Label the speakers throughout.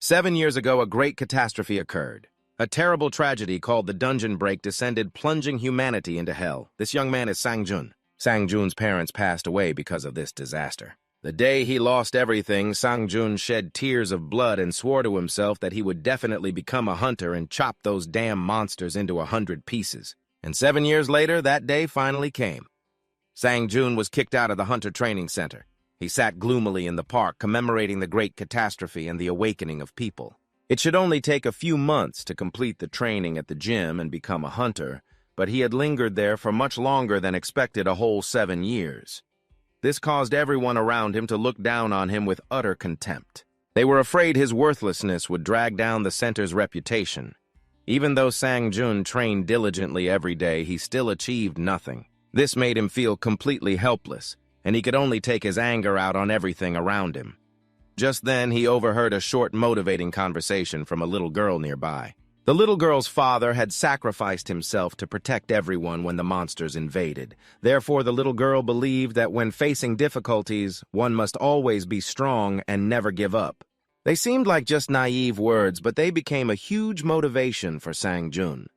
Speaker 1: 7 years ago, a great catastrophe occurred. A terrible tragedy called the Dungeon Break descended, plunging humanity into hell. This young man is Sang Jun. Sang Jun's parents passed away because of this disaster. The day he lost everything, Sang Jun shed tears of blood and swore to himself that he would definitely become a hunter and chop those damn monsters into 100 pieces. And 7 years later, that day finally came. Sang Jun was kicked out of the Hunter Training Center. He sat gloomily in the park, commemorating the great catastrophe and the awakening of people. It should only take a few months to complete the training at the gym and become a hunter, but he had lingered there for much longer than expected, a whole 7 years. This caused everyone around him to look down on him with utter contempt. They were afraid his worthlessness would drag down the center's reputation. Even though Sang Jun trained diligently every day, he still achieved nothing. This made him feel completely helpless, and he could only take his anger out on everything around him. Just then, he overheard a short, motivating conversation from a little girl nearby. The little girl's father had sacrificed himself to protect everyone when the monsters invaded. Therefore, the little girl believed that when facing difficulties, one must always be strong and never give up. They seemed like just naive words, but they became a huge motivation for Sang Jun.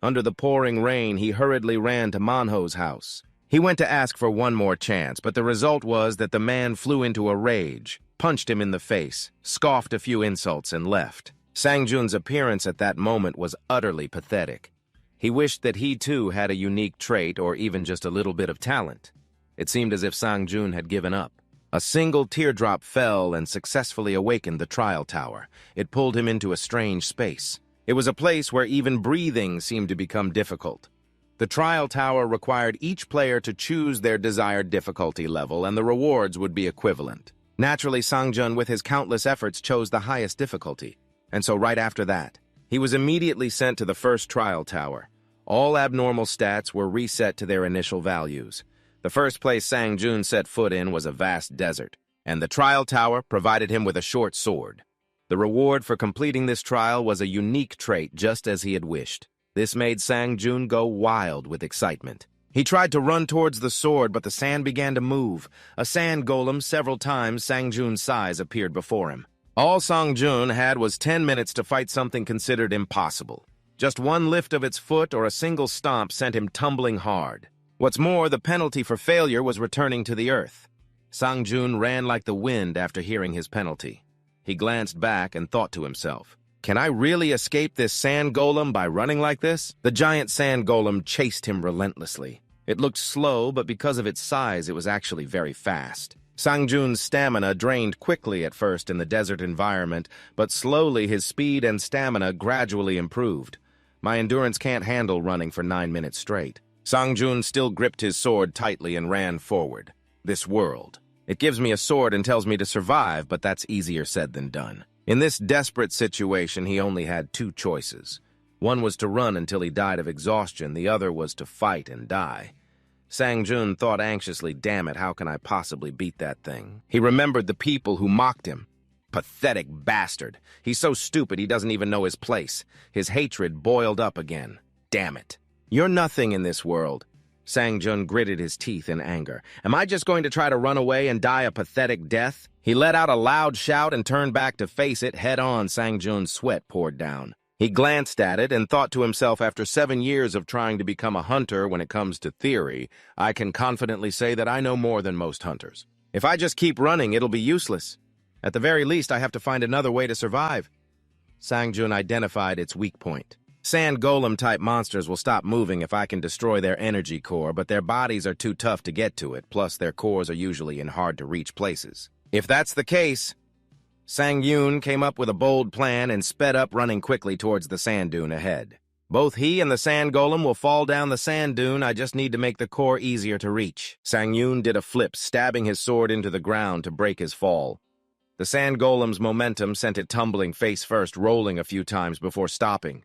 Speaker 1: Under the pouring rain, he hurriedly ran to MANHWA's house. He went to ask for one more chance, but the result was that the man flew into a rage, punched him in the face, scoffed a few insults, and left. Sang Jun's appearance at that moment was utterly pathetic. He wished that he too had a unique trait or even just a little bit of talent. It seemed as if Sang Jun had given up. A single teardrop fell and successfully awakened the trial tower. It pulled him into a strange space. It was a place where even breathing seemed to become difficult. The trial tower required each player to choose their desired difficulty level, and the rewards would be equivalent. Naturally, Sang Jun, with his countless efforts, chose the highest difficulty. And so right after that, he was immediately sent to the first trial tower. All abnormal stats were reset to their initial values. The first place Sang Jun set foot in was a vast desert, and the trial tower provided him with a short sword. The reward for completing this trial was a unique trait, just as he had wished. This made Sang Jun go wild with excitement. He tried to run towards the sword, but the sand began to move. A sand golem several times Sang Jun's size appeared before him. All Sang Jun had was 10 minutes to fight something considered impossible. Just one lift of its foot or a single stomp sent him tumbling hard. What's more, the penalty for failure was returning to the earth. Sang Jun ran like the wind after hearing his penalty. He glanced back and thought to himself, "Can I really escape this sand golem by running like this?" The giant sand golem chased him relentlessly. It looked slow, but because of its size, it was actually very fast. Sang Jun's stamina drained quickly at first in the desert environment, but slowly his speed and stamina gradually improved. "My endurance can't handle running for 9 minutes straight." Sang Jun still gripped his sword tightly and ran forward. This world. It gives me a sword and tells me to survive, but that's easier said than done. In this desperate situation, he only had two choices. One was to run until he died of exhaustion, the other was to fight and die. Sang Jun thought anxiously, "Damn it, how can I possibly beat that thing?" He remembered the people who mocked him. Pathetic bastard. He's so stupid he doesn't even know his place. His hatred boiled up again. Damn it. "You're nothing in this world." Sang Jun gritted his teeth in anger. "Am I just going to try to run away and die a pathetic death?" He let out a loud shout and turned back to face it head-on. Sang Jun's sweat poured down. He glanced at it and thought to himself, after 7 years of trying to become a hunter when it comes to theory, I can confidently say that I know more than most hunters. If I just keep running, it'll be useless. At the very least, I have to find another way to survive. Sang Jun identified its weak point. Sand golem-type monsters will stop moving if I can destroy their energy core, but their bodies are too tough to get to it, plus their cores are usually in hard-to-reach places. If that's the case, Sang Jun came up with a bold plan and sped up, running quickly towards the sand dune ahead. Both he and the sand golem will fall down the sand dune. I just need to make the core easier to reach. Sang Jun did a flip, stabbing his sword into the ground to break his fall. The sand golem's momentum sent it tumbling face first, rolling a few times before stopping.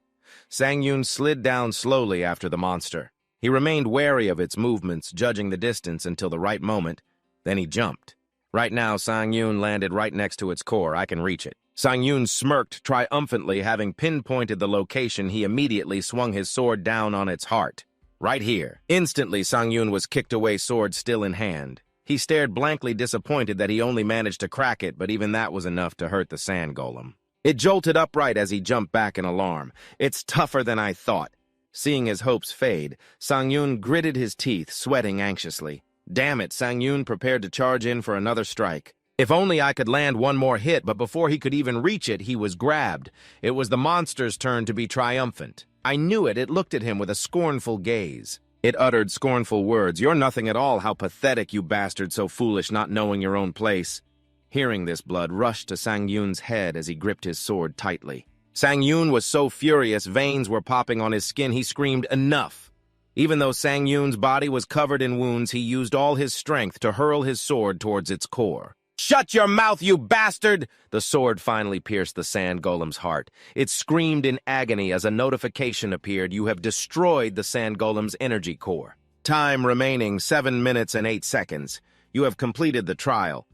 Speaker 1: Sang Jun slid down slowly after the monster. He remained wary of its movements, judging the distance until the right moment. Then he jumped. Right now, Sang Jun landed right next to its core. I can reach it. Sang Jun smirked triumphantly. Having pinpointed the location, he immediately swung his sword down on its heart. Right here. Instantly, Sang Jun was kicked away, sword still in hand. He stared blankly, disappointed that he only managed to crack it, but even that was enough to hurt the sand golem. It jolted upright as he jumped back in alarm. "It's tougher than I thought." Seeing his hopes fade, Sang Jun gritted his teeth, sweating anxiously. Damn it, Sang Jun prepared to charge in for another strike. If only I could land one more hit, but before he could even reach it, he was grabbed. It was the monster's turn to be triumphant. I knew it. It looked at him with a scornful gaze. It uttered scornful words. "You're nothing at all. How pathetic, you bastard, so foolish, not knowing your own place." Hearing this, blood rushed to Sang Yun's head as he gripped his sword tightly. Sang Jun was so furious, veins were popping on his skin, he screamed, "Enough!" Even though Sang Yun's body was covered in wounds, he used all his strength to hurl his sword towards its core. "Shut your mouth, you bastard!" The sword finally pierced the sand golem's heart. It screamed in agony as a notification appeared. "You have destroyed the sand golem's energy core. Time remaining 7 minutes and 8 seconds. You have completed the trial."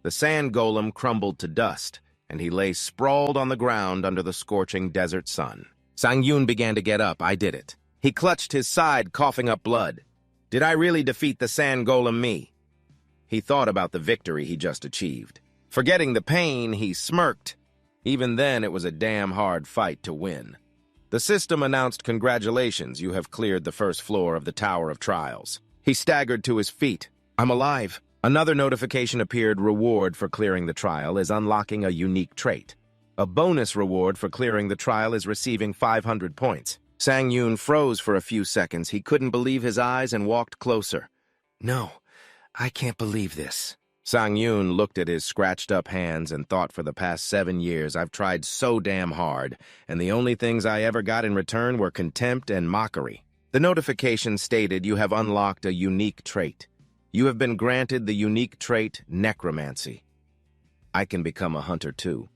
Speaker 1: The sand golem crumbled to dust, and he lay sprawled on the ground under the scorching desert sun. Sang Jun began to get up. I did it. He clutched his side, coughing up blood. Did I really defeat the sand golem, me? He thought about the victory he just achieved. Forgetting the pain, he smirked. Even then, it was a damn hard fight to win. The system announced, "Congratulations, you have cleared the first floor of the Tower of Trials." He staggered to his feet. "I'm alive." Another notification appeared. "Reward for clearing the trial is unlocking a unique trait. A bonus reward for clearing the trial is receiving 500 points. Sang Jun froze for a few seconds. He couldn't believe his eyes and walked closer. "No, I can't believe this." Sang Jun looked at his scratched-up hands and thought, for the past 7 years, I've tried so damn hard, and the only things I ever got in return were contempt and mockery. The notification stated, "You have unlocked a unique trait. You have been granted the unique trait, Necromancy." I can become a hunter too.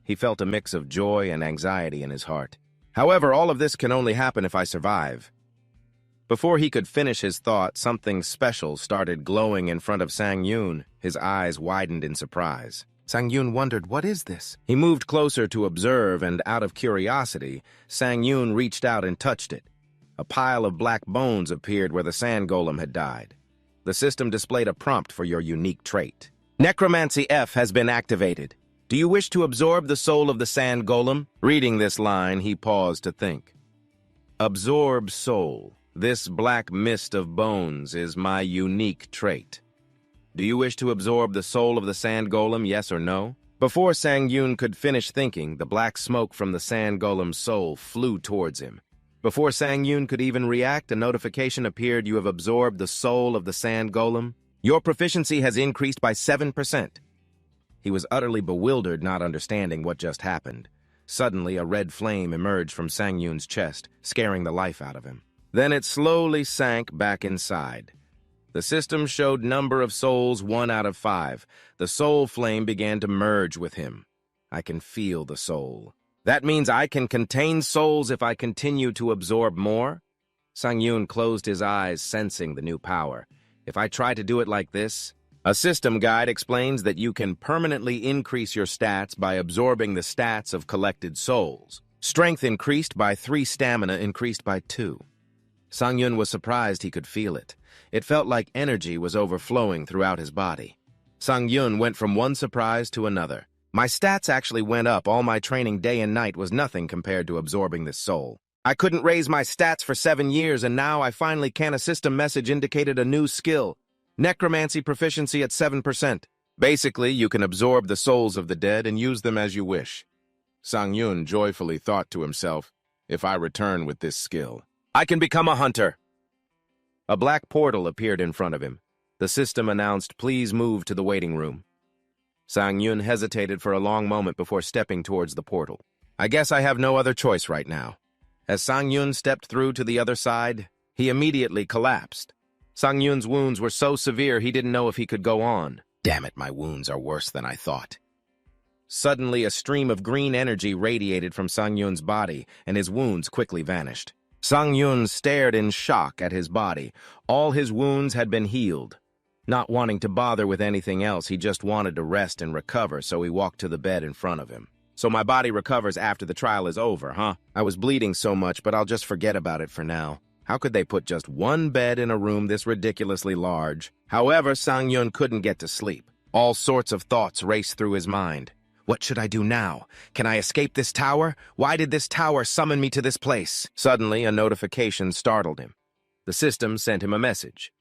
Speaker 1: He felt a mix of joy and anxiety in his heart. However, all of this can only happen if I survive. Before he could finish his thought, something special started glowing in front of Sang Jun. His eyes widened in surprise. Sang Jun wondered, "What is this?" He moved closer to observe, and out of curiosity, Sang Jun reached out and touched it. A pile of black bones appeared where the sand golem had died. The system displayed a prompt for your unique trait. "Necromancy F has been activated. Do you wish to absorb the soul of the sand golem?" Reading this line, he paused to think. Absorb soul. This black mist of bones is my unique trait. Do you wish to absorb the soul of the sand golem, yes or no? Before Sang Jun could finish thinking, the black smoke from the sand golem's soul flew towards him. Before Sang Jun could even react, a notification appeared. "You have absorbed the soul of the sand golem. Your proficiency has increased by 7%. He was utterly bewildered, not understanding what just happened. Suddenly, a red flame emerged from Sang Jun's chest, scaring the life out of him. Then it slowly sank back inside. The system showed number of souls 1 out of 5. The soul flame began to merge with him. I can feel the soul. That means I can contain souls if I continue to absorb more? Sang Jun closed his eyes, sensing the new power. If I try to do it like this? A system guide explains that you can permanently increase your stats by absorbing the stats of collected souls. Strength increased by 3, stamina increased by 2. Sang Jun was surprised he could feel it. It felt like energy was overflowing throughout his body. Sang Jun went from one surprise to another. My stats actually went up. All my training day and night was nothing compared to absorbing this soul. I couldn't raise my stats for 7 years, and now I finally can. A system message indicated a new skill. Necromancy proficiency at 7%. Basically, you can absorb the souls of the dead and use them as you wish. Sang Jun joyfully thought to himself, if I return with this skill, I can become a hunter. A black portal appeared in front of him. The system announced, "Please move to the waiting room." Sang Jun hesitated for a long moment before stepping towards the portal. I guess I have no other choice right now. As Sang Jun stepped through to the other side, he immediately collapsed. Sang Jun's wounds were so severe he didn't know if he could go on. Damn it, my wounds are worse than I thought. Suddenly, a stream of green energy radiated from Sang Jun's body, and his wounds quickly vanished. Sang Jun stared in shock at his body. All his wounds had been healed. Not wanting to bother with anything else, he just wanted to rest and recover, so he walked to the bed in front of him. So my body recovers after the trial is over, huh? I was bleeding so much, but I'll just forget about it for now. How could they put just one bed in a room this ridiculously large? However, Sang Jun couldn't get to sleep. All sorts of thoughts raced through his mind. What should I do now? Can I escape this tower? Why did this tower summon me to this place? Suddenly, a notification startled him. The system sent him a message.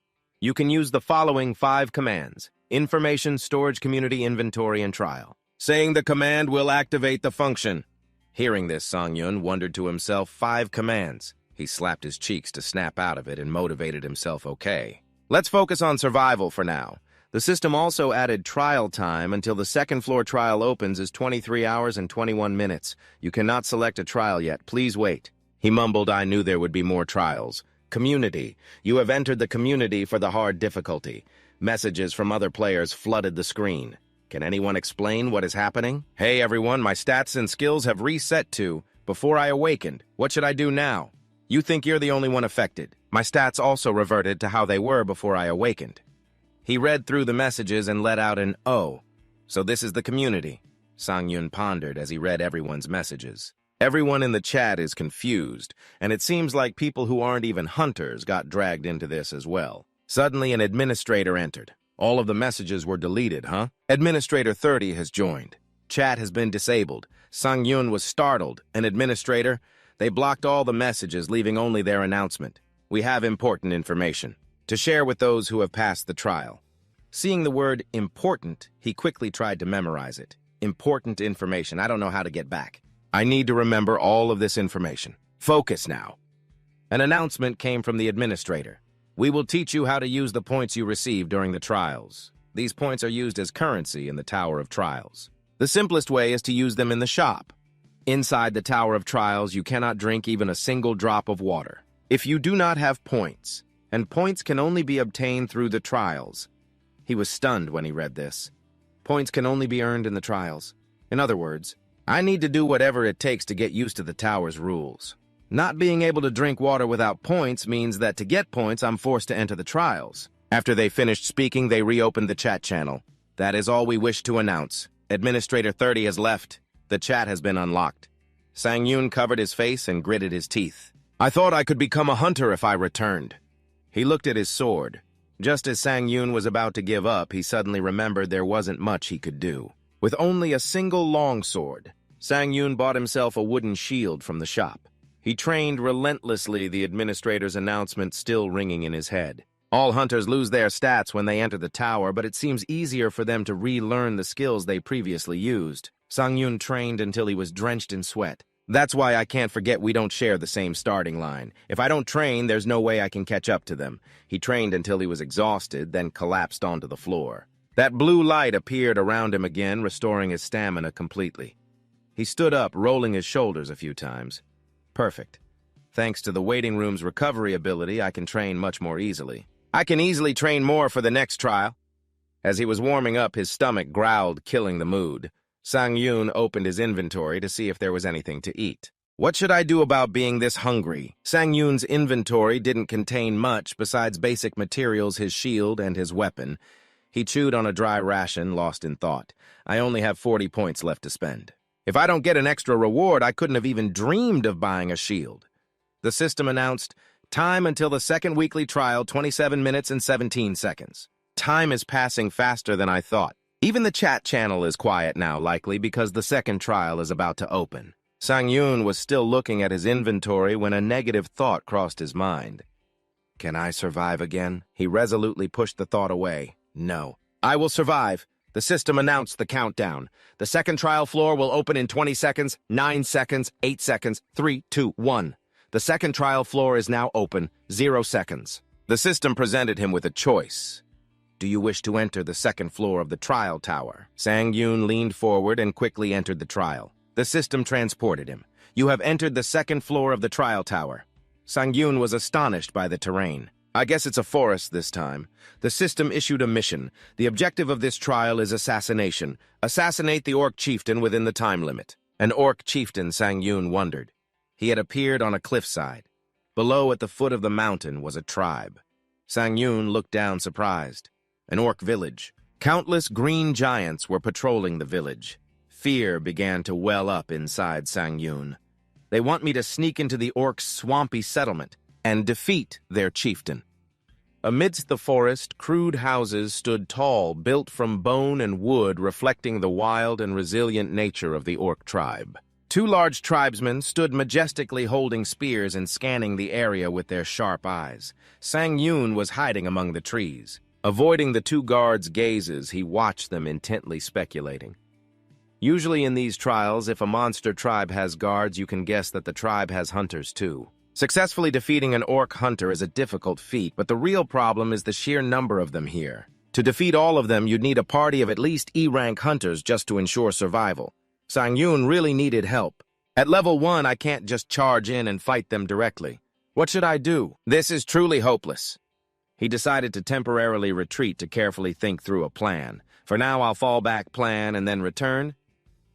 Speaker 1: You can use the following 5 commands: information, storage, community, inventory, and trial. Saying the command will activate the function. Hearing this, Sang Jun wondered to himself, 5 commands. He slapped his cheeks to snap out of it and motivated himself. Okay. Let's focus on survival for now. The system also added trial time until the second floor trial opens is 23 hours and 21 minutes. You cannot select a trial yet. Please wait. He mumbled, I knew there would be more trials. Community. You have entered the community for the hard difficulty. Messages from other players flooded the screen. Can anyone explain what is happening? Hey everyone, my stats and skills have reset to before I awakened. What should I do now? You think you're the only one affected. My stats also reverted to how they were before I awakened. He read through the messages and let out an "Oh." So this is the community. Sang Jun pondered as he read everyone's messages. Everyone in the chat is confused, and it seems like people who aren't even hunters got dragged into this as well. Suddenly, an administrator entered. All of the messages were deleted, huh? Administrator 30 has joined. Chat has been disabled. Sang Jun was startled. An administrator? They blocked all the messages, leaving only their announcement. We have important information to share with those who have passed the trial. Seeing the word important, he quickly tried to memorize it. Important information. I don't know how to get back. I need to remember all of this information. Focus now. An announcement came from the administrator. We will teach you how to use the points you receive during the trials. These points are used as currency in the Tower of Trials. The simplest way is to use them in the shop. Inside the Tower of Trials, you cannot drink even a single drop of water. If you do not have points, and points can only be obtained through the trials. He was stunned when he read this. Points can only be earned in the trials. In other words, I need to do whatever it takes to get used to the tower's rules. Not being able to drink water without points means that to get points, I'm forced to enter the trials. After they finished speaking, they reopened the chat channel. That is all we wish to announce. Administrator 30 has left. The chat has been unlocked. Sang Jun covered his face and gritted his teeth. I thought I could become a hunter if I returned. He looked at his sword. Just as Sang Jun was about to give up, he suddenly remembered there wasn't much he could do. With only a single longsword, Sang Jun bought himself a wooden shield from the shop. He trained relentlessly, the administrator's announcement still ringing in his head. All hunters lose their stats when they enter the tower, but it seems easier for them to relearn the skills they previously used. Sang Jun trained until he was drenched in sweat. That's why I can't forget we don't share the same starting line. If I don't train, there's no way I can catch up to them. He trained until he was exhausted, then collapsed onto the floor. That blue light appeared around him again, restoring his stamina completely. He stood up, rolling his shoulders a few times. Perfect. Thanks to the waiting room's recovery ability, I can train much more easily. I can easily train more for the next trial. As he was warming up, his stomach growled, killing the mood. Sang Jun opened his inventory to see if there was anything to eat. What should I do about being this hungry? Sang Yun's inventory didn't contain much besides basic materials, his shield, and his weapon. He chewed on a dry ration, lost in thought. I only have 40 points left to spend. If I don't get an extra reward, I couldn't have even dreamed of buying a shield. The system announced, time until the second weekly trial, 27 minutes and 17 seconds. Time is passing faster than I thought. Even the chat channel is quiet now, likely because the second trial is about to open. Sang Jun was still looking at his inventory when a negative thought crossed his mind. Can I survive again? He resolutely pushed the thought away. No. I will survive. The system announced the countdown. The second trial floor will open in 20 seconds, 9 seconds, 8 seconds, 3, 2, 1. The second trial floor is now open, 0 seconds. The system presented him with a choice. Do you wish to enter the second floor of the trial tower? Sang Jun leaned forward and quickly entered the trial. The system transported him. You have entered the second floor of the trial tower. Sang Jun was astonished by the terrain. I guess it's a forest this time. The system issued a mission. The objective of this trial is assassination. Assassinate the orc chieftain within the time limit. An orc chieftain, Sang Jun wondered. He had appeared on a cliffside. Below, at the foot of the mountain, was a tribe. Sang Jun looked down surprised. An orc village. Countless green giants were patrolling the village. Fear began to well up inside Sang Jun. They want me to sneak into the orcs' swampy settlement and defeat their chieftain. Amidst the forest, crude houses stood tall, built from bone and wood, reflecting the wild and resilient nature of the orc tribe. Two large tribesmen stood majestically holding spears and scanning the area with their sharp eyes. Sang Jun was hiding among the trees. Avoiding the two guards' gazes, he watched them intently speculating. Usually in these trials, if a monster tribe has guards, you can guess that the tribe has hunters too. Successfully defeating an orc hunter is a difficult feat, but the real problem is the sheer number of them here. To defeat all of them, you'd need a party of at least E-rank hunters just to ensure survival. Sang Jun really needed help. At level 1, I can't just charge in and fight them directly. What should I do? This is truly hopeless. He decided to temporarily retreat to carefully think through a plan. For now, I'll fall back, plan, and then return.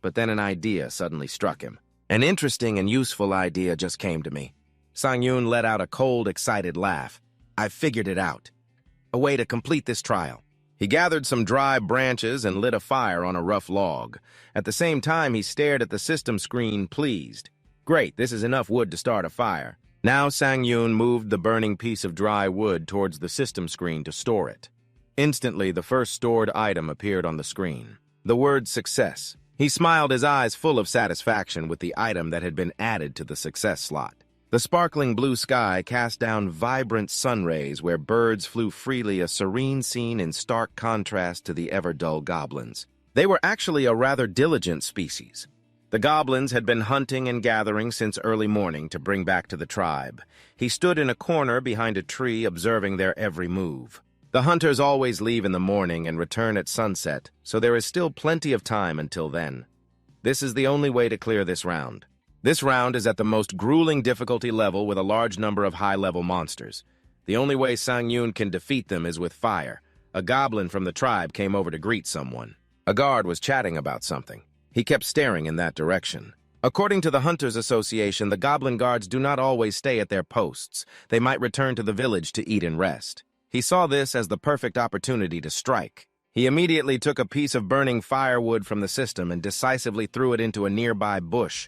Speaker 1: But then an idea suddenly struck him. An interesting and useful idea just came to me. Sang Jun let out a cold, excited laugh. I've figured it out. A way to complete this trial. He gathered some dry branches and lit a fire on a rough log. At the same time, he stared at the system screen, pleased. Great, this is enough wood to start a fire. Now Sang Jun moved the burning piece of dry wood towards the system screen to store it. Instantly, the first stored item appeared on the screen. The word success. He smiled, his eyes full of satisfaction with the item that had been added to the success slot. The sparkling blue sky cast down vibrant sun rays where birds flew freely, a serene scene in stark contrast to the ever-dull goblins. They were actually a rather diligent species. The goblins had been hunting and gathering since early morning to bring back to the tribe. He stood in a corner behind a tree, observing their every move. The hunters always leave in the morning and return at sunset, so there is still plenty of time until then. This is the only way to clear this round. This round is at the most grueling difficulty level with a large number of high-level monsters. The only way Sang Jun can defeat them is with fire. A goblin from the tribe came over to greet someone. A guard was chatting about something. He kept staring in that direction. According to the Hunters Association, the goblin guards do not always stay at their posts. They might return to the village to eat and rest. He saw this as the perfect opportunity to strike. He immediately took a piece of burning firewood from the system and decisively threw it into a nearby bush.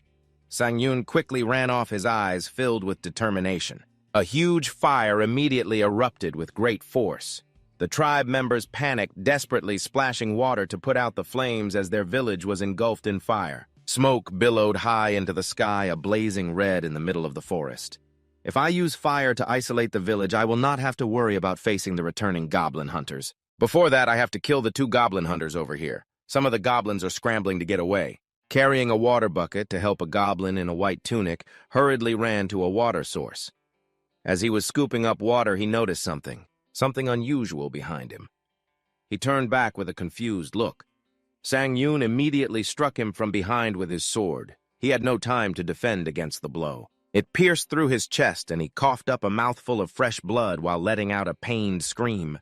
Speaker 1: Sang Jun quickly ran off, his eyes filled with determination. A huge fire immediately erupted with great force. The tribe members panicked, desperately splashing water to put out the flames as their village was engulfed in fire. Smoke billowed high into the sky, a blazing red in the middle of the forest. If I use fire to isolate the village, I will not have to worry about facing the returning goblin hunters. Before that, I have to kill the two goblin hunters over here. Some of the goblins are scrambling to get away. Carrying a water bucket to help a goblin in a white tunic, hurriedly ran to a water source. As he was scooping up water, he noticed something unusual behind him. He turned back with a confused look. Sang Jun immediately struck him from behind with his sword. He had no time to defend against the blow. It pierced through his chest, and he coughed up a mouthful of fresh blood while letting out a pained scream.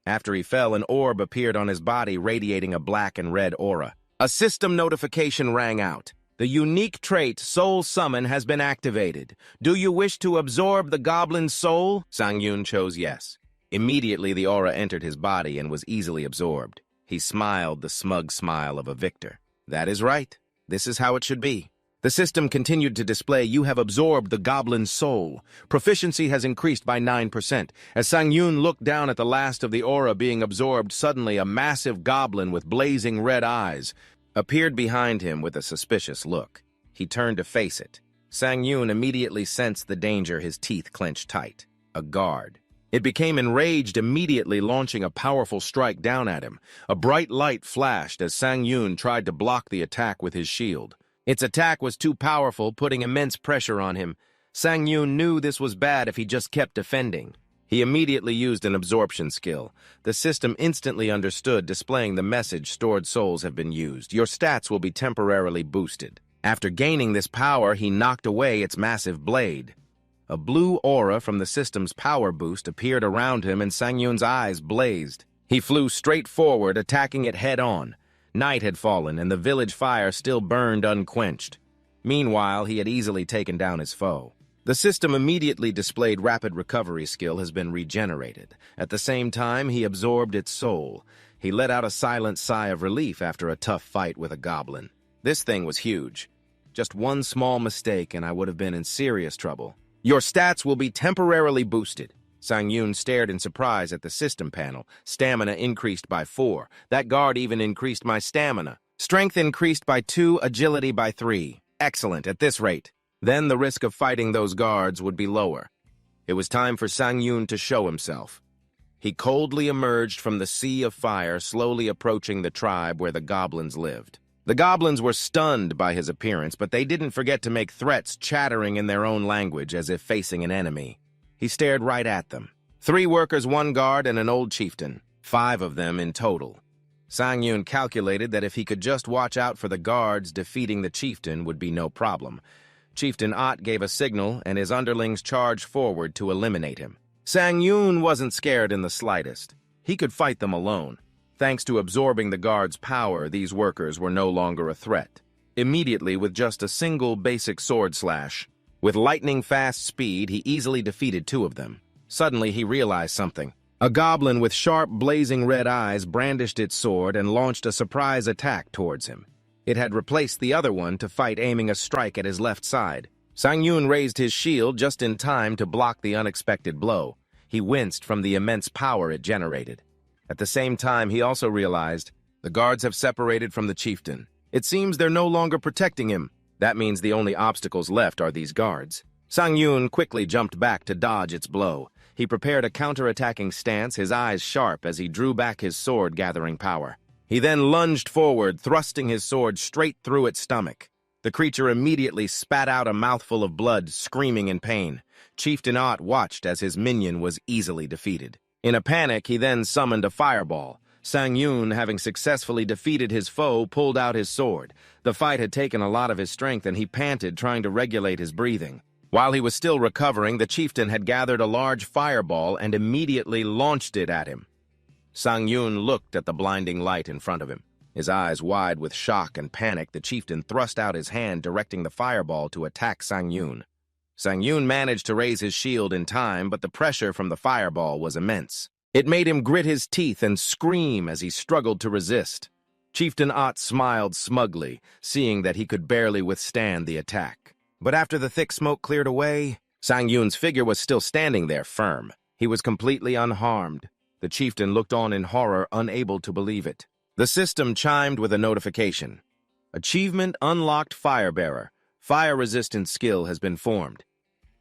Speaker 1: After he fell, an orb appeared on his body, radiating a black and red aura. A system notification rang out. The unique trait Soul Summon has been activated. Do you wish to absorb the goblin's soul? Sang Jun chose yes. Immediately, the aura entered his body and was easily absorbed. He smiled the smug smile of a victor. That is right. This is how it should be. The system continued to display, you have absorbed the goblin's soul. Proficiency has increased by 9%. As Sang Jun looked down at the last of the aura being absorbed, suddenly a massive goblin with blazing red eyes appeared behind him with a suspicious look. He turned to face it. Sang Jun immediately sensed the danger, his teeth clenched tight. A guard. It became enraged, immediately launching a powerful strike down at him. A bright light flashed as Sang Jun tried to block the attack with his shield. Its attack was too powerful, putting immense pressure on him. Sang Jun knew this was bad if he just kept defending. He immediately used an absorption skill. The system instantly understood, displaying the message, stored souls have been used. Your stats will be temporarily boosted. After gaining this power, he knocked away its massive blade. A blue aura from the system's power boost appeared around him, and Sang Jun's eyes blazed. He flew straight forward, attacking it head-on. Night had fallen, and the village fire still burned unquenched. Meanwhile, he had easily taken down his foe. The system immediately displayed rapid recovery skill has been regenerated. At the same time, he absorbed its soul. He let out a silent sigh of relief after a tough fight with a goblin. This thing was huge. Just one small mistake, and I would have been in serious trouble. Your stats will be temporarily boosted. Sang Jun stared in surprise at the system panel. Stamina increased by 4. That guard even increased my stamina. Strength increased by 2, agility by 3. Excellent, at this rate. Then the risk of fighting those guards would be lower. It was time for Sang Jun to show himself. He coldly emerged from the sea of fire, slowly approaching the tribe where the goblins lived. The goblins were stunned by his appearance, but they didn't forget to make threats, chattering in their own language as if facing an enemy. He stared right at them. 3 workers, 1 guard, and an old chieftain. 5 of them in total. Sang Jun calculated that if he could just watch out for the guards, defeating the chieftain would be no problem. Chieftain Ott gave a signal, and his underlings charged forward to eliminate him. Sang Jun wasn't scared in the slightest. He could fight them alone. Thanks to absorbing the guards' power, these workers were no longer a threat. Immediately, with just a single basic sword slash, with lightning-fast speed, he easily defeated 2 of them. Suddenly, he realized something. A goblin with sharp, blazing red eyes brandished its sword and launched a surprise attack towards him. It had replaced the other one to fight, aiming a strike at his left side. Sang Jun raised his shield just in time to block the unexpected blow. He winced from the immense power it generated. At the same time, he also realized, the guards have separated from the chieftain. It seems they're no longer protecting him. That means the only obstacles left are these guards. Sang Jun quickly jumped back to dodge its blow. He prepared a counter-attacking stance, his eyes sharp as he drew back his sword, gathering power. He then lunged forward, thrusting his sword straight through its stomach. The creature immediately spat out a mouthful of blood, screaming in pain. Chieftain Ott watched as his minion was easily defeated. In a panic, he then summoned a fireball. Sang Jun, having successfully defeated his foe, pulled out his sword. The fight had taken a lot of his strength, and he panted, trying to regulate his breathing. While he was still recovering, the chieftain had gathered a large fireball and immediately launched it at him. Sang Jun looked at the blinding light in front of him. His eyes wide with shock and panic, the chieftain thrust out his hand, directing the fireball to attack Sang Jun. Sang Jun managed to raise his shield in time, but the pressure from the fireball was immense. It made him grit his teeth and scream as he struggled to resist. Chieftain Ott smiled smugly, seeing that he could barely withstand the attack. But after the thick smoke cleared away, Sang Jun's figure was still standing there firm. He was completely unharmed. The chieftain looked on in horror, unable to believe it. The system chimed with a notification. Achievement unlocked Firebearer. Fire-resistant skill has been formed.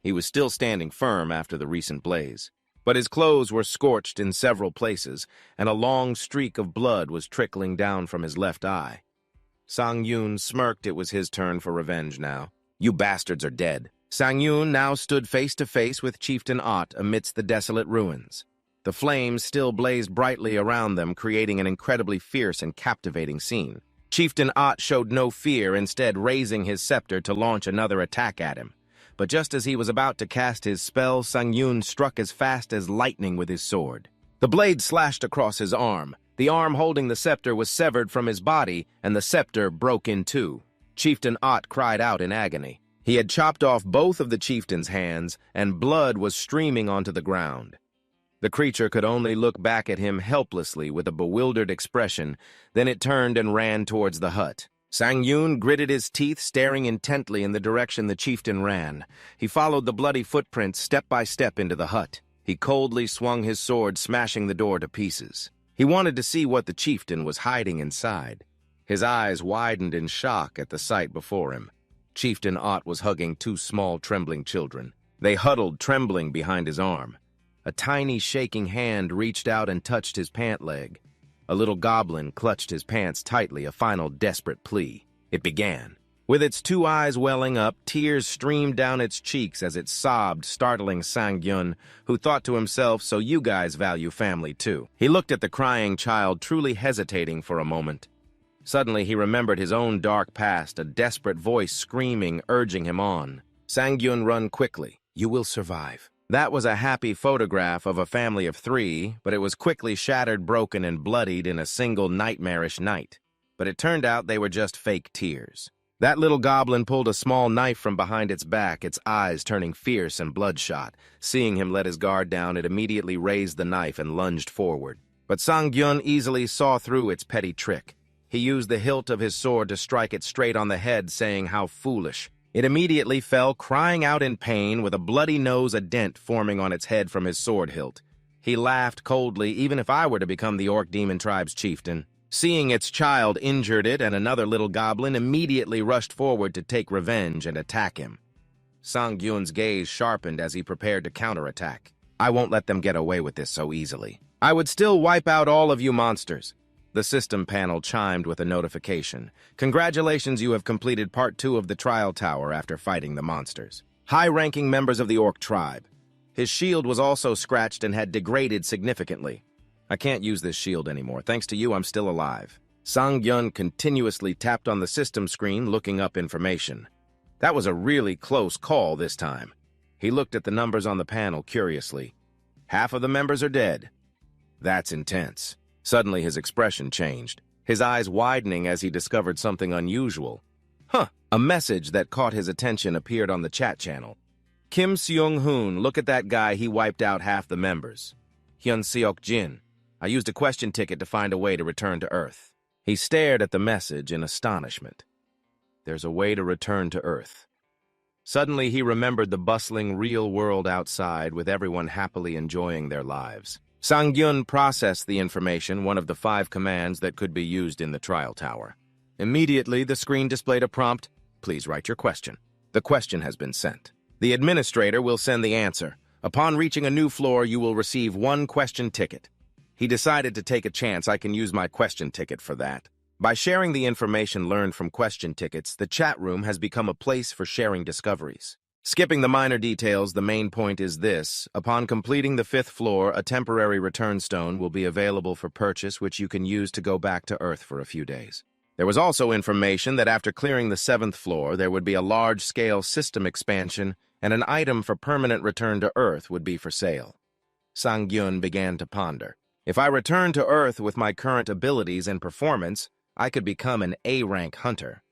Speaker 1: He was still standing firm after the recent blaze, but his clothes were scorched in several places, and a long streak of blood was trickling down from his left eye. Sang Jun smirked. It was his turn for revenge now. You bastards are dead. Sang Jun now stood face to face with Chieftain Ott amidst the desolate ruins. The flames still blazed brightly around them, creating an incredibly fierce and captivating scene. Chieftain Ott showed no fear, instead raising his scepter to launch another attack at him. But just as he was about to cast his spell, Sang Jun struck as fast as lightning with his sword. The blade slashed across his arm. The arm holding the scepter was severed from his body, and the scepter broke in 2. Chieftain Ott cried out in agony. He had chopped off both of the chieftain's hands, and blood was streaming onto the ground. The creature could only look back at him helplessly with a bewildered expression. Then it turned and ran towards the hut. Sang Jun gritted his teeth, staring intently in the direction the chieftain ran. He followed the bloody footprints step by step into the hut. He coldly swung his sword, smashing the door to pieces. He wanted to see what the chieftain was hiding inside. His eyes widened in shock at the sight before him. Chieftain Ott was hugging 2 small, trembling children. They huddled, trembling behind his arm. A tiny, shaking hand reached out and touched his pant leg. A little goblin clutched his pants tightly, a final desperate plea. It began. With its 2 eyes welling up, tears streamed down its cheeks as it sobbed, startling Sang Jun, who thought to himself, so you guys value family too. He looked at the crying child, truly hesitating for a moment. Suddenly he remembered his own dark past, a desperate voice screaming, urging him on. Sang Jun, run quickly. You will survive. That was a happy photograph of a family of 3, but it was quickly shattered, broken, and bloodied in a single nightmarish night. But it turned out they were just fake tears. That little goblin pulled a small knife from behind its back, its eyes turning fierce and bloodshot. Seeing him let his guard down, it immediately raised the knife and lunged forward. But Sang Jun easily saw through its petty trick. He used the hilt of his sword to strike it straight on the head, saying, "How foolish." It immediately fell, crying out in pain, with a bloody nose, a dent forming on its head from his sword hilt. He laughed coldly. Even if I were to become the Orc Demon Tribe's chieftain. Seeing its child injured it, and another little goblin immediately rushed forward to take revenge and attack him. Sang Jun's gaze sharpened as he prepared to counterattack. I won't let them get away with this so easily. I would still wipe out all of you monsters. The system panel chimed with a notification. Congratulations, you have completed Part 2 of the Trial Tower after fighting the monsters. High-ranking members of the Orc tribe. His shield was also scratched and had degraded significantly. I can't use this shield anymore. Thanks to you, I'm still alive. Sang Jun continuously tapped on the system screen, looking up information. That was a really close call this time. He looked at the numbers on the panel curiously. Half of the members are dead. That's intense. Suddenly his expression changed, his eyes widening as he discovered something unusual. A message that caught his attention appeared on the chat channel. Kim Seung-hoon, look at that guy, he wiped out half the members. Hyun Seok-jin, I used a question ticket to find a way to return to Earth. He stared at the message in astonishment. There's a way to return to Earth. Suddenly he remembered the bustling real world outside with everyone happily enjoying their lives. Sang Jun processed the information, one of the 5 commands that could be used in the trial tower. Immediately, the screen displayed a prompt. Please write your question. The question has been sent. The administrator will send the answer. Upon reaching a new floor, you will receive 1 question ticket. He decided to take a chance. I can use my question ticket for that. By sharing the information learned from question tickets, the chat room has become a place for sharing discoveries. Skipping the minor details, the main point is this. Upon completing the 5th floor, a temporary return stone will be available for purchase, which you can use to go back to Earth for a few days. There was also information that after clearing the 7th floor, there would be a large-scale system expansion, and an item for permanent return to Earth would be for sale. Sang Jun began to ponder. If I return to Earth with my current abilities and performance, I could become an A-rank hunter.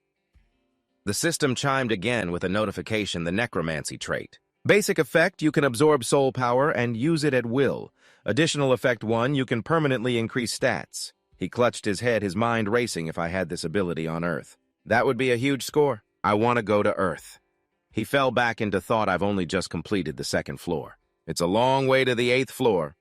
Speaker 1: The system chimed again with a notification, the Necromancy trait. Basic effect, you can absorb soul power and use it at will. Additional effect 1, you can permanently increase stats. He clutched his head, his mind racing. If I had this ability on Earth, that would be a huge score. I want to go to Earth. He fell back into thought. I've only just completed the 2nd floor. It's a long way to the 8th floor.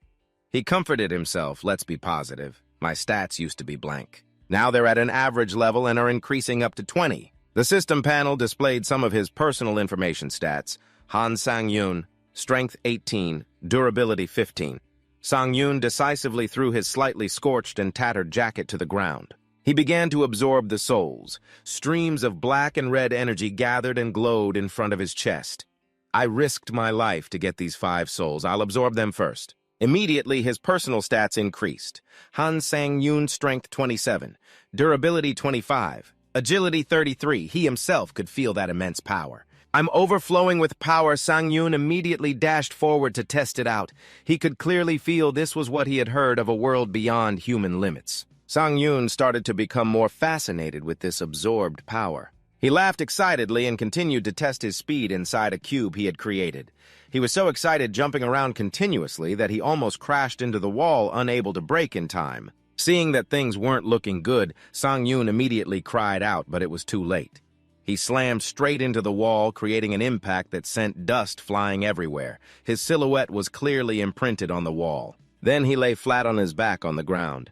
Speaker 1: He comforted himself. Let's be positive. My stats used to be blank. Now they're at an average level and are increasing up to 20. The system panel displayed some of his personal information stats. Han Sang-yoon, strength 18, durability 15. Sang-yoon decisively threw his slightly scorched and tattered jacket to the ground. He began to absorb the souls. Streams of black and red energy gathered and glowed in front of his chest. I risked my life to get these 5 souls. I'll absorb them first. Immediately, his personal stats increased. Han Sang-yoon, strength 27, durability 25. Agility 33, he himself could feel that immense power. I'm overflowing with power. Sang Jun immediately dashed forward to test it out. He could clearly feel this was what he had heard of, a world beyond human limits. Sang Jun started to become more fascinated with this absorbed power. He laughed excitedly and continued to test his speed inside a cube he had created. He was so excited, jumping around continuously, that he almost crashed into the wall, unable to brake in time. Seeing that things weren't looking good, Sang Jun immediately cried out, but it was too late. He slammed straight into the wall, creating an impact that sent dust flying everywhere. His silhouette was clearly imprinted on the wall. Then he lay flat on his back on the ground.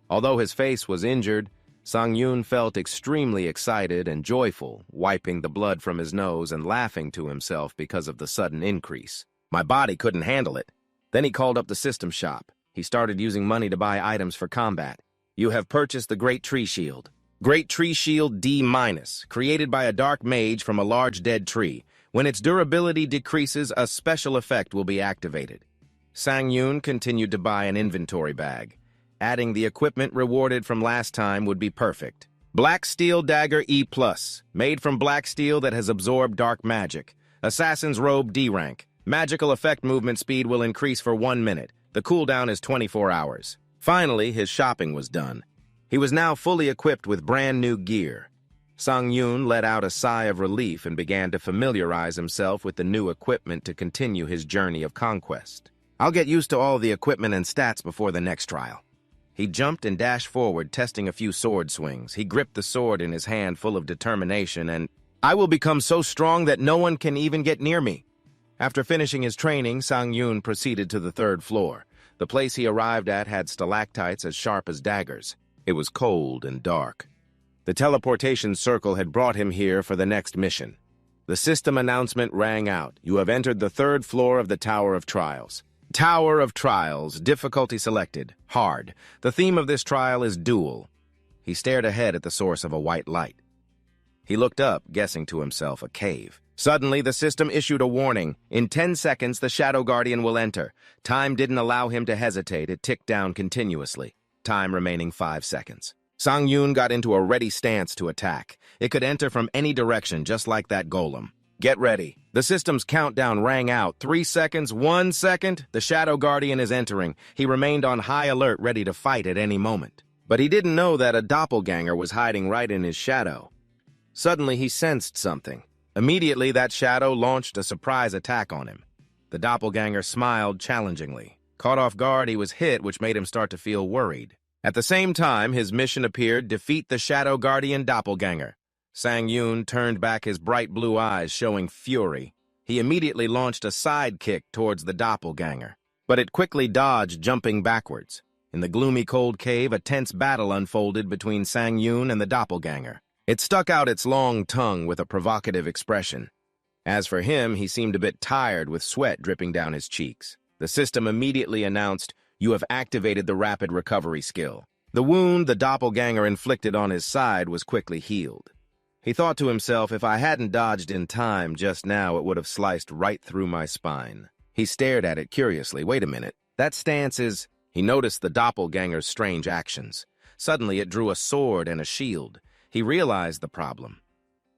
Speaker 1: Although his face was injured, Sang Jun felt extremely excited and joyful, wiping the blood from his nose and laughing to himself because of the sudden increase. My body couldn't handle it. Then he called up the system shop. He started using money to buy items for combat. You have purchased the Great Tree Shield. Great Tree Shield D-, created by a dark mage from a large dead tree. When its durability decreases, a special effect will be activated. Sang Jun continued to buy an inventory bag. Adding the equipment rewarded from last time would be perfect. Black Steel Dagger E+, made from black steel that has absorbed dark magic. Assassin's Robe D rank. Magical effect movement speed will increase for 1 minute. The cooldown is 24 hours. Finally, his shopping was done. He was now fully equipped with brand new gear. Sang Jun let out a sigh of relief and began to familiarize himself with the new equipment to continue his journey of conquest. I'll get used to all the equipment and stats before the next trial. He jumped and dashed forward, testing a few sword swings. He gripped the sword in his hand full of determination and... I will become so strong that no one can even get near me. After finishing his training, Sang Jun proceeded to the 3rd floor. The place he arrived at had stalactites as sharp as daggers. It was cold and dark. The teleportation circle had brought him here for the next mission. The system announcement rang out. You have entered the 3rd floor of the Tower of Trials. Tower of Trials, difficulty selected, hard. The theme of this trial is duel. He stared ahead at the source of a white light. He looked up, guessing to himself a cave. Suddenly, the system issued a warning. In 10 seconds, the Shadow Guardian will enter. Time didn't allow him to hesitate. It ticked down continuously. Time remaining 5 seconds. Sang Jun got into a ready stance to attack. It could enter from any direction, just like that golem. Get ready. The system's countdown rang out. 3 seconds, 1 second. The Shadow Guardian is entering. He remained on high alert, ready to fight at any moment. But he didn't know that a doppelganger was hiding right in his shadow. Suddenly, he sensed something. Immediately, that shadow launched a surprise attack on him. The doppelganger smiled challengingly. Caught off guard, he was hit, which made him start to feel worried. At the same time, his mission appeared: defeat the Shadow Guardian doppelganger. Sang Jun turned back his bright blue eyes, showing fury. He immediately launched a side kick towards the doppelganger, but it quickly dodged, jumping backwards. In the gloomy cold cave, a tense battle unfolded between Sang Jun and the doppelganger. It stuck out its long tongue with a provocative expression. As for him, he seemed a bit tired, with sweat dripping down his cheeks. The system immediately announced, "You have activated the rapid recovery skill." The wound the doppelganger inflicted on his side was quickly healed. He thought to himself, if I hadn't dodged in time just now, it would have sliced right through my spine. He stared at it curiously. Wait a minute. That stance is... He noticed the doppelganger's strange actions. Suddenly, it drew a sword and a shield. He realized the problem.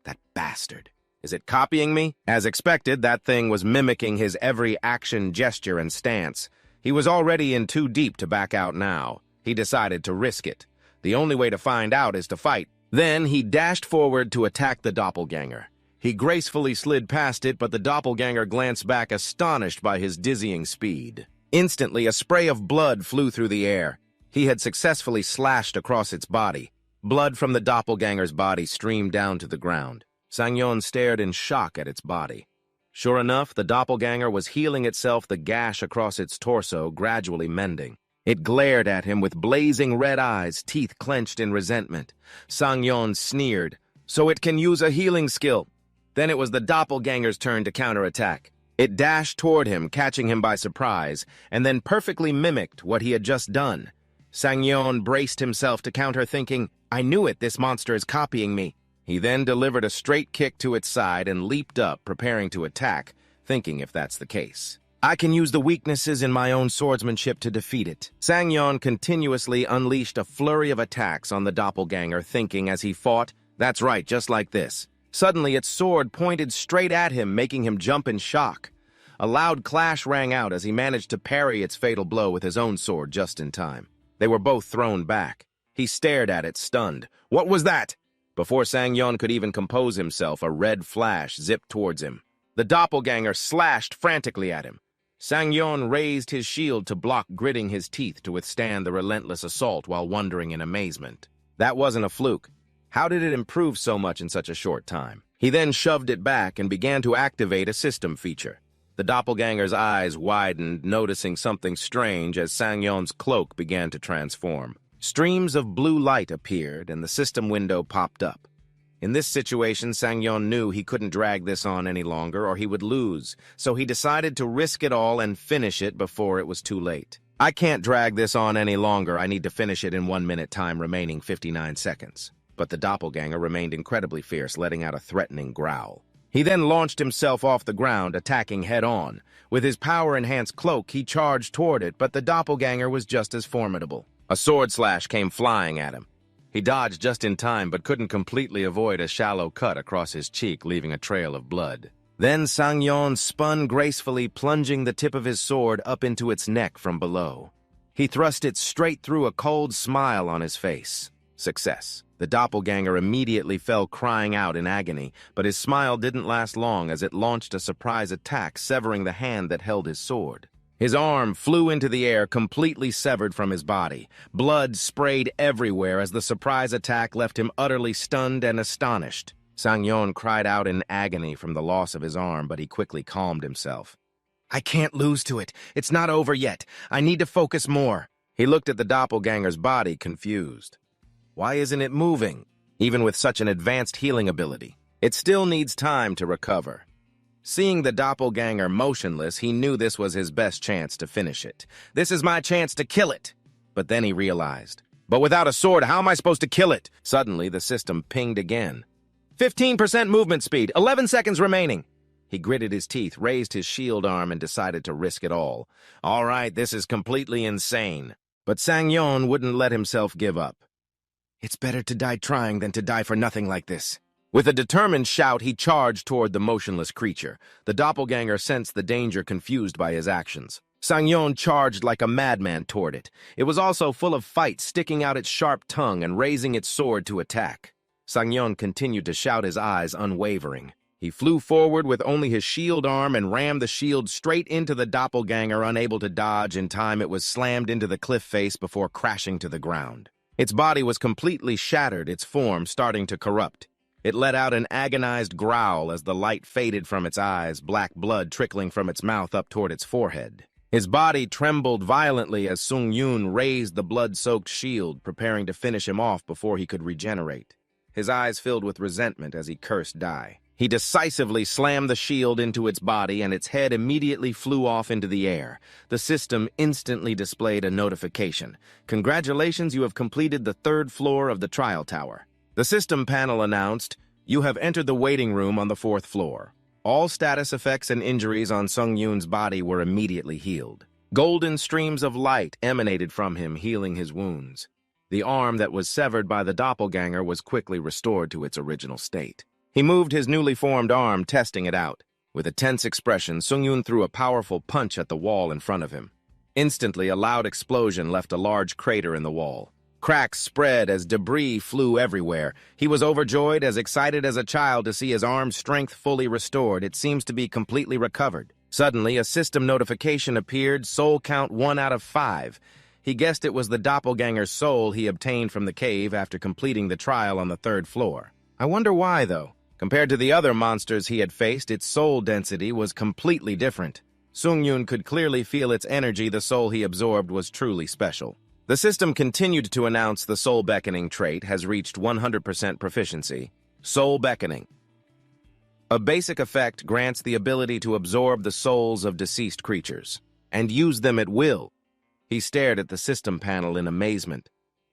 Speaker 1: That bastard. Is it copying me? As expected, that thing was mimicking his every action, gesture, and stance. He was already in too deep to back out now. He decided to risk it. The only way to find out is to fight. Then he dashed forward to attack the doppelganger. He gracefully slid past it, but the doppelganger glanced back, astonished by his dizzying speed. Instantly, a spray of blood flew through the air. He had successfully slashed across its body. Blood from the doppelganger's body streamed down to the ground. Sang Jun stared in shock at its body. Sure enough, the doppelganger was healing itself, the gash across its torso gradually mending. It glared at him with blazing red eyes, teeth clenched in resentment. Sang Jun sneered. So it can use a healing skill. Then it was the doppelganger's turn to counterattack. It dashed toward him, catching him by surprise, and then perfectly mimicked what he had just done. Sang Jun braced himself to counter, thinking, I knew it, this monster is copying me. He then delivered a straight kick to its side and leaped up, preparing to attack, thinking if that's the case. I can use the weaknesses in my own swordsmanship to defeat it. Sang Jun continuously unleashed a flurry of attacks on the doppelganger, thinking as he fought, that's right, just like this. Suddenly, its sword pointed straight at him, making him jump in shock. A loud clash rang out as he managed to parry its fatal blow with his own sword just in time. They were both thrown back. He stared at it, stunned. What was that? Before Sang Jun could even compose himself, a red flash zipped towards him. The doppelganger slashed frantically at him. Sang Jun raised his shield to block, gritting his teeth to withstand the relentless assault while wondering in amazement. That wasn't a fluke. How did it improve so much in such a short time? He then shoved it back and began to activate a system feature. The doppelganger's eyes widened, noticing something strange as Sang Jun's cloak began to transform. Streams of blue light appeared, and the system window popped up. In this situation, Sang Jun knew he couldn't drag this on any longer or he would lose, so he decided to risk it all and finish it before it was too late. I can't drag this on any longer. I need to finish it in 1 minute, time remaining 59 seconds. But the doppelganger remained incredibly fierce, letting out a threatening growl. He then launched himself off the ground, attacking head-on. With his power-enhanced cloak, he charged toward it, but the doppelganger was just as formidable. A sword slash came flying at him. He dodged just in time, but couldn't completely avoid a shallow cut across his cheek, leaving a trail of blood. Then Sang Jun spun gracefully, plunging the tip of his sword up into its neck from below. He thrust it straight through, a cold smile on his face. Success. The doppelganger immediately fell crying out in agony, but his smile didn't last long as it launched a surprise attack, severing the hand that held his sword. His arm flew into the air, completely severed from his body. Blood sprayed everywhere as the surprise attack left him utterly stunned and astonished. Sang Jun cried out in agony from the loss of his arm, but he quickly calmed himself. I can't lose to it. It's not over yet. I need to focus more. He looked at the doppelganger's body, confused. Why isn't it moving? Even with such an advanced healing ability, it still needs time to recover. Seeing the doppelganger motionless, he knew this was his best chance to finish it. This is my chance to kill it. But then he realized, but without a sword, how am I supposed to kill it? Suddenly, the system pinged again. 15% movement speed, 11 seconds remaining. He gritted his teeth, raised his shield arm, and decided to risk it all. All right, this is completely insane. But Sang Jun wouldn't let himself give up. It's better to die trying than to die for nothing like this. With a determined shout, he charged toward the motionless creature. The doppelganger sensed the danger, confused by his actions. Sang Jun charged like a madman toward it. It was also full of fight, sticking out its sharp tongue and raising its sword to attack. Sang Jun continued to shout, his eyes unwavering. He flew forward with only his shield arm and rammed the shield straight into the doppelganger. Unable to dodge in time, it was slammed into the cliff face before crashing to the ground. Its body was completely shattered, its form starting to corrupt. It let out an agonized growl as the light faded from its eyes, black blood trickling from its mouth up toward its forehead. His body trembled violently as Sang Jun raised the blood-soaked shield, preparing to finish him off before he could regenerate. His eyes filled with resentment as he cursed die. He decisively slammed the shield into its body, and its head immediately flew off into the air. The system instantly displayed a notification. Congratulations, you have completed the 3rd floor of the trial tower. The system panel announced, you have entered the waiting room on the 4th floor. All status effects and injuries on Sang Jun's body were immediately healed. Golden streams of light emanated from him, healing his wounds. The arm that was severed by the doppelganger was quickly restored to its original state. He moved his newly formed arm, testing it out. With a tense expression, Sang Jun threw a powerful punch at the wall in front of him. Instantly, a loud explosion left a large crater in the wall. Cracks spread as debris flew everywhere. He was overjoyed, as excited as a child to see his arm's strength fully restored. It seems to be completely recovered. Suddenly, a system notification appeared, soul count 1 out of 5. He guessed it was the doppelganger's soul he obtained from the cave after completing the trial on the 3rd floor. I wonder why, though. Compared to the other monsters he had faced, its soul density was completely different. Sang Jun could clearly feel its energy. The soul he absorbed was truly special. The system continued to announce the soul beckoning trait has reached 100% proficiency. Soul beckoning. A basic effect grants the ability to absorb the souls of deceased creatures and use them at will. He stared at the system panel in amazement.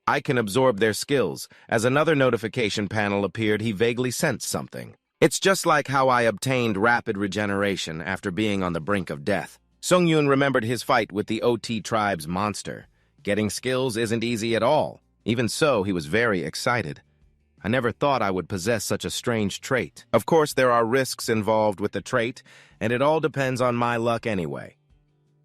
Speaker 1: I can absorb their skills. As another notification panel appeared, he vaguely sensed something. It's just like how I obtained rapid regeneration after being on the brink of death. Sang Jun remembered his fight with the OT tribe's monster. Getting skills isn't easy at all. Even so, he was very excited. I never thought I would possess such a strange trait. Of course, there are risks involved with the trait, and it all depends on my luck anyway.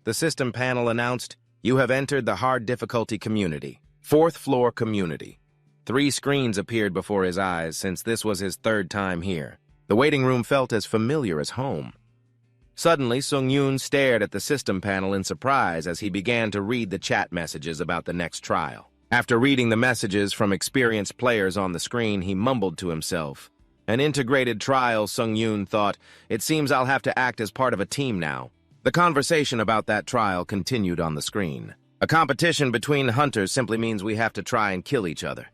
Speaker 1: The system panel announced, you have entered the hard difficulty community. 4th floor community. 3 screens appeared before his eyes since this was his 3rd time here. The waiting room felt as familiar as home. Suddenly, Sang Jun stared at the system panel in surprise as he began to read the chat messages about the next trial. After reading the messages from experienced players on the screen, he mumbled to himself. An integrated trial, Sang Jun thought. It seems I'll have to act as part of a team now. The conversation about that trial continued on the screen. A competition between hunters simply means we have to try and kill each other.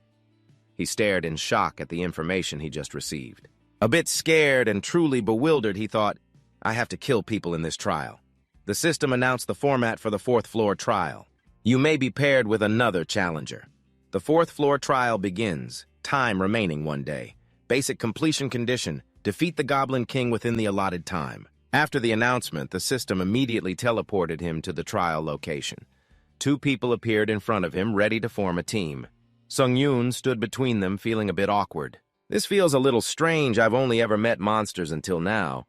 Speaker 1: He stared in shock at the information he just received. A bit scared and truly bewildered, he thought, I have to kill people in this trial. The system announced the format for the 4th floor trial. You may be paired with another challenger. The 4th floor trial begins. Time remaining 1 day. Basic completion condition, defeat the Goblin King within the allotted time. After the announcement, the system immediately teleported him to the trial location. 2 people appeared in front of him, ready to form a team. Sang Jun stood between them, feeling a bit awkward. This feels a little strange. I've only ever met monsters until now.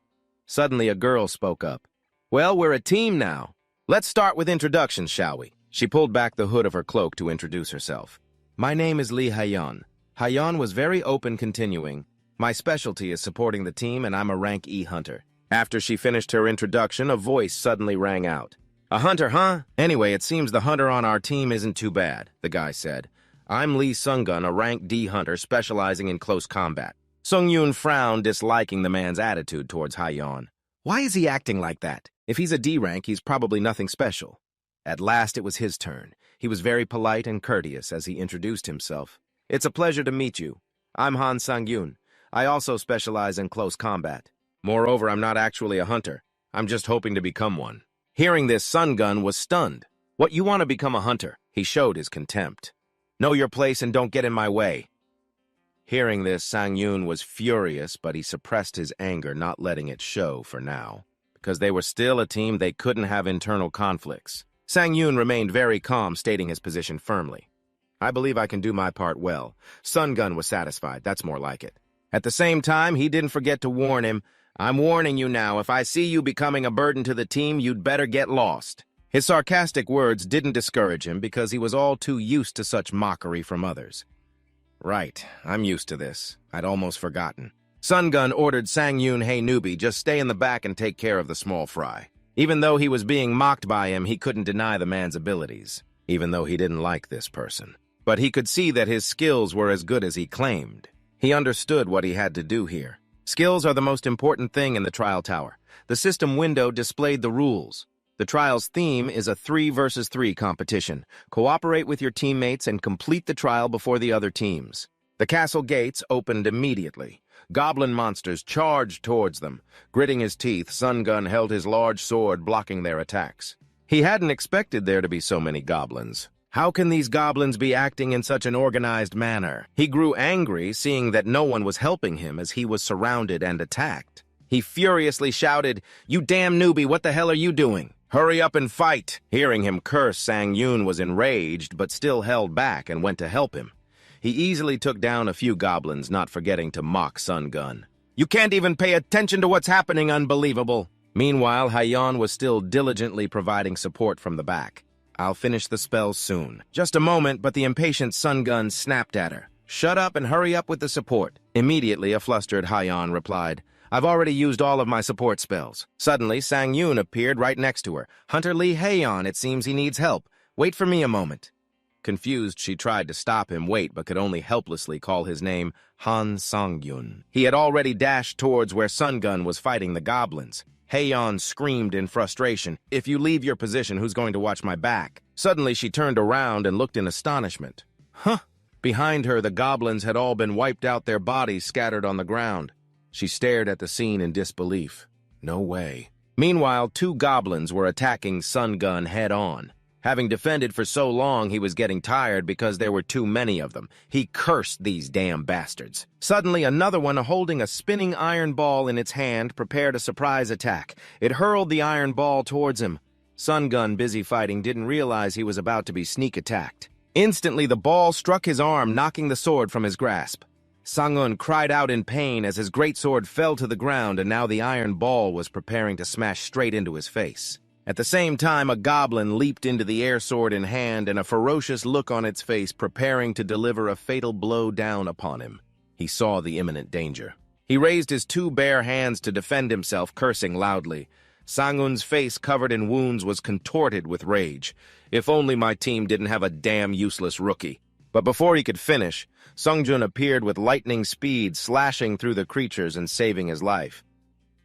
Speaker 1: Suddenly, a girl spoke up. Well, we're a team now. Let's start with introductions, shall we? She pulled back the hood of her cloak to introduce herself. My name is Lee Hayan. Hayan was very open, continuing. My specialty is supporting the team, and I'm a rank E hunter. After she finished her introduction, a voice suddenly rang out. A hunter, huh? Anyway, it seems the hunter on our team isn't too bad, the guy said. I'm Lee Sungun, a rank D hunter specializing in close combat. Sang Jun frowned, disliking the man's attitude towards Haiyan. Why is he acting like that? If he's a D rank, he's probably nothing special. At last it was his turn. He was very polite and courteous as he introduced himself. It's a pleasure to meet you. I'm Sang Jun. I also specialize in close combat. Moreover, I'm not actually a hunter. I'm just hoping to become one. Hearing this, Sun Gun was stunned. What, you want to become a hunter? He showed his contempt. Know your place and don't get in my way. Hearing this, Sang Jun was furious, but he suppressed his anger, not letting it show for now. Because they were still a team, they couldn't have internal conflicts. Sang Jun remained very calm, stating his position firmly. I believe I can do my part well. Sun Gun was satisfied, that's more like it. At the same time, he didn't forget to warn him, I'm warning you now, if I see you becoming a burden to the team, you'd better get lost. His sarcastic words didn't discourage him because he was all too used to such mockery from others. Right, I'm used to this. I'd almost forgotten. Sun Gun ordered Sang Jun, hey newbie, just stay in the back and take care of the small fry. Even though he was being mocked by him, he couldn't deny the man's abilities, even though he didn't like this person. But he could see that his skills were as good as he claimed. He understood what he had to do here. Skills are the most important thing in the trial tower. The system window displayed the rules. The trial's theme is a 3 versus 3 competition. Cooperate with your teammates and complete the trial before the other teams. The castle gates opened immediately. Goblin monsters charged towards them. Gritting his teeth, Sun Gun held his large sword, blocking their attacks. He hadn't expected there to be so many goblins. How can these goblins be acting in such an organized manner? He grew angry, seeing that no one was helping him as he was surrounded and attacked. He furiously shouted, "You damn newbie, what the hell are you doing? Hurry up and fight!" Hearing him curse, Sang Jun was enraged, but still held back and went to help him. He easily took down a few goblins, not forgetting to mock Sun Gun. "You can't even pay attention to what's happening, unbelievable!" Meanwhile, Haiyan was still diligently providing support from the back. "I'll finish the spell soon." Just a moment, but the impatient Sun Gun snapped at her. "Shut up and hurry up with the support." Immediately, a flustered Haiyan replied, "I've already used all of my support spells." Suddenly, Sang Jun appeared right next to her. "Hunter Lee Haiyan, it seems he needs help. Wait for me a moment." Confused, she tried to stop him, but could only helplessly call his name Sang Jun. He had already dashed towards where Sun Gun was fighting the goblins. Haiyan screamed in frustration, "If you leave your position, who's going to watch my back?" Suddenly, she turned around and looked in astonishment. Behind her, the goblins had all been wiped out, their bodies scattered on the ground. She stared at the scene in disbelief. No way. Meanwhile, 2 goblins were attacking Sun Gun head-on. Having defended for so long, he was getting tired because there were too many of them. He cursed these damn bastards. Suddenly, another one, holding a spinning iron ball in its hand, prepared a surprise attack. It hurled the iron ball towards him. Sun Gun, busy fighting, didn't realize he was about to be sneak attacked. Instantly, the ball struck his arm, knocking the sword from his grasp. Sang Jun cried out in pain as his greatsword fell to the ground, and now the iron ball was preparing to smash straight into his face. At the same time, a goblin leaped into the air, sword in hand, and a ferocious look on its face, preparing to deliver a fatal blow down upon him. He saw the imminent danger. He raised his 2 bare hands to defend himself, cursing loudly. Sang Jun's face, covered in wounds, was contorted with rage. "If only my team didn't have a damn useless rookie." But before he could finish, Sang Jun appeared with lightning speed, slashing through the creatures and saving his life.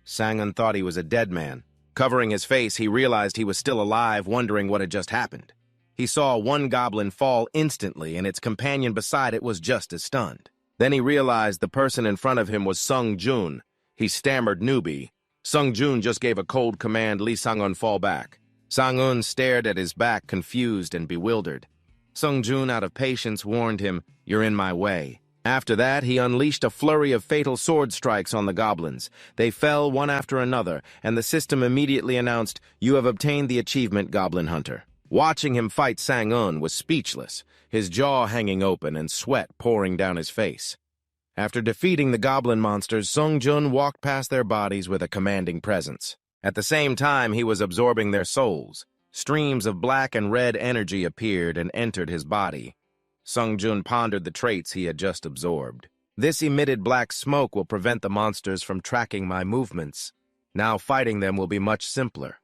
Speaker 1: Sang Jun thought he was a dead man. Covering his face, he realized he was still alive, wondering what had just happened. He saw one goblin fall instantly, and its companion beside it was just as stunned. Then he realized the person in front of him was Sang Jun. He stammered, "Newbie." Sang Jun just gave a cold command, "Lee Sang Jun, fall back." Sang Jun stared at his back, confused and bewildered. Sang Jun, out of patience, warned him, "You're in my way." After that, he unleashed a flurry of fatal sword strikes on the goblins. They fell one after another, and the system immediately announced, "You have obtained the achievement, Goblin Hunter." Watching him fight, Sang Jun was speechless, his jaw hanging open and sweat pouring down his face. After defeating the goblin monsters, Sang Jun walked past their bodies with a commanding presence. At the same time, he was absorbing their souls. Streams of black and red energy appeared and entered his body. Sang Jun pondered the traits he had just absorbed. "This emitted black smoke will prevent the monsters from tracking my movements. Now fighting them will be much simpler."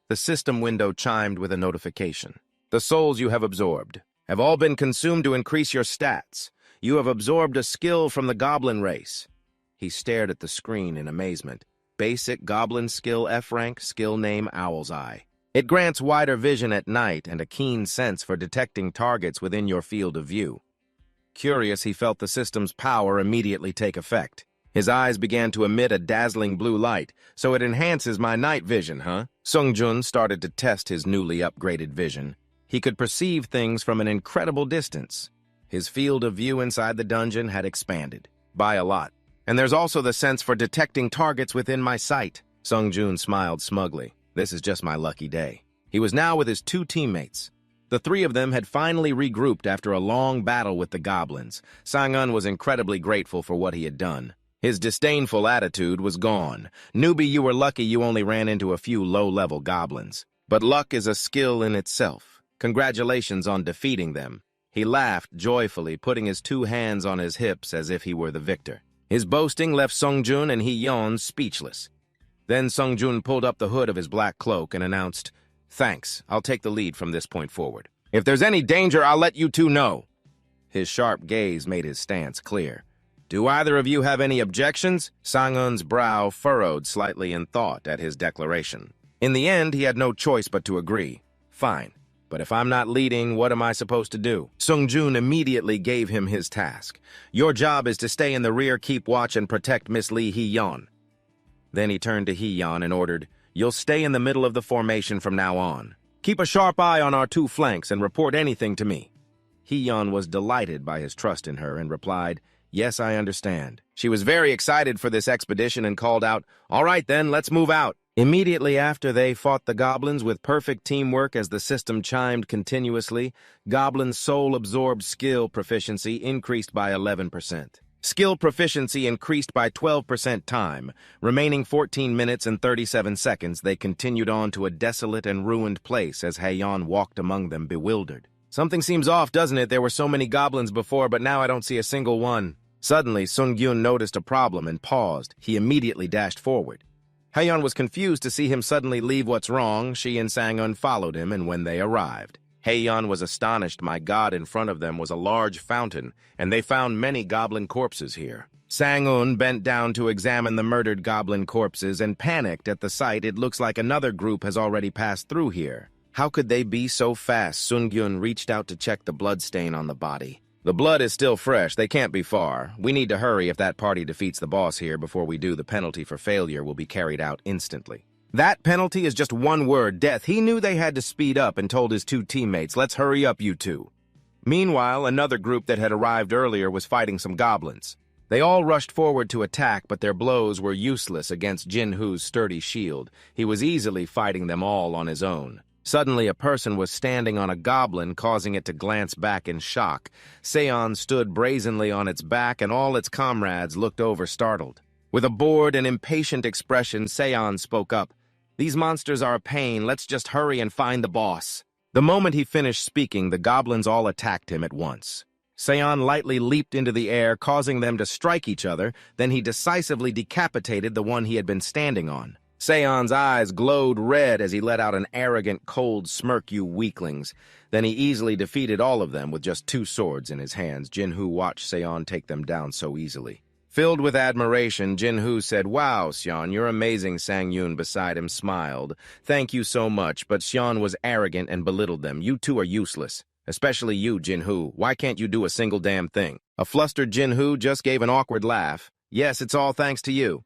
Speaker 1: The system window chimed with a notification. "The souls you have absorbed have all been consumed to increase your stats. You have absorbed a skill from the goblin race. He stared at the screen in amazement. Basic Goblin skill F-rank, skill name Owl's Eye. It grants wider vision at night and a keen sense for detecting targets within your field of view. Curious, he felt the system's power immediately take effect. His eyes began to emit a dazzling blue light, so it enhances my night vision, huh? Sang Jun started to test his newly upgraded vision. He could perceive things from an incredible distance. His field of view inside the dungeon had expanded, by a lot. And there's also the sense for detecting targets within my sight. Sang Jun smiled smugly. This is just my lucky day. He was now with his two teammates. The three of them had finally regrouped after a long battle with the goblins. Sang Jun was incredibly grateful for what he had done. His disdainful attitude was gone. Newbie, you were lucky you only ran into a few low-level goblins. But luck is a skill in itself. Congratulations on defeating them. He laughed joyfully, putting his two hands on his hips as if he were the victor. His boasting left Sang Jun and Hee-yeon speechless. Then Sang Jun pulled up the hood of his black cloak and announced, "Thanks, I'll take the lead from this point forward. If there's any danger, I'll let you two know." His sharp gaze made his stance clear. "Do either of you have any objections?" Sang Jun's brow furrowed slightly in thought at his declaration. In the end, he had no choice but to agree. "Fine, but if I'm not leading, what am I supposed to do?" Sang Jun immediately gave him his task. "Your job is to stay in the rear, keep watch, and protect Miss Lee Hee-yeon." Then he turned to Hee-yeon and ordered, "You'll stay in the middle of the formation from now on. Keep a sharp eye on our two flanks and report anything to me." Hee-yeon was delighted by his trust in her and replied, "Yes, I understand." She was very excited for this expedition and called out, "All right then, let's move out." Immediately after they fought the goblins with perfect teamwork as the system chimed continuously, Goblin's soul-absorbed skill proficiency increased by 11%. Skill proficiency increased by 12% time. Remaining 14 minutes and 37 seconds, they continued on to a desolate and ruined place as Hee-yeon walked among them bewildered. "Something seems off, doesn't it? There were so many goblins before, but now I don't see a single one." Suddenly, Sang Jun noticed a problem and paused. He immediately dashed forward. Hee-yeon was confused to see him suddenly leave what's wrong. She and Sang Jun followed him, and when they arrived, Hee-yeon was astonished. My God, in front of them was a large fountain, and they found many goblin corpses here. Sang Jun bent down to examine the murdered goblin corpses and panicked at the sight. It looks like another group has already passed through here. How could they be so fast? Sang Jun reached out to check the blood stain on the body. "The blood is still fresh. They can't be far. We need to hurry if that party defeats the boss here. Before we do, the penalty for failure will be carried out instantly." That penalty is just one word, death. He knew they had to speed up and told his two teammates, "Let's hurry up, you two." Meanwhile, another group that had arrived earlier was fighting some goblins. They all rushed forward to attack, but their blows were useless against Jin-hoo's sturdy shield. He was easily fighting them all on his own. Suddenly, a person was standing on a goblin, causing it to glance back in shock. Seon stood brazenly on its back, and all its comrades looked over startled. With a bored and impatient expression, Seon spoke up. "These monsters are a pain. Let's just hurry and find the boss." The moment he finished speaking, the goblins all attacked him at once. Seon lightly leaped into the air, causing them to strike each other. Then he decisively decapitated the one he had been standing on. Seon's eyes glowed red as he let out an arrogant, cold smirk. "You weaklings." Then he easily defeated all of them with just two swords in his hands. Jin-hoo watched Seon take them down so easily. Filled with admiration, Jin-hoo said, "Wow, Seon, you're amazing." Sang Jun beside him smiled. "Thank you so much," but Seon was arrogant and belittled them. "You two are useless. Especially you, Jin-hoo. Why can't you do a single damn thing?" A flustered Jin-hoo just gave an awkward laugh. "Yes, it's all thanks to you."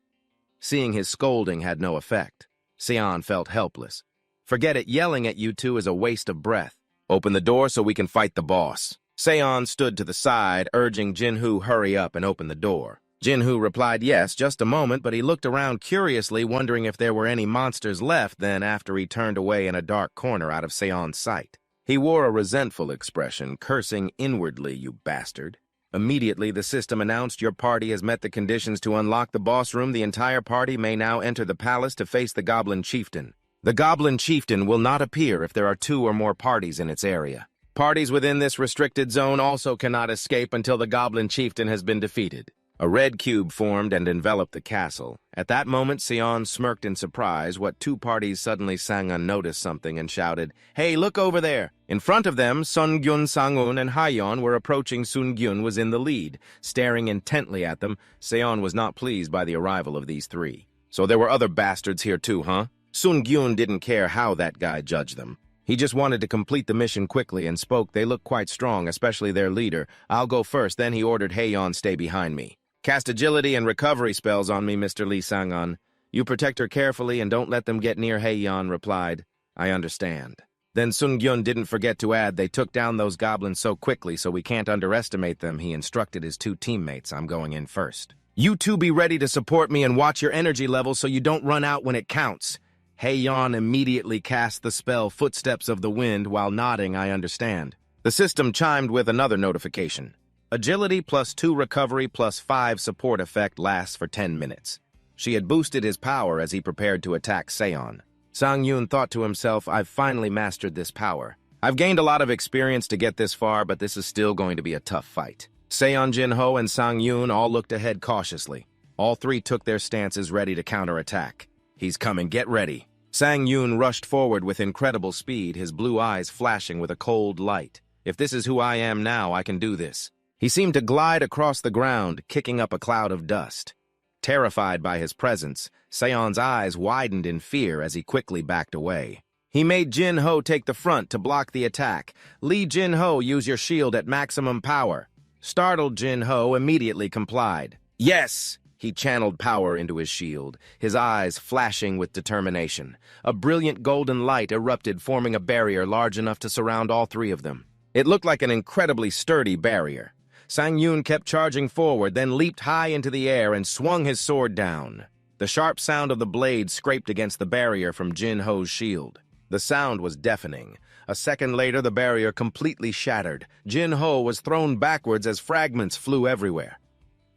Speaker 1: Seeing his scolding had no effect, Seon felt helpless. "Forget it, yelling at you two is a waste of breath. Open the door so we can fight the boss." Seon stood to the side, urging Jin-hoo hurry up and open the door. Jin-hoo replied yes, just a moment, but he looked around curiously, wondering if there were any monsters left. Then, after he turned away in a dark corner out of Seon's sight, he wore a resentful expression, cursing inwardly, "You bastard." Immediately, the system announced, "Your party has met the conditions to unlock the boss room. The entire party may now enter the palace to face the Goblin chieftain. The Goblin chieftain will not appear if there are 2 or more parties in its area. Parties within this restricted zone also cannot escape until the Goblin chieftain has been defeated." A red cube formed and enveloped the castle. At that moment, Sion smirked in surprise. What two parties suddenly Sang-un noticed something and shouted, "Hey, look over there!" In front of them, Sun-gyun, Sang-un, and Haeyeon were approaching. Sun-gyun was in the lead. Staring intently at them, Sion was not pleased by the arrival of these three. So there were other bastards here too, huh? Sun-gyun didn't care how that guy judged them. He just wanted to complete the mission quickly and spoke. "They look quite strong, especially their leader. I'll go first." Then he ordered Haeyeon, "Stay behind me. Cast agility and recovery spells on me, Mr. Lee Sang-un. You protect her carefully and don't let them get near." Haeyeon replied, "I understand." Then Sun-gyun didn't forget to add, "They took down those goblins so quickly, so we can't underestimate them." He instructed his two teammates, "I'm going in first. You two be ready to support me and watch your energy level so you don't run out when it counts." Haeyeon immediately cast the spell Footsteps of the Wind while nodding, "I understand." The system chimed with another notification. Agility +2 recovery +5 support effect lasts for 10 minutes. She had boosted his power as he prepared to attack Sion. Sang-Yun thought to himself, "I've finally mastered this power. I've gained a lot of experience to get this far, but this is still going to be a tough fight." Seon Jin-ho and Sang-Yun all looked ahead cautiously. All three took their stances ready to counterattack. "He's coming, get ready." Sang-Yun rushed forward with incredible speed, his blue eyes flashing with a cold light. "If this is who I am now, I can do this." He seemed to glide across the ground, kicking up a cloud of dust. Terrified by his presence, Seon's eyes widened in fear as he quickly backed away. He made Jin-ho take the front to block the attack. "Lee Jin-ho, use your shield at maximum power." Startled Jin-ho immediately complied. "Yes!" He channeled power into his shield, his eyes flashing with determination. A brilliant golden light erupted, forming a barrier large enough to surround all three of them. It looked like an incredibly sturdy barrier. Sang-Yun kept charging forward, then leaped high into the air and swung his sword down. The sharp sound of the blade scraped against the barrier from Jin-ho's shield. The sound was deafening. A second later, the barrier completely shattered. Jin-ho was thrown backwards as fragments flew everywhere.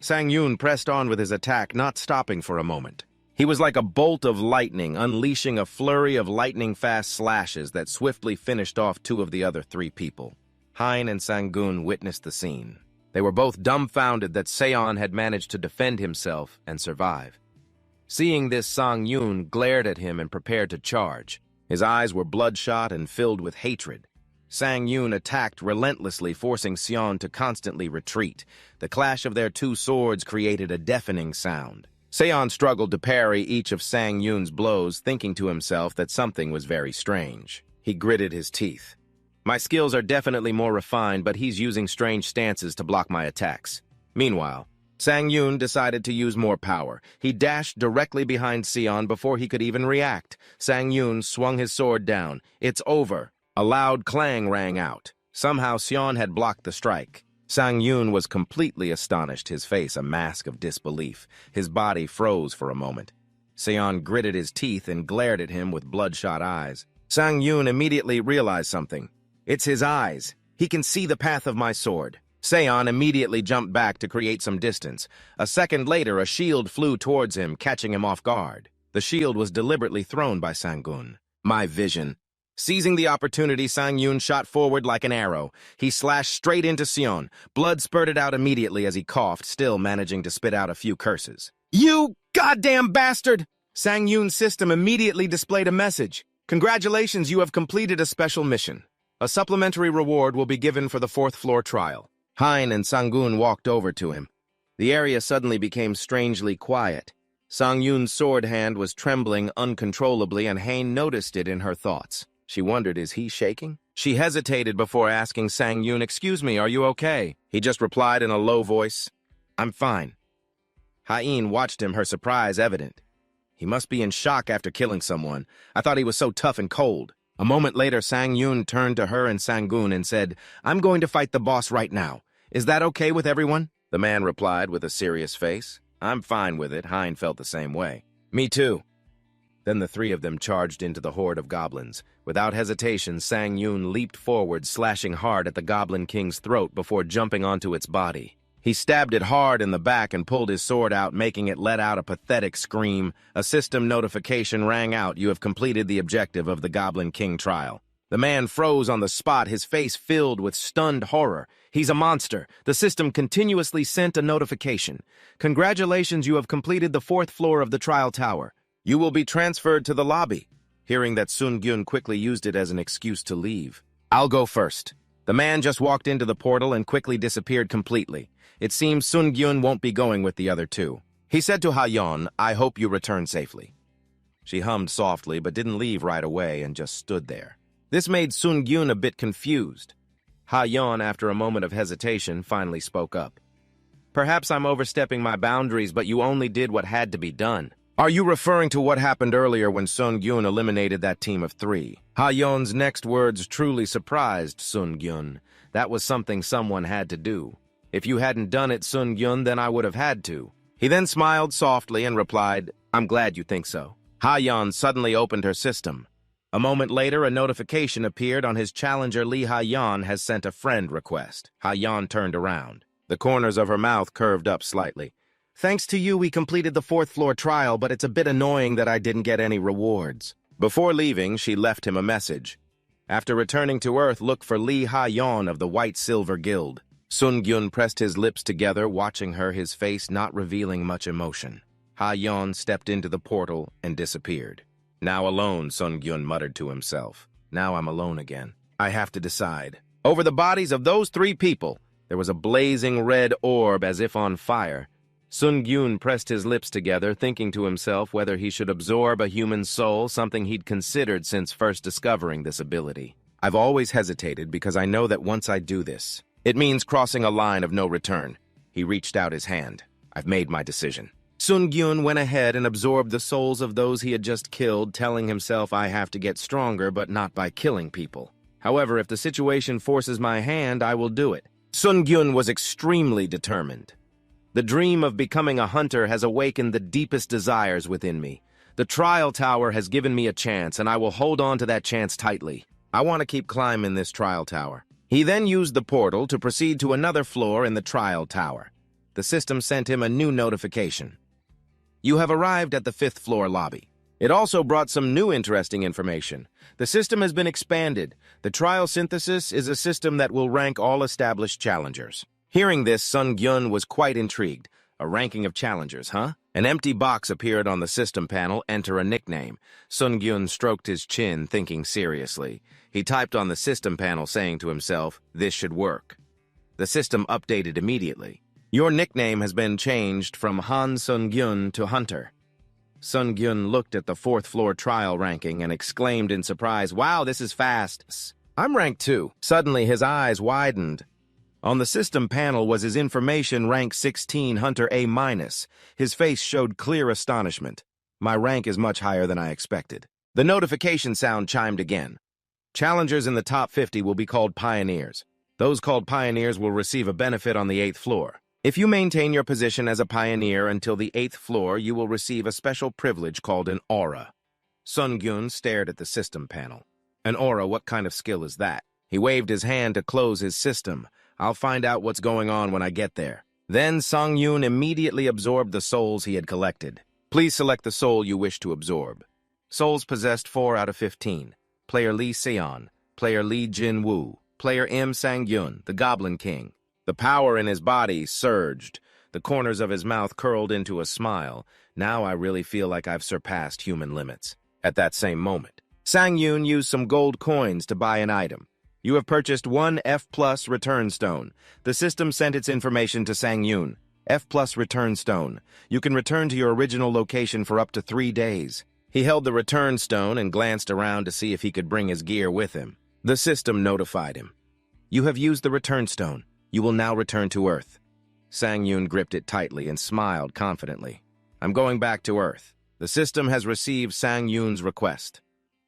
Speaker 1: Sang-Yun pressed on with his attack, not stopping for a moment. He was like a bolt of lightning, unleashing a flurry of lightning-fast slashes that swiftly finished off two of the other three people. Hein and Sang-gun witnessed the scene. They were both dumbfounded that Seon had managed to defend himself and survive. Seeing this, Sang-Yun glared at him and prepared to charge. His eyes were bloodshot and filled with hatred. Sang-Yun attacked relentlessly, forcing Seon to constantly retreat. The clash of their two swords created a deafening sound. Seon struggled to parry each of Sang-Yun's blows, thinking to himself that something was very strange. He gritted his teeth. "My skills are definitely more refined, but he's using strange stances to block my attacks." Meanwhile, Sang-Yun decided to use more power. He dashed directly behind Seon before he could even react. Sang-Yun swung his sword down. "It's over." A loud clang rang out. Somehow Seon had blocked the strike. Sang-Yun was completely astonished, his face a mask of disbelief. His body froze for a moment. Seon gritted his teeth and glared at him with bloodshot eyes. Sang-Yun immediately realized something. "It's his eyes. He can see the path of my sword." Seon immediately jumped back to create some distance. A second later, a shield flew towards him, catching him off guard. The shield was deliberately thrown by Sang-gun. My vision. Seizing the opportunity, Sang-Yun shot forward like an arrow. He slashed straight into Seon. Blood spurted out immediately as he coughed, still managing to spit out a few curses. "You goddamn bastard!" Sang-Yun's system immediately displayed a message. "Congratulations, you have completed a special mission. A supplementary reward will be given for the 4th floor trial." Hein and Sang-gun walked over to him. The area suddenly became strangely quiet. Sang-Yun's sword hand was trembling uncontrollably, and Hein noticed it in her thoughts. She wondered, is he shaking? She hesitated before asking Sang-Yun, "Excuse me, are you okay?" He just replied in a low voice, "I'm fine." Hein watched him, her surprise evident. He must be in shock after killing someone. I thought he was so tough and cold. A moment later, Sang-Yun turned to her and Sang-gun and said, "I'm going to fight the boss right now. Is that okay with everyone?" The man replied with a serious face. "I'm fine with it." Hein felt the same way. "Me too." Then the three of them charged into the horde of goblins. Without hesitation, Sang-Yun leaped forward, slashing hard at the Goblin King's throat before jumping onto its body. He stabbed it hard in the back and pulled his sword out, making it let out a pathetic scream. A system notification rang out. "You have completed the objective of the Goblin King trial." The man froze on the spot, his face filled with stunned horror. He's a monster. The system continuously sent a notification. Congratulations, you have completed the 4th floor of the trial tower. You will be transferred to the lobby. Hearing that, Sang Jun quickly used it as an excuse to leave. I'll go first. The man just walked into the portal and quickly disappeared completely. It seems Sang Jun won't be going with the other two. He said to Ha-yeon, I hope you return safely. She hummed softly but didn't leave right away and just stood there. This made Sang Jun a bit confused. Ha-yeon, after a moment of hesitation, finally spoke up. Perhaps I'm overstepping my boundaries, but you only did what had to be done. Are you referring to what happened earlier when Sang Jun eliminated that team of 3? Ha-yeon's next words truly surprised Sang Jun. That was something someone had to do. If you hadn't done it, Sang Jun, then I would have had to. He then smiled softly and replied, I'm glad you think so. Ha-yeon suddenly opened her system. A moment later, a notification appeared on his challenger. Lee Ha-yeon has sent a friend request. Ha-yeon turned around. The corners of her mouth curved up slightly. Thanks to you, we completed the 4th floor trial, but it's a bit annoying that I didn't get any rewards. Before leaving, she left him a message. After returning to Earth, look for Lee Ha-yeon of the White Silver Guild. Sang Jun pressed his lips together, watching her, his face not revealing much emotion. Ha-yeon stepped into the portal and disappeared. Now alone, Sang Jun muttered to himself. Now I'm alone again. I have to decide. Over the bodies of those 3 people, there was a blazing red orb as if on fire. Sang Jun pressed his lips together, thinking to himself whether he should absorb a human soul, something he'd considered since first discovering this ability. I've always hesitated because I know that once I do this, it means crossing a line of no return. He reached out his hand. I've made my decision. Sang Jun went ahead and absorbed the souls of those he had just killed, telling himself I have to get stronger, but not by killing people. However, if the situation forces my hand, I will do it. Sang Jun was extremely determined. The dream of becoming a hunter has awakened the deepest desires within me. The trial tower has given me a chance, and I will hold on to that chance tightly. I want to keep climbing this trial tower. He then used the portal to proceed to another floor in the trial tower. The system sent him a new notification. You have arrived at the 5th floor lobby. It also brought some new interesting information. The system has been expanded. The trial synthesis is a system that will rank all established challengers. Hearing this, Sang Jun was quite intrigued. A ranking of challengers, huh? An empty box appeared on the system panel. Enter a nickname. Sang Jun stroked his chin, thinking seriously. He typed on the system panel, saying to himself, this should work. The system updated immediately. Your nickname has been changed from Han Sang Jun to Hunter. Sang Jun looked at the 4th floor trial ranking and exclaimed in surprise, wow, this is fast. I'm rank 2. Suddenly, his eyes widened. On the system panel was his information, rank 16, Hunter A-. His face showed clear astonishment. My rank is much higher than I expected. The notification sound chimed again. Challengers in the top 50 will be called pioneers. Those called pioneers will receive a benefit on the 8th floor. If you maintain your position as a pioneer until the 8th floor, you will receive a special privilege called an aura. Sang Jun stared at the system panel. An aura, what kind of skill is that? He waved his hand to close his system. I'll find out what's going on when I get there. Then Sang Jun immediately absorbed the souls he had collected. Please select the soul you wish to absorb. Souls possessed 4 out of 15. Player Lee Seon, player Lee Jin-woo, player M. Sang Jun, the Goblin King. The power in his body surged. The corners of his mouth curled into a smile. Now I really feel like I've surpassed human limits. At that same moment, Sang Jun used some gold coins to buy an item. You have purchased 1 F+ return stone. The system sent its information to Sang Jun. F+ return stone. You can return to your original location for up to 3 days. He held the return stone and glanced around to see if he could bring his gear with him. The system notified him. You have used the return stone. You will now return to Earth. Sang Jun gripped it tightly and smiled confidently. I'm going back to Earth. The system has received Sang Jun's request.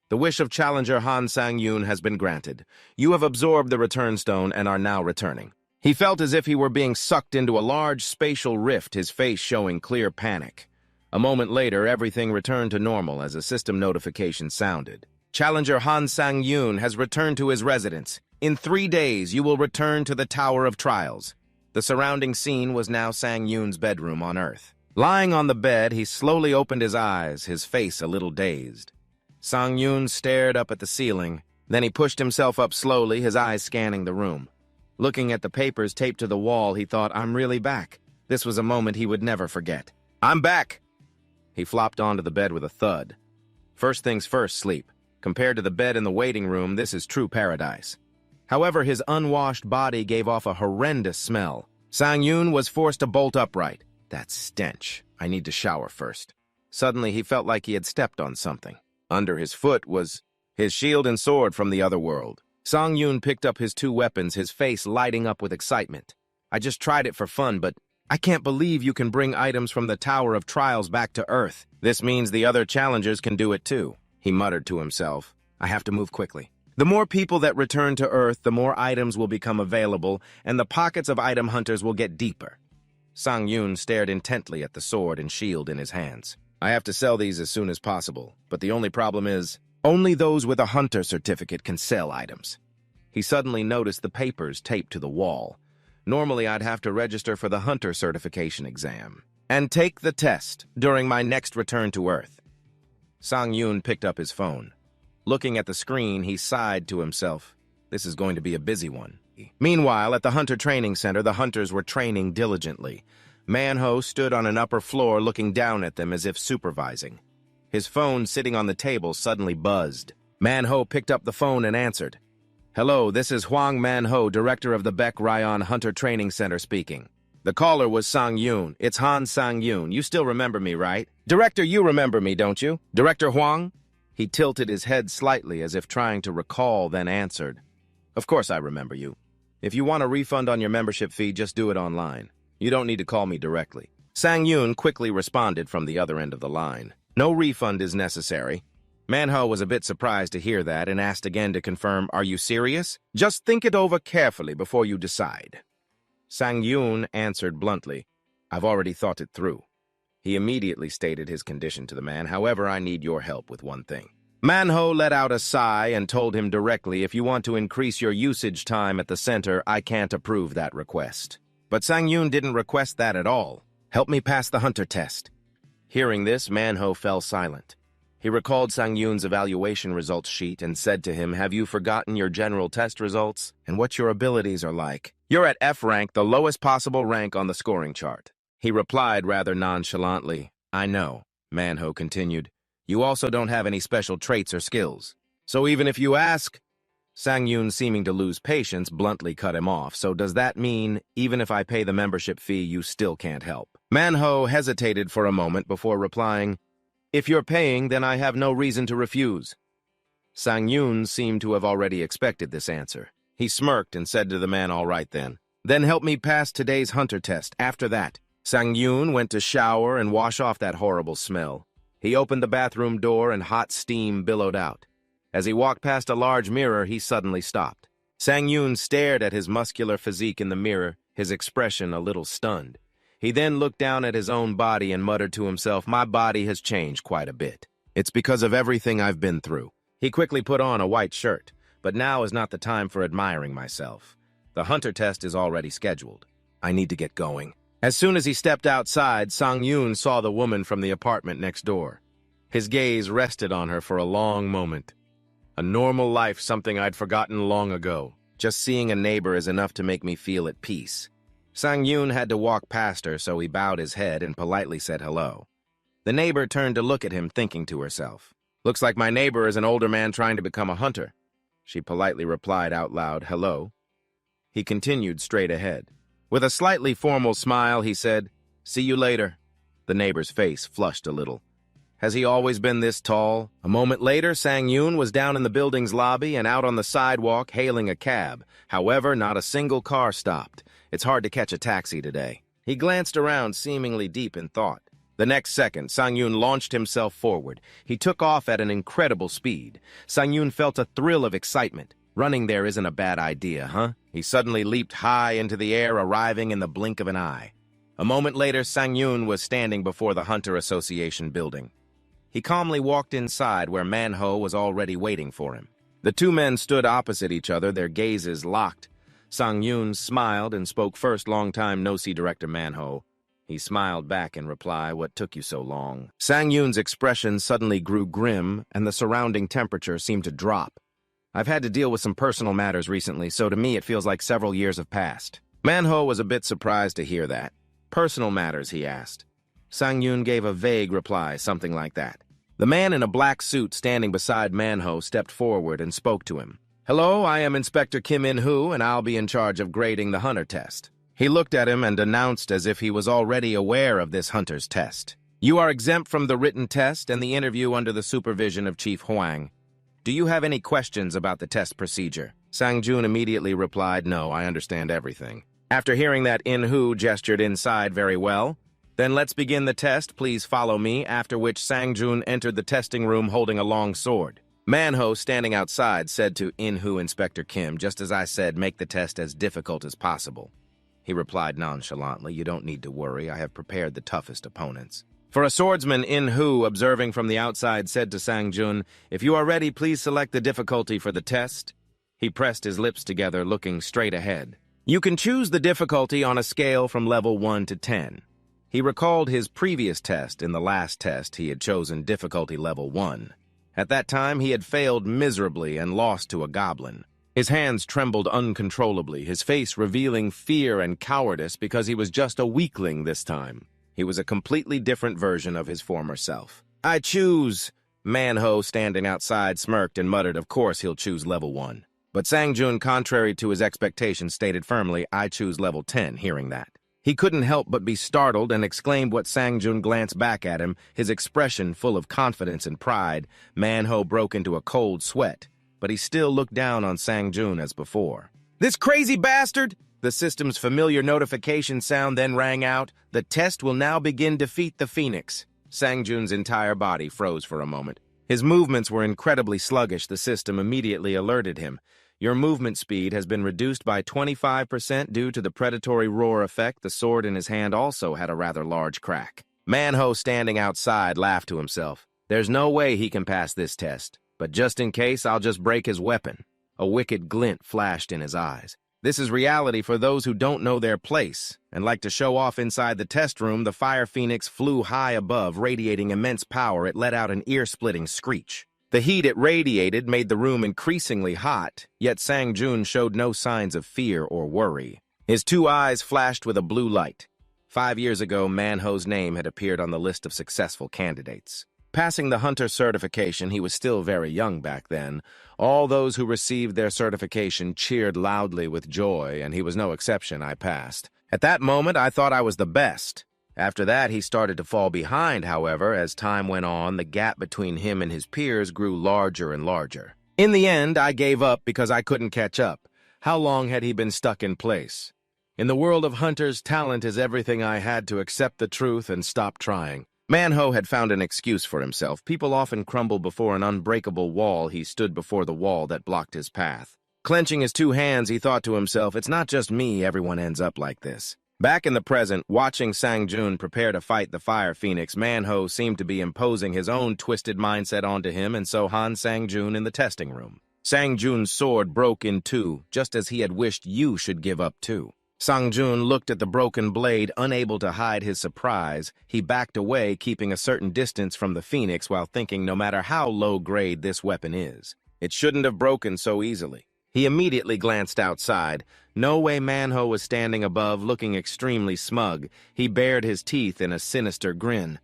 Speaker 1: The wish of challenger Han Sang Jun has been granted. You have absorbed the return stone and are now returning. He felt as if he were being sucked into a large spatial rift, his face showing clear panic. A moment later, everything returned to normal as a system notification sounded. Challenger Han Sang Jun has returned to his residence. In 3 days, you will return to the Tower of Trials. The surrounding scene was now Sang Jun's bedroom on Earth. Lying on the bed, he slowly opened his eyes, his face a little dazed. Sang Jun stared up at the ceiling. Then he pushed himself up slowly, his eyes scanning the room. Looking at the papers taped to the wall, he thought, I'm really back. This was a moment he would never forget. I'm back! He flopped onto the bed with a thud. First things first, sleep. Compared to the bed in the waiting room, this is true paradise. However, his unwashed body gave off a horrendous smell. Sang Jun was forced to bolt upright. That stench. I need to shower first. Suddenly, he felt like he had stepped on something. Under his foot was his shield and sword from the other world. Sang Jun picked up his two weapons, his face lighting up with excitement. I just tried it for fun, but I can't believe you can bring items from the Tower of Trials back to Earth. This means the other challengers can do it too, he muttered to himself. I have to move quickly. The more people that return to Earth, the more items will become available, and the pockets of item hunters will get deeper. Sang Jun stared intently at the sword and shield in his hands. I have to sell these as soon as possible, but the only problem is, only those with a hunter certificate can sell items. He suddenly noticed the papers taped to the wall. Normally, I'd have to register for the hunter certification exam and take the test during my next return to Earth. Sang Jun picked up his phone. Looking at the screen, he sighed to himself. This is going to be a busy one. Meanwhile, at the Hunter Training Center, the hunters were training diligently. MANHWA stood on an upper floor looking down at them as if supervising. His phone sitting on the table suddenly buzzed. MANHWA picked up the phone and answered. Hello, this is Huang MANHWA, director of the Baek Ryan Hunter Training Center speaking. The caller was Sang Jun. It's Sang Jun. You still remember me, right? Director, you remember me, don't you? Director Huang? He tilted his head slightly as if trying to recall, then answered. Of course I remember you. If you want a refund on your membership fee, just do it online. You don't need to call me directly. Sang Jun quickly responded from the other end of the line. No refund is necessary. MANHWA was a bit surprised to hear that and asked again to confirm, are you serious? Just think it over carefully before you decide. Sang Jun answered bluntly, I've already thought it through. He immediately stated his condition to the man, however, I need your help with one thing. MANHWA let out a sigh and told him directly, if you want to increase your usage time at the center, I can't approve that request. But Sang Jun didn't request that at all. Help me pass the hunter test. Hearing this, MANHWA fell silent. He recalled Sang Jun's evaluation results sheet and said to him, have you forgotten your general test results and what your abilities are like? You're at F rank, the lowest possible rank on the scoring chart. He replied rather nonchalantly, I know. MANHWA continued, you also don't have any special traits or skills. So even if you ask... Sang Jun, seeming to lose patience, bluntly cut him off. So does that mean, even if I pay the membership fee, you still can't help? MANHWA hesitated for a moment before replying, if you're paying, then I have no reason to refuse. Sang Jun seemed to have already expected this answer. He smirked and said to the man, all right then. Then help me pass today's hunter test. After that, Sang Jun went to shower and wash off that horrible smell. He opened the bathroom door and hot steam billowed out. As he walked past a large mirror, he suddenly stopped. Sang Jun stared at his muscular physique in the mirror, his expression a little stunned. He then looked down at his own body and muttered to himself, my body has changed quite a bit. It's because of everything I've been through. He quickly put on a white shirt, but now is not the time for admiring myself. The hunter test is already scheduled. I need to get going. As soon as he stepped outside, Sang Jun saw the woman from the apartment next door. His gaze rested on her for a long moment. A normal life, something I'd forgotten long ago. Just seeing a neighbor is enough to make me feel at peace. Sang Jun had to walk past her, so he bowed his head and politely said hello. The neighbor turned to look at him, thinking to herself, looks like my neighbor is an older man trying to become a hunter. She politely replied out loud, hello. He continued straight ahead. With a slightly formal smile, he said, see you later. The neighbor's face flushed a little. Has he always been this tall? A moment later, Sang Jun was down in the building's lobby and out on the sidewalk hailing a cab. However, not a single car stopped. It's hard to catch a taxi today. He glanced around, seemingly deep in thought. The next second, Sang Jun launched himself forward. He took off at an incredible speed. Sang Jun felt a thrill of excitement. Running there isn't a bad idea, huh? He suddenly leaped high into the air, arriving in the blink of an eye. A moment later, Sang Jun was standing before the Hunter Association building. He calmly walked inside where MANHWA was already waiting for him. The two men stood opposite each other, their gazes locked. Sang Jun smiled and spoke first. Long time no see, Director MANHWA. He smiled back in reply, what took you so long? Sang Jun's expression suddenly grew grim and the surrounding temperature seemed to drop. I've had to deal with some personal matters recently, so to me it feels like several years have passed. MANHWA was a bit surprised to hear that. Personal matters, he asked. Sang Jun gave a vague reply, something like that. The man in a black suit standing beside MANHWA stepped forward and spoke to him. Hello, I am Inspector Kim In-hoo, and I'll be in charge of grading the hunter test. He looked at him and announced as if he was already aware of this hunter's test. You are exempt from the written test and the interview under the supervision of Chief Huang. Do you have any questions about the test procedure? Sang Jun immediately replied, no, I understand everything. After hearing that, In-hoo gestured inside very well. Then let's begin the test, please follow me, after which Sang Jun entered the testing room holding a long sword. MANHWA, standing outside, said to In-hoo Inspector Kim, just as I said, make the test as difficult as possible. He replied nonchalantly, you don't need to worry, I have prepared the toughest opponents. For a swordsman, In-hoo, observing from the outside, said to Sang Jun, if you are ready, please select the difficulty for the test. He pressed his lips together, looking straight ahead. You can choose the difficulty on a scale from level 1 to 10. He recalled his previous test. In the last test, he had chosen difficulty level 1. At that time, he had failed miserably and lost to a goblin. His hands trembled uncontrollably, his face revealing fear and cowardice because he was just a weakling this time. He was a completely different version of his former self. I choose. MANHWA, standing outside, smirked and muttered, of course he'll choose level 1. But Sang Jun, contrary to his expectations, stated firmly, I choose level 10, hearing that. He couldn't help but be startled and exclaimed what Sang Jun glanced back at him, his expression full of confidence and pride. MANHWA broke into a cold sweat, but he still looked down on Sang Jun as before. This crazy bastard! The system's familiar notification sound then rang out. The test will now begin. Defeat the Phoenix. Sang Jun's entire body froze for a moment. His movements were incredibly sluggish. The system immediately alerted him. Your movement speed has been reduced by 25% due to the predatory roar effect. The sword in his hand also had a rather large crack. MANHWA, standing outside, laughed to himself. There's no way he can pass this test, but just in case, I'll just break his weapon. A wicked glint flashed in his eyes. This is reality for those who don't know their place and like to show off inside the test room. The fire phoenix flew high above, radiating immense power. It let out an ear-splitting screech. The heat it radiated made the room increasingly hot, yet Sang Jun showed no signs of fear or worry. His two eyes flashed with a blue light. 5 years ago, MANHWA's name had appeared on the list of successful candidates. Passing the hunter certification, he was still very young back then. All those who received their certification cheered loudly with joy, and he was no exception. I passed. At that moment, I thought I was the best. After that, he started to fall behind, however. As time went on, the gap between him and his peers grew larger and larger. In the end, I gave up because I couldn't catch up. How long had he been stuck in place? In the world of hunters, talent is everything. I had to accept the truth and stop trying. MANHWA had found an excuse for himself. People often crumble before an unbreakable wall. He stood before the wall that blocked his path. Clenching his two hands, he thought to himself, it's not just me, everyone ends up like this. Back in the present, watching Sang Jun prepare to fight the Fire Phoenix, MANHWA seemed to be imposing his own twisted mindset onto him, and so Sang Jun in the testing room. Sang Jun's sword broke in two, just as he had wished you should give up too. Sang Jun looked at the broken blade, unable to hide his surprise. He backed away, keeping a certain distance from the Phoenix while thinking no matter how low grade this weapon is, it shouldn't have broken so easily. He immediately glanced outside. No way. MANHWA was standing above, looking extremely smug. He bared his teeth in a sinister grin.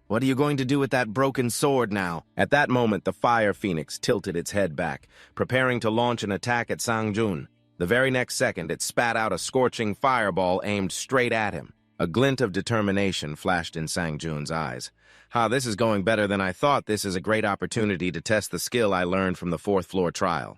Speaker 1: What are you going to do with that broken sword now? At that moment, the Fire Phoenix tilted its head back, preparing to launch an attack at Sang Jun. The very next second, it spat out a scorching fireball aimed straight at him. A glint of determination flashed in Sang Jun's eyes. This is going better than I thought. This is a great opportunity to test the skill I learned from the 4th floor trial.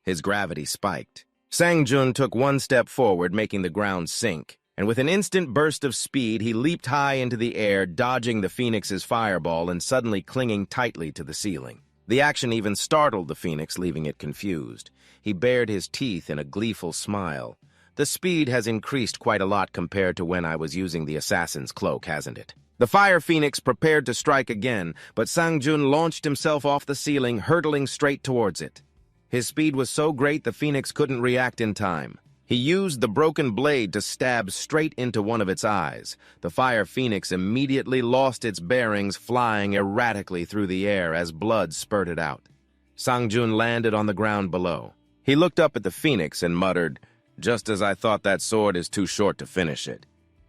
Speaker 1: His gravity spiked. Sang Jun took one step forward, making the ground sink, and with an instant burst of speed, he leaped high into the air, dodging the Phoenix's fireball and suddenly clinging tightly to the ceiling. The action even startled the Phoenix, leaving it confused. He bared his teeth in a gleeful smile. The speed has increased quite a lot compared to when I was using the assassin's cloak, hasn't it? The Fire Phoenix prepared to strike again, but Sang Jun launched himself off the ceiling, hurtling straight towards it. His speed was so great the Phoenix couldn't react in time. He used the broken blade to stab straight into one of its eyes. The Fire Phoenix immediately lost its bearings, flying erratically through the air as blood spurted out. Sang Jun landed on the ground below. He looked up at the phoenix and muttered, "Just as I thought, that sword is too short to finish it."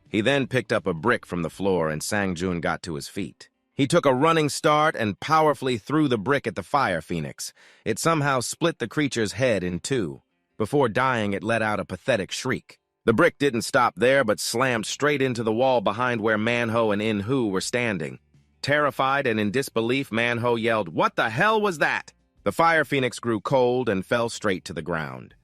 Speaker 1: He then picked up a brick from the floor and Sang Jun got to his feet. He took a running start and powerfully threw the brick at the fire phoenix. It somehow split the creature's head in two. Before dying, it let out a pathetic shriek. The brick didn't stop there, but slammed straight into the wall behind where MANHWA and In-Hu were standing. Terrified and in disbelief, MANHWA yelled, "What the hell was that?" The fire phoenix grew cold and fell straight to the ground.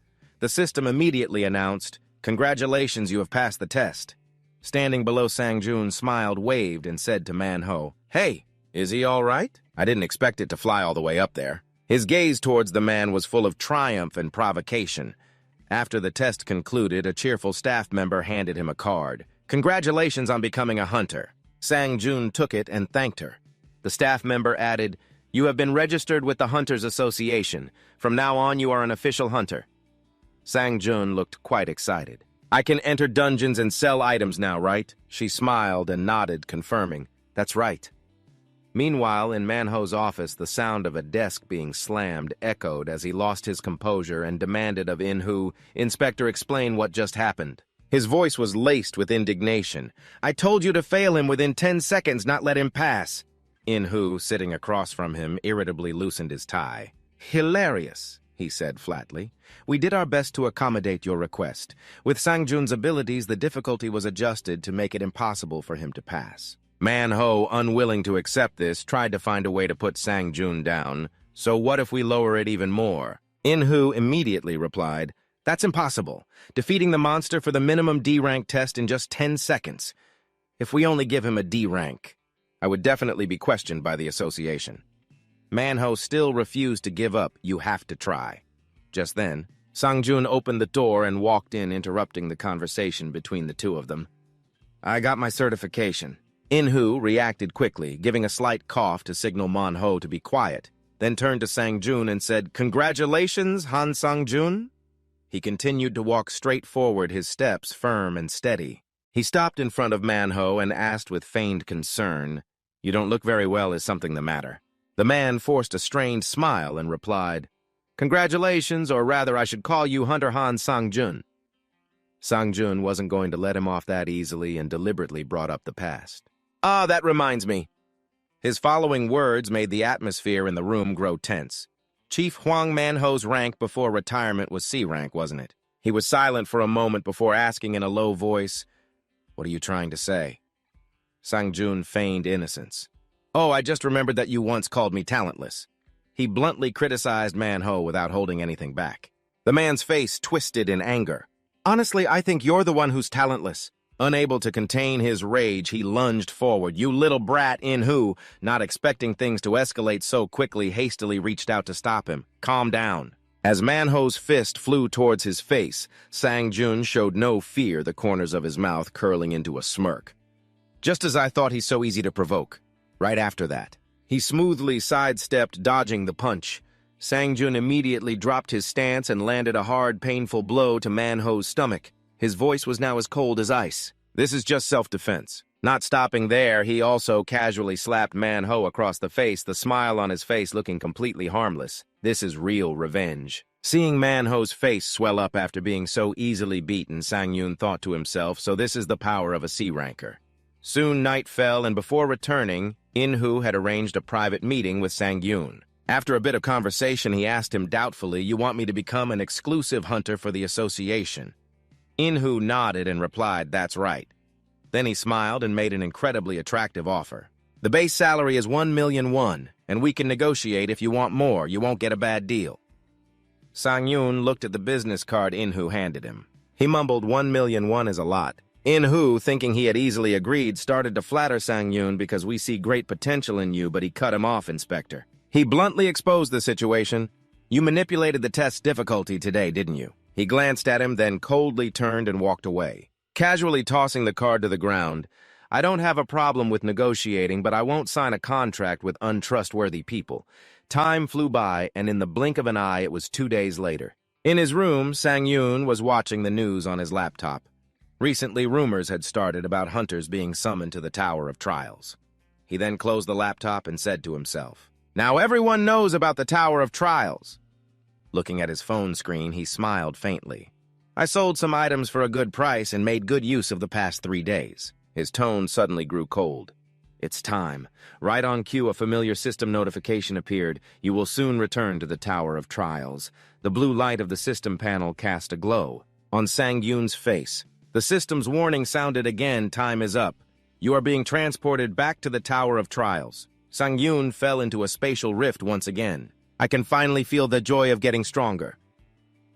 Speaker 1: The system immediately announced, "Congratulations, you have passed the test." Standing below, Sang Jun smiled, waved, and said to MANHWA, "Hey, is he all right? I didn't expect it to fly all the way up there." His gaze towards the man was full of triumph and provocation. After the test concluded, a cheerful staff member handed him a card. "Congratulations on becoming a hunter." Sang Jun took it and thanked her. The staff member added, "You have been registered with the Hunters Association. From now on, you are an official hunter." Sang Jun looked quite excited. "I can enter dungeons and sell items now, right?" She smiled and nodded, confirming, "That's right." Meanwhile, in MANHWA's office, the sound of a desk being slammed echoed as he lost his composure and demanded of In-Hu, "Inspector, explain what just happened." His voice was laced with indignation. "I told you to fail him within 10 seconds, not let him pass." In-Hu, sitting across from him, irritably loosened his tie. "Hilarious," he said flatly. "We did our best to accommodate your request. With Sang Jun's abilities, the difficulty was adjusted to make it impossible for him to pass." MANHWA, unwilling to accept this, tried to find a way to put Sang Jun down. "So what if we lower it even more?" In-Hu immediately replied, "That's impossible. Defeating the monster for the minimum D-rank test in just 10 seconds. If we only give him a D-rank, I would definitely be questioned by the association." MANHWA still refused to give up. "You have to try." Just then, Sang Jun opened the door and walked in, interrupting the conversation between the two of them. "I got my certification." In-Hu reacted quickly, giving a slight cough to signal MANHWA to be quiet, then turned to Sang Jun and said, "Congratulations, Han Sang Jun." He continued to walk straight forward, his steps firm and steady. He stopped in front of MANHWA and asked with feigned concern, "You don't look very well. Is something the matter?" The man forced a strained smile and replied, "Congratulations, or rather I should call you Hunter Han Sang Jun." Sang Jun wasn't going to let him off that easily and deliberately brought up the past. "Ah, that reminds me." His following words made the atmosphere in the room grow tense. Chief Huang MANHWA's rank before retirement was C rank, wasn't it? He was silent for a moment before asking in a low voice, "What are you trying to say?" Sang Jun feigned innocence. "Oh, I just remembered that you once called me talentless." He bluntly criticized MANHWA without holding anything back. The man's face twisted in anger. "Honestly, I think you're the one who's talentless." Unable to contain his rage, he lunged forward. "You little brat," In-Hu, not expecting things to escalate so quickly, hastily reached out to stop him. "Calm down." As MANHWA's fist flew towards his face, Sang Jun showed no fear, the corners of his mouth curling into a smirk. "Just as I thought, he's so easy to provoke." Right after that, he smoothly sidestepped, dodging the punch. Sang Jun immediately dropped his stance and landed a hard, painful blow to MANHWA's stomach. His voice was now as cold as ice. "This is just self-defense." Not stopping there, he also casually slapped MANHWA across the face, the smile on his face looking completely harmless. "This is real revenge." Seeing MANHWA's face swell up after being so easily beaten, Sang Jun thought to himself, so this is the power of a C-ranker. Soon night fell, and before returning, In-Hu had arranged a private meeting with Sang Jun. After a bit of conversation, he asked him doubtfully, "You want me to become an exclusive hunter for the association?" In-Hu nodded and replied, "That's right." Then he smiled and made an incredibly attractive offer. "The base salary is 1,000,000 won, and we can negotiate if you want more. You won't get a bad deal." Sang Jun looked at the business card In-Hu handed him. He mumbled, 1,000,000 won is a lot. In-Hu, thinking he had easily agreed, started to flatter Sang Jun because we see great potential in you, but he cut him off, Inspector. He bluntly exposed the situation. "You manipulated the test's difficulty today, didn't you?" He glanced at him, then coldly turned and walked away. Casually tossing the card to the ground, "I don't have a problem with negotiating, but I won't sign a contract with untrustworthy people." Time flew by, and in the blink of an eye, it was 2 days later. In his room, Sang Jun was watching the news on his laptop. Recently, rumors had started about hunters being summoned to the Tower of Trials. He then closed the laptop and said to himself, Now everyone knows about the Tower of Trials. Looking at his phone screen, he smiled faintly. I sold some items for a good price and made good use of the past 3 days. His tone suddenly grew cold. It's time. Right on cue, a familiar system notification appeared. You will soon return to the Tower of Trials. The blue light of the system panel cast a glow on Sang Jun's face. The system's warning sounded again. Time is up. You are being transported back to the Tower of Trials. Sang Jun fell into a spatial rift once again. I can finally feel the joy of getting stronger.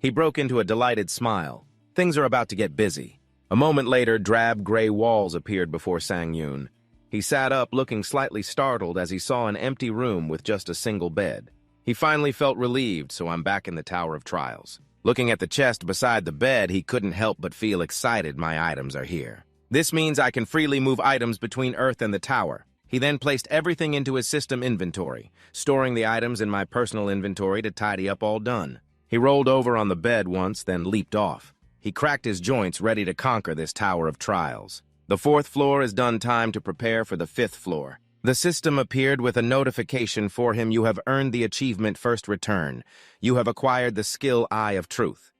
Speaker 1: He broke into a delighted smile. Things are about to get busy. A moment later, drab gray walls appeared before Sang Jun. He sat up, looking slightly startled as he saw an empty room with just a single bed. He finally felt relieved, so I'm back in the Tower of Trials. Looking at the chest beside the bed, he couldn't help but feel excited. My items are here. This means I can freely move items between Earth and the tower. He then placed everything into his system inventory, storing the items in my personal inventory to tidy up all done. He rolled over on the bed once, then leaped off. He cracked his joints, ready to conquer this Tower of Trials. The 4th floor is done. Time to prepare for the 5th floor. The system appeared with a notification for him. You have earned the achievement First Return. You have acquired the skill Eye of Truth.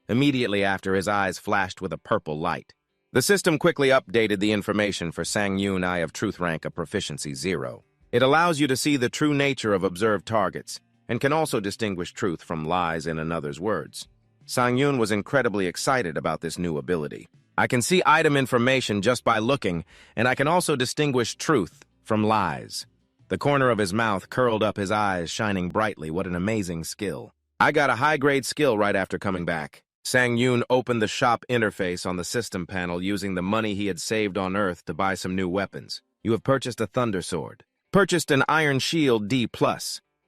Speaker 1: Immediately after, his eyes flashed with a purple light. The system quickly updated the information for Sang Jun Eye of Truth rank of proficiency 0. It allows you to see the true nature of observed targets, and can also distinguish truth from lies in another's words. Sang Jun was incredibly excited about this new ability. I can see item information just by looking, and I can also distinguish truth from lies. The corner of his mouth curled up, his eyes shining brightly. What an amazing skill. I got a high-grade skill right after coming back. Sang Jun opened the shop interface on the system panel using the money he had saved on Earth to buy some new weapons. You have purchased a Thunder Sword. Purchased an Iron Shield D+.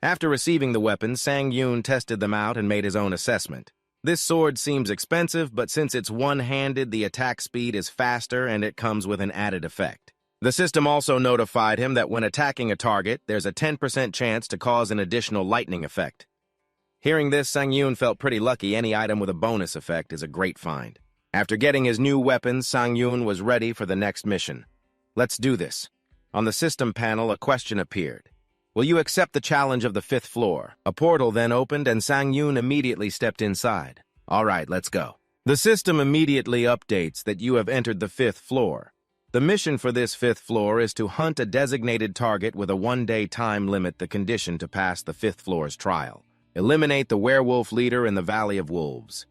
Speaker 1: After receiving the weapons, Sang Jun tested them out and made his own assessment. This sword seems expensive, but since it's one-handed, the attack speed is faster and it comes with an added effect. The system also notified him that when attacking a target, there's a 10% chance to cause an additional lightning effect. Hearing this, Sang Jun felt pretty lucky. Any item with a bonus effect is a great find. After getting his new weapons, Sang Jun was ready for the next mission. Let's do this. On the system panel, a question appeared. Will you accept the challenge of the 5th floor? A portal then opened and Sang Jun immediately stepped inside. All right, let's go. The system immediately updates that you have entered the 5th floor. The mission for this 5th floor is to hunt a designated target with a 1-day time limit. The condition to pass the 5th floor's trial. Eliminate the werewolf leader in the Valley of Wolves.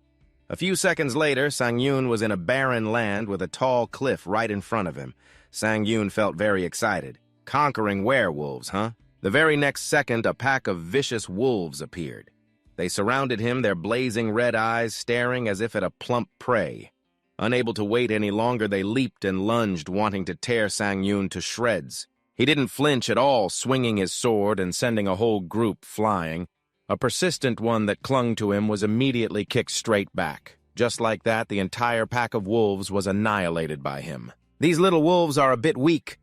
Speaker 1: A few seconds later, Sang Jun was in a barren land with a tall cliff right in front of him. Sang Jun felt very excited. Conquering werewolves, huh? The very next second, a pack of vicious wolves appeared. They surrounded him, their blazing red eyes staring as if at a plump prey. Unable to wait any longer, they leaped and lunged, wanting to tear Sang Jun to shreds. He didn't flinch at all, swinging his sword and sending a whole group flying. A persistent one that clung to him was immediately kicked straight back. Just like that, the entire pack of wolves was annihilated by him. These little wolves are a bit weak.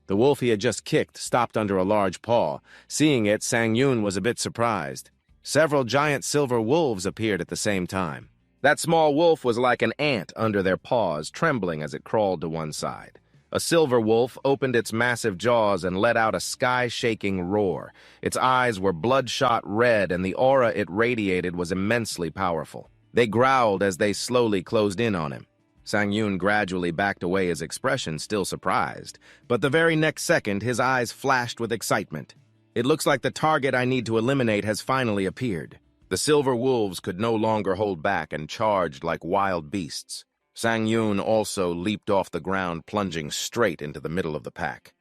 Speaker 1: The wolf he had just kicked stopped under a large paw. Seeing it, Sang Jun was a bit surprised. Several giant silver wolves appeared at the same time. That small wolf was like an ant under their paws, trembling as it crawled to one side. A silver wolf opened its massive jaws and let out a sky-shaking roar. Its eyes were bloodshot red, and the aura it radiated was immensely powerful. They growled as they slowly closed in on him. Sang Jun gradually backed away, his expression still surprised. But the very next second, his eyes flashed with excitement. It looks like the target I need to eliminate has finally appeared. The silver wolves could no longer hold back and charged like wild beasts. Sang Jun also leaped off the ground, plunging straight into the middle of the pack.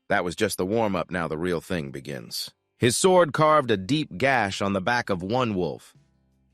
Speaker 1: That was just the warm-up. Now the real thing begins. His sword carved a deep gash on the back of one wolf.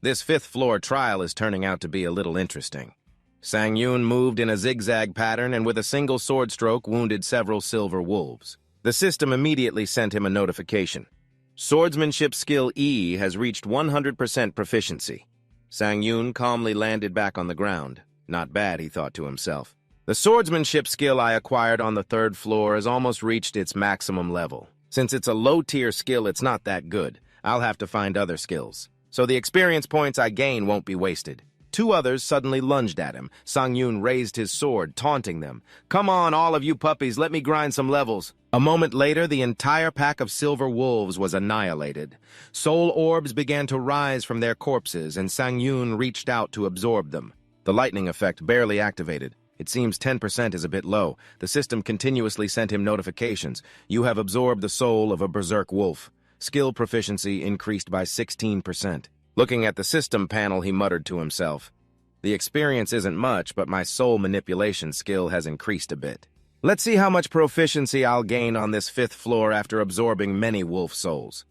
Speaker 1: This 5th floor trial is turning out to be a little interesting. Sang Jun moved in a zigzag pattern and with a single sword stroke wounded several silver wolves. The system immediately sent him a notification. Swordsmanship skill E has reached 100% proficiency. Sang Jun calmly landed back on the ground. Not bad, he thought to himself. The swordsmanship skill I acquired on the 3rd floor has almost reached its maximum level. Since it's a low-tier skill, it's not that good. I'll have to find other skills. So the experience points I gain won't be wasted. Two others suddenly lunged at him. Sang Jun raised his sword, taunting them. "Come on, all of you puppies, let me grind some levels." A moment later, the entire pack of silver wolves was annihilated. Soul orbs began to rise from their corpses, and Sang Jun reached out to absorb them. The lightning effect barely activated. It seems 10% is a bit low. The system continuously sent him notifications. You have absorbed the soul of a berserk wolf. Skill proficiency increased by 16%. Looking at the system panel, he muttered to himself. The experience isn't much, but my soul manipulation skill has increased a bit. Let's see how much proficiency I'll gain on this 5th floor after absorbing many wolf souls.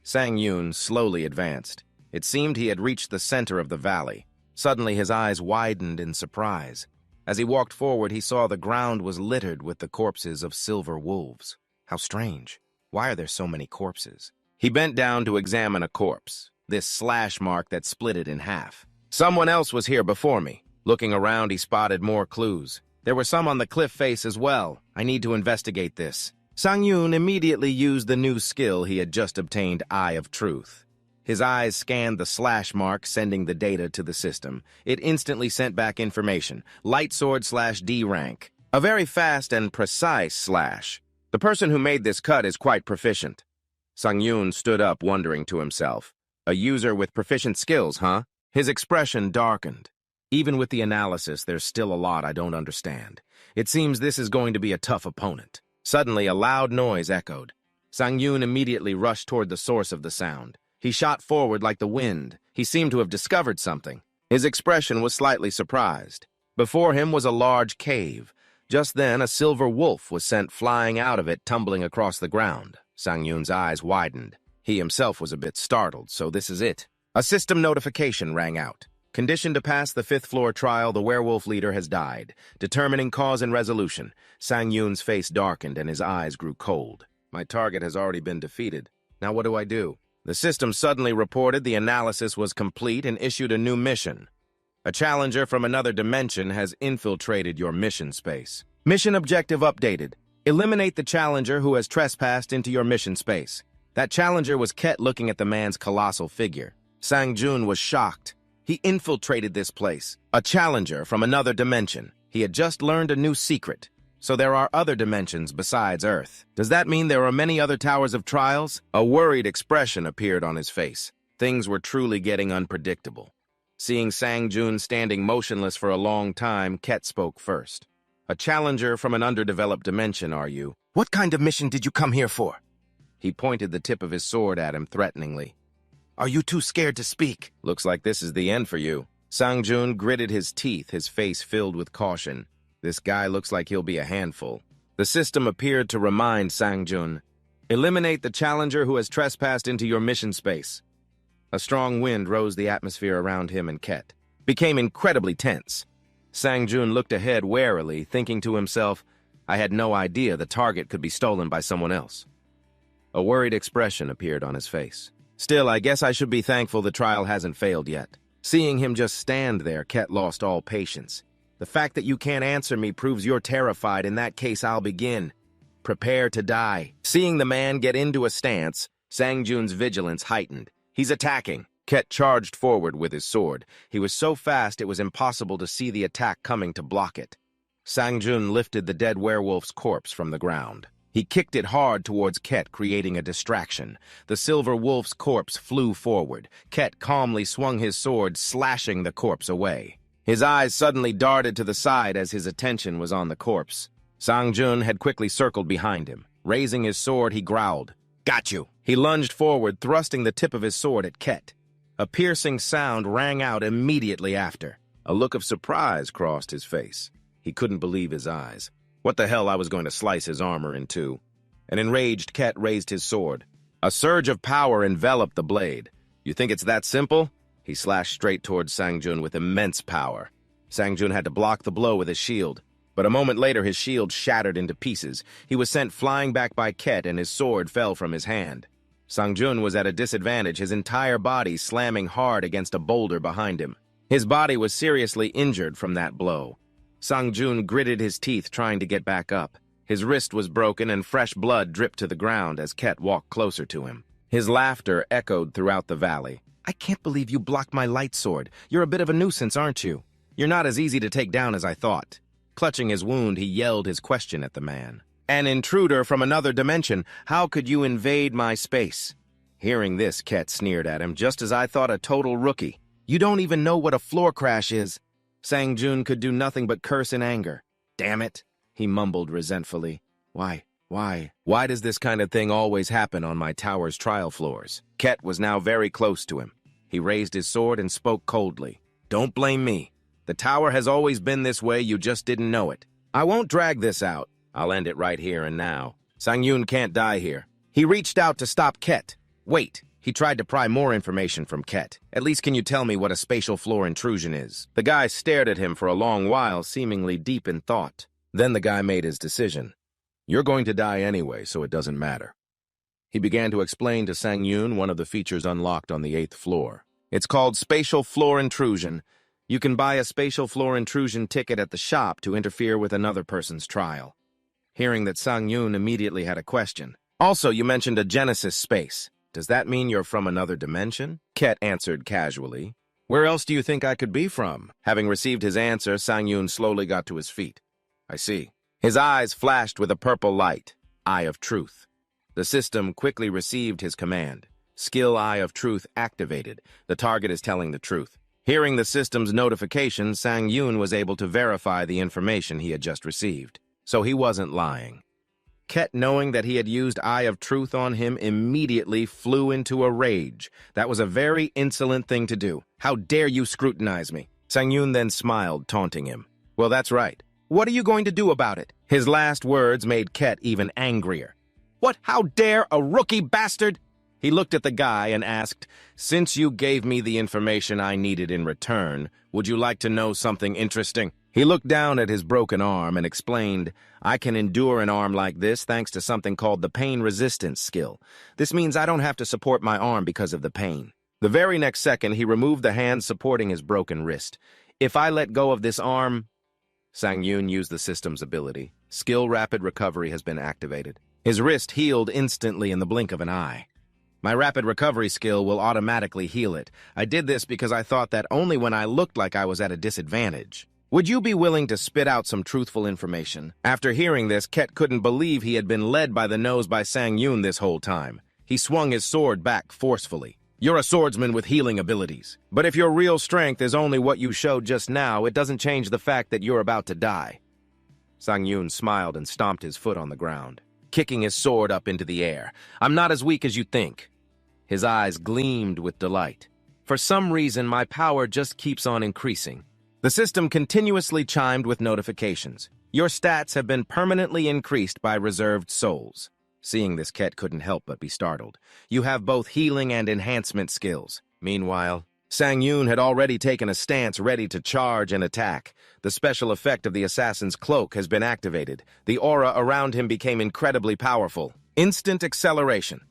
Speaker 1: Sang Jun slowly advanced. It seemed he had reached the center of the valley. Suddenly his eyes widened in surprise. As he walked forward, he saw the ground was littered with the corpses of silver wolves. How strange. Why are there so many corpses? He bent down to examine a corpse, this slash mark that split it in half. Someone else was here before me. Looking around, he spotted more clues. There were some on the cliff face as well. I need to investigate this. Sang Jun immediately used the new skill he had just obtained, Eye of Truth. His eyes scanned the slash mark, sending the data to the system. It instantly sent back information. Light sword /D rank. A very fast and precise slash. The person who made this cut is quite proficient. Sang Jun stood up, wondering to himself. A user with proficient skills, huh? His expression darkened. Even with the analysis, there's still a lot I don't understand. It seems this is going to be a tough opponent. Suddenly, a loud noise echoed. Sang Jun immediately rushed toward the source of the sound. He shot forward like the wind. He seemed to have discovered something. His expression was slightly surprised. Before him was a large cave. Just then, a silver wolf was sent flying out of it, tumbling across the ground. Sang Jun's eyes widened. He himself was a bit startled, so this is it. A system notification rang out. Condition to pass the 5th floor trial, the werewolf leader has died. Determining cause and resolution. Sang Jun's face darkened and his eyes grew cold. My target has already been defeated. Now what do I do? The system suddenly reported the analysis was complete and issued a new mission. A challenger from another dimension has infiltrated your mission space. Mission objective updated. Eliminate the challenger who has trespassed into your mission space. That challenger was Ket looking at the man's colossal figure. Sang Jun was shocked. He infiltrated this place. A challenger from another dimension. He had just learned a new secret. So there are other dimensions besides Earth. Does that mean there are many other towers of trials? A worried expression appeared on his face. Things were truly getting unpredictable. Seeing Sang Jun standing motionless for a long time, Ket spoke first. A challenger from an underdeveloped dimension, are you? What kind of mission did you come here for? He pointed the tip of his sword at him threateningly. Are you too scared to speak? Looks like this is the end for you. Sang Jun gritted his teeth, his face filled with caution. This guy looks like he'll be a handful. The system appeared to remind Sang Jun. Eliminate the challenger who has trespassed into your mission space. A strong wind rose the atmosphere around him and Ket. Became incredibly tense. Sang Jun looked ahead warily, thinking to himself, I had no idea the target could be stolen by someone else. A worried expression appeared on his face. Still, I guess I should be thankful the trial hasn't failed yet. Seeing him just stand there, Ket lost all patience. The fact that you can't answer me proves you're terrified. In that case, I'll begin. Prepare to die. Seeing the man get into a stance, Sang Jun's vigilance heightened. He's attacking. Ket charged forward with his sword. He was so fast it was impossible to see the attack coming to block it. Sang Jun lifted the dead werewolf's corpse from the ground. He kicked it hard towards Ket, creating a distraction. The silver wolf's corpse flew forward. Ket calmly swung his sword, slashing the corpse away. His eyes suddenly darted to the side as his attention was on the corpse. Sang Jun had quickly circled behind him. Raising his sword, he growled, Got you! He lunged forward, thrusting the tip of his sword at Ket. A piercing sound rang out immediately after. A look of surprise crossed his face. He couldn't believe his eyes. What the hell, I was going to slice his armor in two. An enraged Ket raised his sword. A surge of power enveloped the blade. You think it's that simple? He slashed straight towards Sang Jun with immense power. Sang Jun had to block the blow with his shield. But a moment later, his shield shattered into pieces. He was sent flying back by Ket, and his sword fell from his hand. Sang Jun was at a disadvantage, his entire body slamming hard against a boulder behind him. His body was seriously injured from that blow. Sang Jun gritted his teeth, trying to get back up. His wrist was broken, and fresh blood dripped to the ground as Ket walked closer to him. His laughter echoed throughout the valley. I can't believe you blocked my light sword. You're a bit of a nuisance, aren't you? You're not as easy to take down as I thought. Clutching his wound, he yelled his question at the man. An intruder from another dimension. How could you invade my space? Hearing this, Ket sneered at him, just as I thought, a total rookie. You don't even know what a floor crash is. Sang Jun could do nothing but curse in anger. Damn it, he mumbled resentfully. Why does this kind of thing always happen on my tower's trial floors? Ket was now very close to him. He raised his sword and spoke coldly. Don't blame me. The tower has always been this way, you just didn't know it. I won't drag this out. I'll end it right here and now. Sang Jun can't die here. He reached out to stop Ket. Wait, he tried to pry more information from Ket. At least can you tell me what a spatial floor intrusion is? The guy stared at him for a long while, seemingly deep in thought. Then the guy made his decision. You're going to die anyway, so it doesn't matter. He began to explain to Sang Jun one of the features unlocked on the 8th floor. It's called spatial floor intrusion. You can buy a spatial floor intrusion ticket at the shop to interfere with another person's trial. Hearing that, Sang Jun immediately had a question. Also, you mentioned a Genesis space. Does that mean you're from another dimension? Ket answered casually. Where else do you think I could be from? Having received his answer, Sang Jun slowly got to his feet. I see. His eyes flashed with a purple light. Eye of Truth. The system quickly received his command. Skill Eye of Truth activated. The target is telling the truth. Hearing the system's notification, Sang Jun was able to verify the information he had just received. So he wasn't lying. Ket, knowing that he had used Eye of Truth on him, immediately flew into a rage. That was a very insolent thing to do. How dare you scrutinize me? Sang Jun then smiled, taunting him. Well, that's right. What are you going to do about it? His last words made Ket even angrier. What? How dare a rookie bastard? He looked at the guy and asked, Since you gave me the information I needed in return, would you like to know something interesting? He looked down at his broken arm and explained, I can endure an arm like this thanks to something called the pain resistance skill. This means I don't have to support my arm because of the pain. The very next second, he removed the hand supporting his broken wrist. If I let go of this arm... Sang Jun used the system's ability. Skill Rapid Recovery has been activated. His wrist healed instantly in the blink of an eye. My Rapid Recovery skill will automatically heal it. I did this because I thought that only when I looked like I was at a disadvantage. Would you be willing to spit out some truthful information? After hearing this, Ket couldn't believe he had been led by the nose by Sang Jun this whole time. He swung his sword back forcefully. You're a swordsman with healing abilities. But if your real strength is only what you showed just now, it doesn't change the fact that you're about to die. Sang Jun smiled and stomped his foot on the ground, kicking his sword up into the air. I'm not as weak as you think. His eyes gleamed with delight. For some reason, my power just keeps on increasing. The system continuously chimed with notifications. Your stats have been permanently increased by reserved souls. Seeing this, Ket couldn't help but be startled. You have both healing and enhancement skills. Meanwhile, Sang Jun had already taken a stance ready to charge and attack. The special effect of the assassin's cloak has been activated. The aura around him became incredibly powerful. Instant acceleration.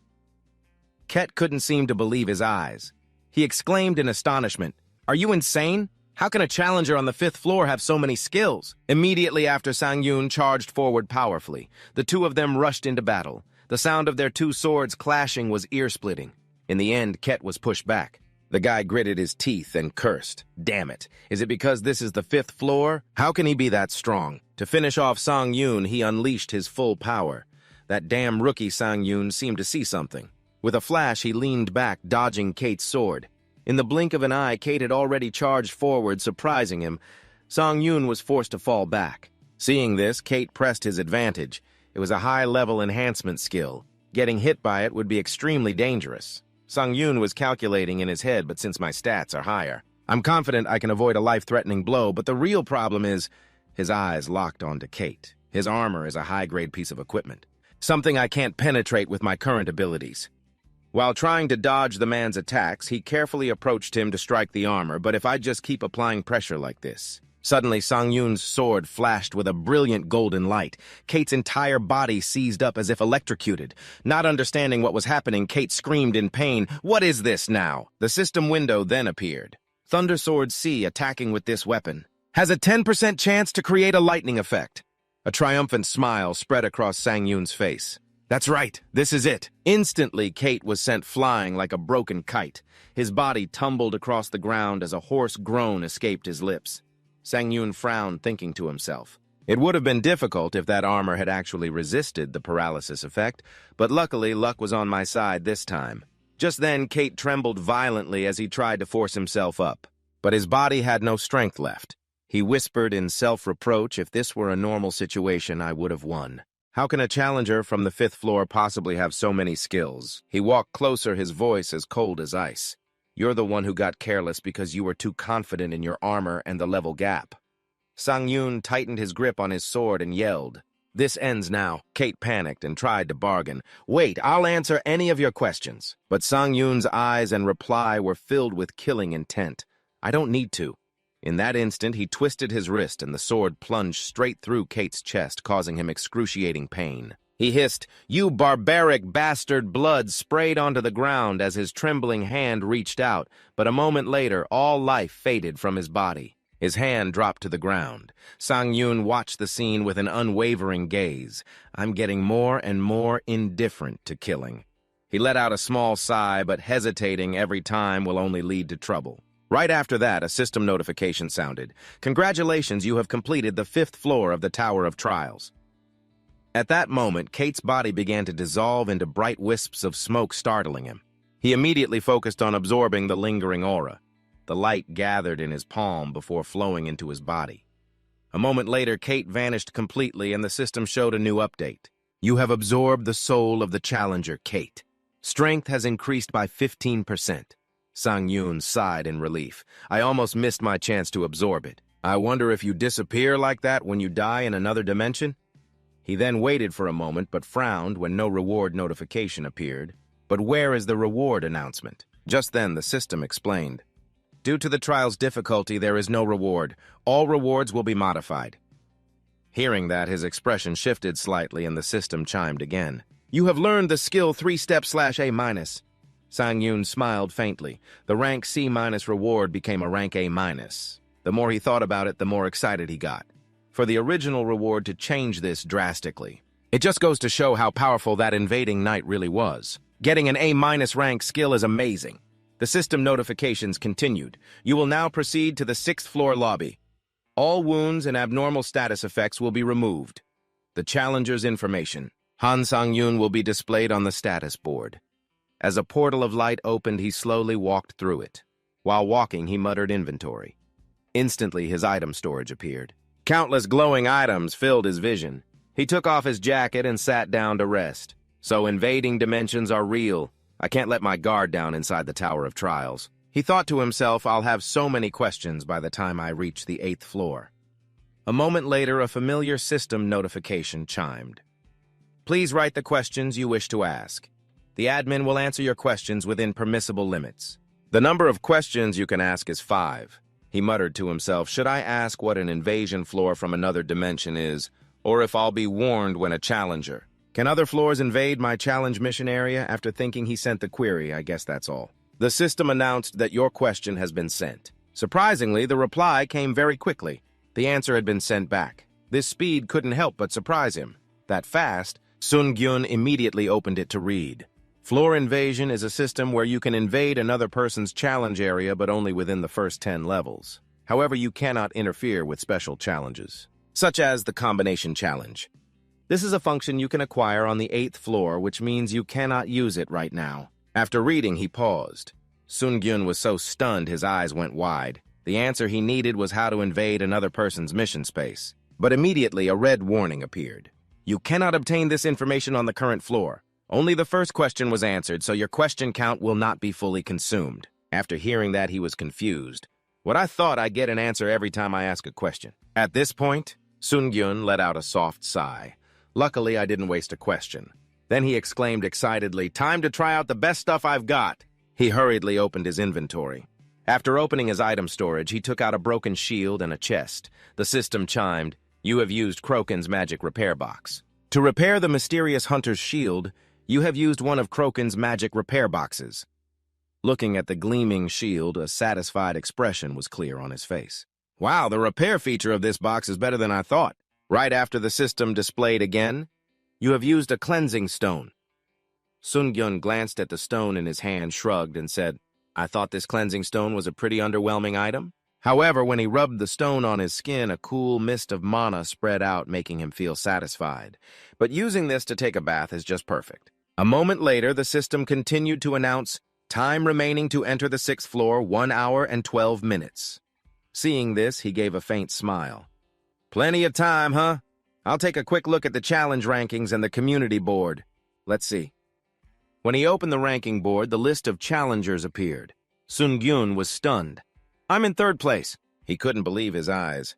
Speaker 1: Ket couldn't seem to believe his eyes. He exclaimed in astonishment, Are you insane? How can a challenger on the 5th floor have so many skills? Immediately after, Sang Jun charged forward powerfully. The two of them rushed into battle. The sound of their two swords clashing was ear-splitting. In the end, Ket was pushed back. The guy gritted his teeth and cursed. Damn it. Is it because this is the 5th floor? How can he be that strong? To finish off Sang Jun, he unleashed his full power. That damn rookie Sang Jun seemed to see something. With a flash, he leaned back, dodging Kate's sword. In the blink of an eye, Kate had already charged forward, surprising him. Sang Jun was forced to fall back. Seeing this, Kate pressed his advantage. It was a high-level enhancement skill. Getting hit by it would be extremely dangerous. Sang Jun was calculating in his head, but since my stats are higher, I'm confident I can avoid a life-threatening blow, but the real problem is... His eyes locked onto Kate. His armor is a high-grade piece of equipment. Something I can't penetrate with my current abilities. While trying to dodge the man's attacks, he carefully approached him to strike the armor, but if I just keep applying pressure like this... Suddenly, Sang Jun's sword flashed with a brilliant golden light. Kate's entire body seized up as if electrocuted. Not understanding what was happening, Kate screamed in pain. What is this now? The system window then appeared. Thunder Sword C, attacking with this weapon, has a 10% chance to create a lightning effect. A triumphant smile spread across Sang Jun's face. That's right, this is it. Instantly, Kate was sent flying like a broken kite. His body tumbled across the ground as a hoarse groan escaped his lips. Sang Jun frowned, thinking to himself. It would have been difficult if that armor had actually resisted the paralysis effect, but luckily luck was on my side this time. Just then, Kate trembled violently as he tried to force himself up. But his body had no strength left. He whispered in self-reproach, if this were a normal situation, I would have won. How can a challenger from the 5th floor possibly have so many skills? He walked closer, his voice as cold as ice. You're the one who got careless because you were too confident in your armor and the level gap. Sang Jun tightened his grip on his sword and yelled. This ends now. Kate panicked and tried to bargain. Wait, I'll answer any of your questions. But Sang Jun's eyes and reply were filled with killing intent. I don't need to. In that instant, he twisted his wrist and the sword plunged straight through Kate's chest, causing him excruciating pain. He hissed, You barbaric bastard! Blood sprayed onto the ground as his trembling hand reached out, but a moment later, all life faded from his body. His hand dropped to the ground. Sang Jun watched the scene with an unwavering gaze. I'm getting more and more indifferent to killing. He let out a small sigh, but hesitating every time will only lead to trouble. Right after that, a system notification sounded. Congratulations, you have completed the 5th floor of the Tower of Trials. At that moment, Kate's body began to dissolve into bright wisps of smoke, startling him. He immediately focused on absorbing the lingering aura. The light gathered in his palm before flowing into his body. A moment later, Kate vanished completely and the system showed a new update. You have absorbed the soul of the challenger, Kate. Strength has increased by 15%. Sang Jun sighed in relief. I almost missed my chance to absorb it. I wonder if you disappear like that when you die in another dimension? He then waited for a moment but frowned when no reward notification appeared. But where is the reward announcement? Just then the system explained. Due to the trial's difficulty, there is no reward. All rewards will be modified. Hearing that, his expression shifted slightly and the system chimed again. You have learned the skill 3-step/A-. Sang Jun smiled faintly. The rank C- reward became a rank A-. The more he thought about it, the more excited he got. For the original reward to change this drastically. It just goes to show how powerful that invading knight really was. Getting an A- rank skill is amazing. The system notifications continued. You will now proceed to the 6th floor lobby. All wounds and abnormal status effects will be removed. The challenger's information. Sang Jun will be displayed on the status board. As a portal of light opened, he slowly walked through it. While walking, he muttered inventory. Instantly, his item storage appeared. Countless glowing items filled his vision. He took off his jacket and sat down to rest. So invading dimensions are real. I can't let my guard down inside the Tower of Trials. He thought to himself, I'll have so many questions by the time I reach the 8th floor. A moment later, a familiar system notification chimed. Please write the questions you wish to ask. The admin will answer your questions within permissible limits. The number of questions you can ask is 5. He muttered to himself, should I ask what an invasion floor from another dimension is, or if I'll be warned when a challenger? Can other floors invade my challenge mission area? After thinking, he sent the query. I guess that's all. The system announced that your question has been sent. Surprisingly, the reply came very quickly. The answer had been sent back. This speed couldn't help but surprise him. That fast, Sang Jun immediately opened it to read. Floor invasion is a system where you can invade another person's challenge area but only within the first 10 levels. However, you cannot interfere with special challenges, such as the combination challenge. This is a function you can acquire on the 8th floor, which means you cannot use it right now. After reading, he paused. Sang Jun was so stunned his eyes went wide. The answer he needed was how to invade another person's mission space. But immediately a red warning appeared. You cannot obtain this information on the current floor. Only the first question was answered, so your question count will not be fully consumed. After hearing that, he was confused. What I thought I'd get an answer every time I ask a question. At this point, Sang Jun let out a soft sigh. Luckily, I didn't waste a question. Then he exclaimed excitedly, time to try out the best stuff I've got. He hurriedly opened his inventory. After opening his item storage, he took out a broken shield and a chest. The system chimed, you have used Kroken's magic repair box. To repair the mysterious hunter's shield, you have used one of Kroken's magic repair boxes. Looking at the gleaming shield, a satisfied expression was clear on his face. Wow, the repair feature of this box is better than I thought. Right after the system displayed again, You have used a cleansing stone. Sang Jun glanced at the stone in his hand, shrugged, and said, I thought this cleansing stone was a pretty underwhelming item. However, when he rubbed the stone on his skin, a cool mist of mana spread out, making him feel satisfied. But using this to take a bath is just perfect. A moment later, the system continued to announce, time remaining to enter the 6th floor, 1 hour and 12 minutes. Seeing this, he gave a faint smile. Plenty of time, huh? I'll take a quick look at the challenge rankings and the community board. Let's see. When he opened the ranking board, the list of challengers appeared. Sang Jun was stunned. I'm in 3rd place. He couldn't believe his eyes.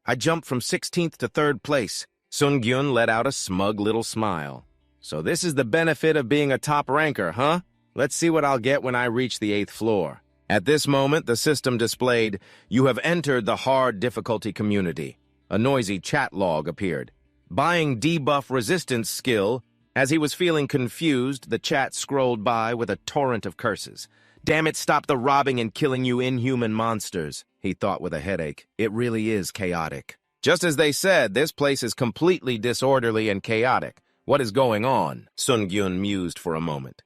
Speaker 1: I jumped from 16th to 3rd place. Sang Jun let out a smug little smile. So this is the benefit of being a top ranker, huh? Let's see what I'll get when I reach the 8th floor. At this moment, the system displayed, you have entered the hard difficulty community. A noisy chat log appeared. Buying debuff resistance skill. As he was feeling confused, the chat scrolled by with a torrent of curses. Damn it, stop the robbing and killing, you inhuman monsters, he thought with a headache. It really is chaotic. Just as they said, this place is completely disorderly and chaotic. What is going on? Sang Jun mused for a moment.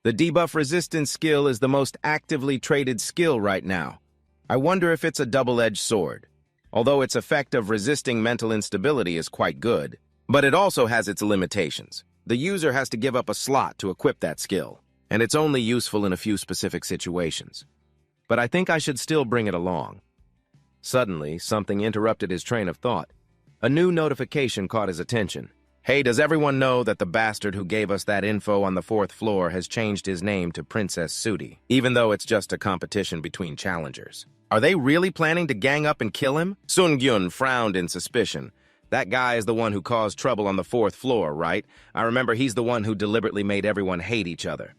Speaker 1: The debuff resistance skill is the most actively traded skill right now. I wonder if it's a double-edged sword. Although its effect of resisting mental instability is quite good, but it also has its limitations. The user has to give up a slot to equip that skill, and it's only useful in a few specific situations. But I think I should still bring it along. Suddenly, something interrupted his train of thought. A new notification caught his attention. Hey, does everyone know that the bastard who gave us that info on the 4th floor has changed his name to Princess Sudi, even though it's just a competition between challengers? Are they really planning to gang up and kill him? Sang Jun frowned in suspicion. That guy is the one who caused trouble on the 4th floor, right? I remember he's the one who deliberately made everyone hate each other.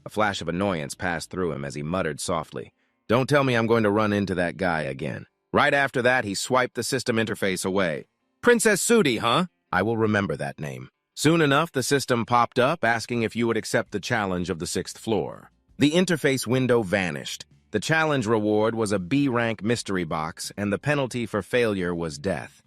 Speaker 1: A flash of annoyance passed through him as he muttered softly, Don't tell me I'm going to run into that guy again. Right after that, he swiped the system interface away. Princess Sudi, huh? I will remember that name. Soon enough, the system popped up, asking if you would accept the challenge of the 6th floor. The interface window vanished. The challenge reward was a B-rank mystery box, and the penalty for failure was death.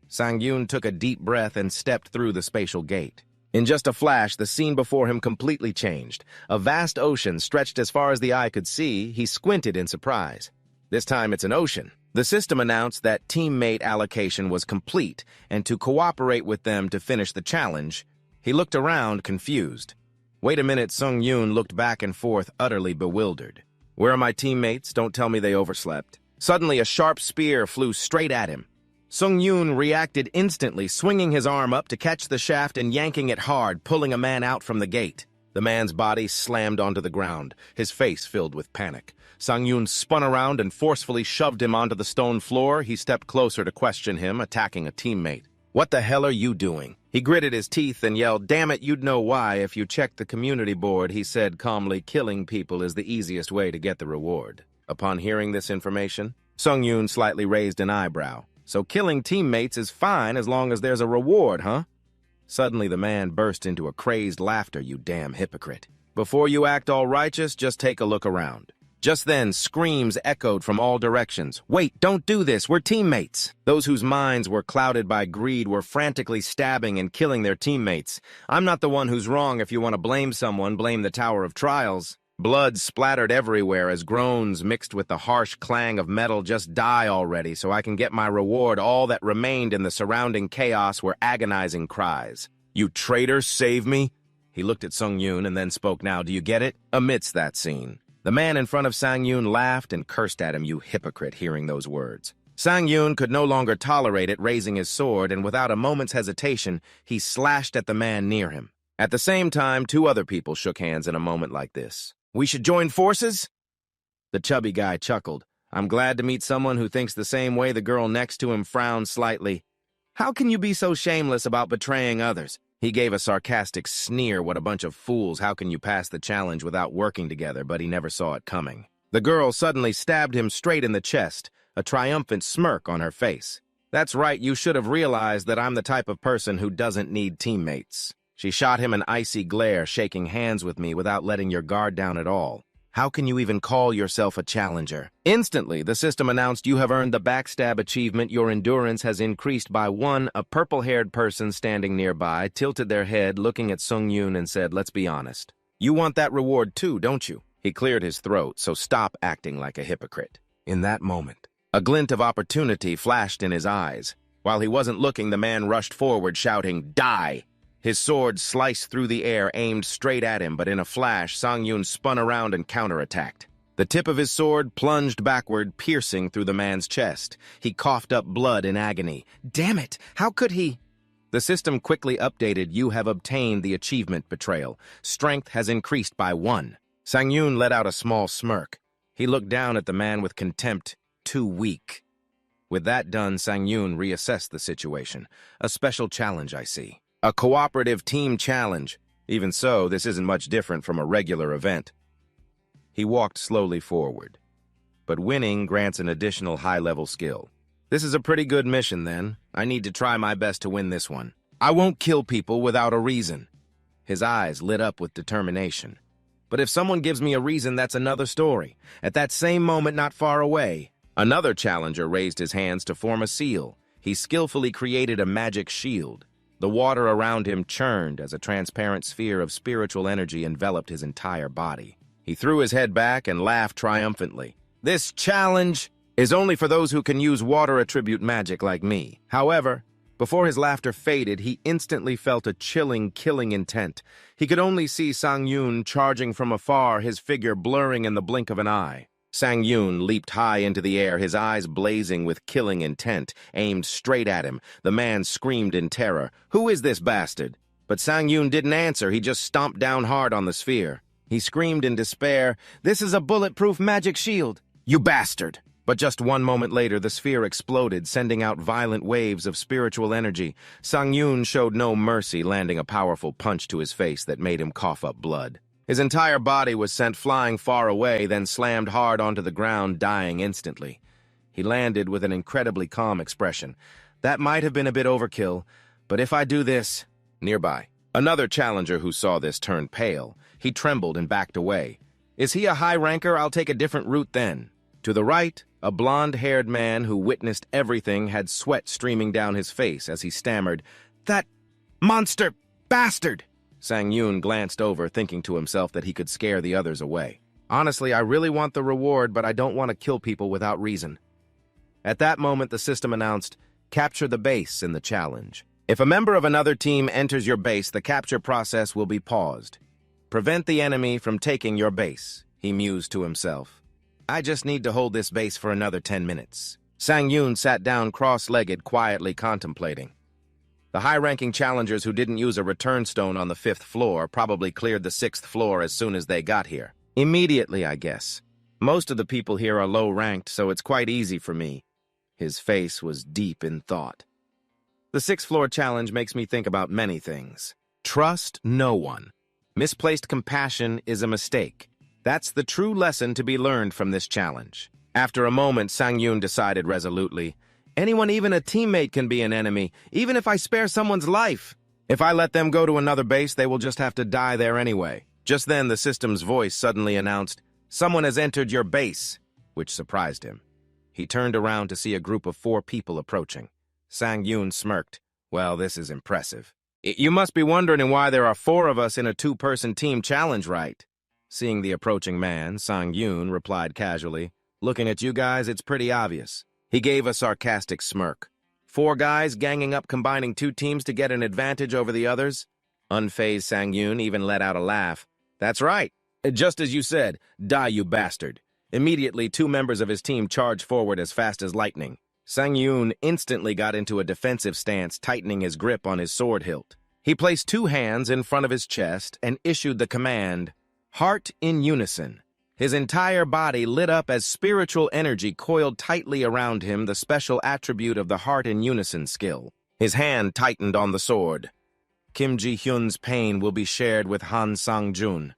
Speaker 1: Sang Jun took a deep breath and stepped through the spatial gate. In just a flash, the scene before him completely changed. A vast ocean stretched as far as the eye could see. He squinted in surprise. This time it's an ocean. The system announced that teammate allocation was complete, and to cooperate with them to finish the challenge. He looked around, confused. Wait a minute, Sang Jun looked back and forth, utterly bewildered. Where are my teammates? Don't tell me they overslept. Suddenly, a sharp spear flew straight at him. Sang Jun reacted instantly, swinging his arm up to catch the shaft and yanking it hard, pulling a man out from the gate. The man's body slammed onto the ground, his face filled with panic. Sang Jun spun around and forcefully shoved him onto the stone floor. He stepped closer to question him, attacking a teammate. What the hell are you doing? He gritted his teeth and yelled, Damn it, you'd know why if you checked the community board, he said calmly. Killing people is the easiest way to get the reward. Upon hearing this information, Sang Jun slightly raised an eyebrow. So killing teammates is fine as long as there's a reward, huh? Suddenly the man burst into a crazed laughter. You damn hypocrite. Before you act all righteous, just take a look around. Just then, screams echoed from all directions. Wait, don't do this, we're teammates. Those whose minds were clouded by greed were frantically stabbing and killing their teammates. I'm not the one who's wrong. If you want to blame someone, blame the Tower of Trials. Blood splattered everywhere as groans mixed with the harsh clang of metal. Just die already so I can get my reward. All that remained in the surrounding chaos were agonizing cries. You traitor, save me. He looked at Sang Jun and then spoke. Now, do you get it? Amidst that scene, the man in front of Sang Jun laughed and cursed at him. You hypocrite. Hearing those words, Sang Jun could no longer tolerate it, raising his sword, and without a moment's hesitation, he slashed at the man near him. At the same time, 2 other people shook hands in a moment like this. We should join forces? The chubby guy chuckled. I'm glad to meet someone who thinks the same way. The girl next to him frowned slightly. How can you be so shameless about betraying others? He gave a sarcastic sneer. What a bunch of fools. How can you pass the challenge without working together? But he never saw it coming. The girl suddenly stabbed him straight in the chest, a triumphant smirk on her face. That's right, you should have realized that I'm the type of person who doesn't need teammates. She shot him an icy glare, shaking hands with me without letting your guard down at all. How can you even call yourself a challenger? Instantly, the system announced you have earned the backstab achievement. Your endurance has increased by 1. A purple-haired person standing nearby tilted their head, looking at Sang Jun and said, "Let's be honest. You want that reward too, don't you?" He cleared his throat, so stop acting like a hypocrite. In that moment, a glint of opportunity flashed in his eyes. While he wasn't looking, the man rushed forward, shouting, "Die!" His sword sliced through the air, aimed straight at him, but in a flash, Sang Jun spun around and counterattacked. The tip of his sword plunged backward, piercing through the man's chest. He coughed up blood in agony. Damn it! How could he? The system quickly updated. You have obtained the achievement Betrayal. Strength has increased by 1. Sang Jun let out a small smirk. He looked down at the man with contempt. Too weak. With that done, Sang Jun reassessed the situation. A special challenge, I see. A cooperative team challenge. Even so, this isn't much different from a regular event. He walked slowly forward. But winning grants an additional high-level skill. This is a pretty good mission, then. I need to try my best to win this one. I won't kill people without a reason. His eyes lit up with determination. But if someone gives me a reason, that's another story. At that same moment, not far away, another challenger raised his hands to form a seal. He skillfully created a magic shield. The water around him churned as a transparent sphere of spiritual energy enveloped his entire body. He threw his head back and laughed triumphantly. This challenge is only for those who can use water attribute magic like me. However, before his laughter faded, he instantly felt a chilling, killing intent. He could only see Sang Jun charging from afar, his figure blurring in the blink of an eye. Sang Jun leaped high into the air, his eyes blazing with killing intent, aimed straight at him. The man screamed in terror, "Who is this bastard?" But Sang Jun didn't answer, he just stomped down hard on the sphere. He screamed in despair, "This is a bulletproof magic shield! You bastard!" But just one moment later, the sphere exploded, sending out violent waves of spiritual energy. Sang Jun showed no mercy, landing a powerful punch to his face that made him cough up blood. His entire body was sent flying far away, then slammed hard onto the ground, dying instantly. He landed with an incredibly calm expression. That might have been a bit overkill, but if I do this... Nearby, another challenger who saw this turned pale. He trembled and backed away. Is he a high ranker? I'll take a different route then. To the right, a blonde-haired man who witnessed everything had sweat streaming down his face as he stammered, "That monster bastard!" Sang Jun glanced over, thinking to himself that he could scare the others away. Honestly, I really want the reward, but I don't want to kill people without reason. At that moment, the system announced, "Capture the base in the challenge. If a member of another team enters your base, the capture process will be paused. Prevent the enemy from taking your base," he mused to himself. I just need to hold this base for another 10 minutes. Sang Jun sat down cross-legged, quietly contemplating. The high-ranking challengers who didn't use a return stone on the 5th floor probably cleared the 6th floor as soon as they got here. Immediately, I guess. Most of the people here are low-ranked, so it's quite easy for me. His face was deep in thought. The 6th floor challenge makes me think about many things. Trust no one. Misplaced compassion is a mistake. That's the true lesson to be learned from this challenge. After a moment, Sang Jun decided resolutely, anyone, even a teammate, can be an enemy, even if I spare someone's life. If I let them go to another base, they will just have to die there anyway. Just then, the system's voice suddenly announced, "Someone has entered your base," which surprised him. He turned around to see a group of 4 people approaching. Sang Jun smirked. Well, this is impressive. You must be wondering why there are 4 of us in a 2-person team challenge, right? Seeing the approaching man, Sang Jun replied casually, "Looking at you guys, it's pretty obvious." He gave a sarcastic smirk. 4 guys ganging up, combining 2 teams to get an advantage over the others? Unfazed, Sang Jun even let out a laugh. That's right. Just as you said, die, you bastard. Immediately, 2 members of his team charged forward as fast as lightning. Sang Jun instantly got into a defensive stance, tightening his grip on his sword hilt. He placed 2 hands in front of his chest and issued the command, "Heart in unison." His entire body lit up as spiritual energy coiled tightly around him, the special attribute of the Heart in Unison skill. His hand tightened on the sword. Kim Ji-hyun's pain will be shared with Han Sang-jun.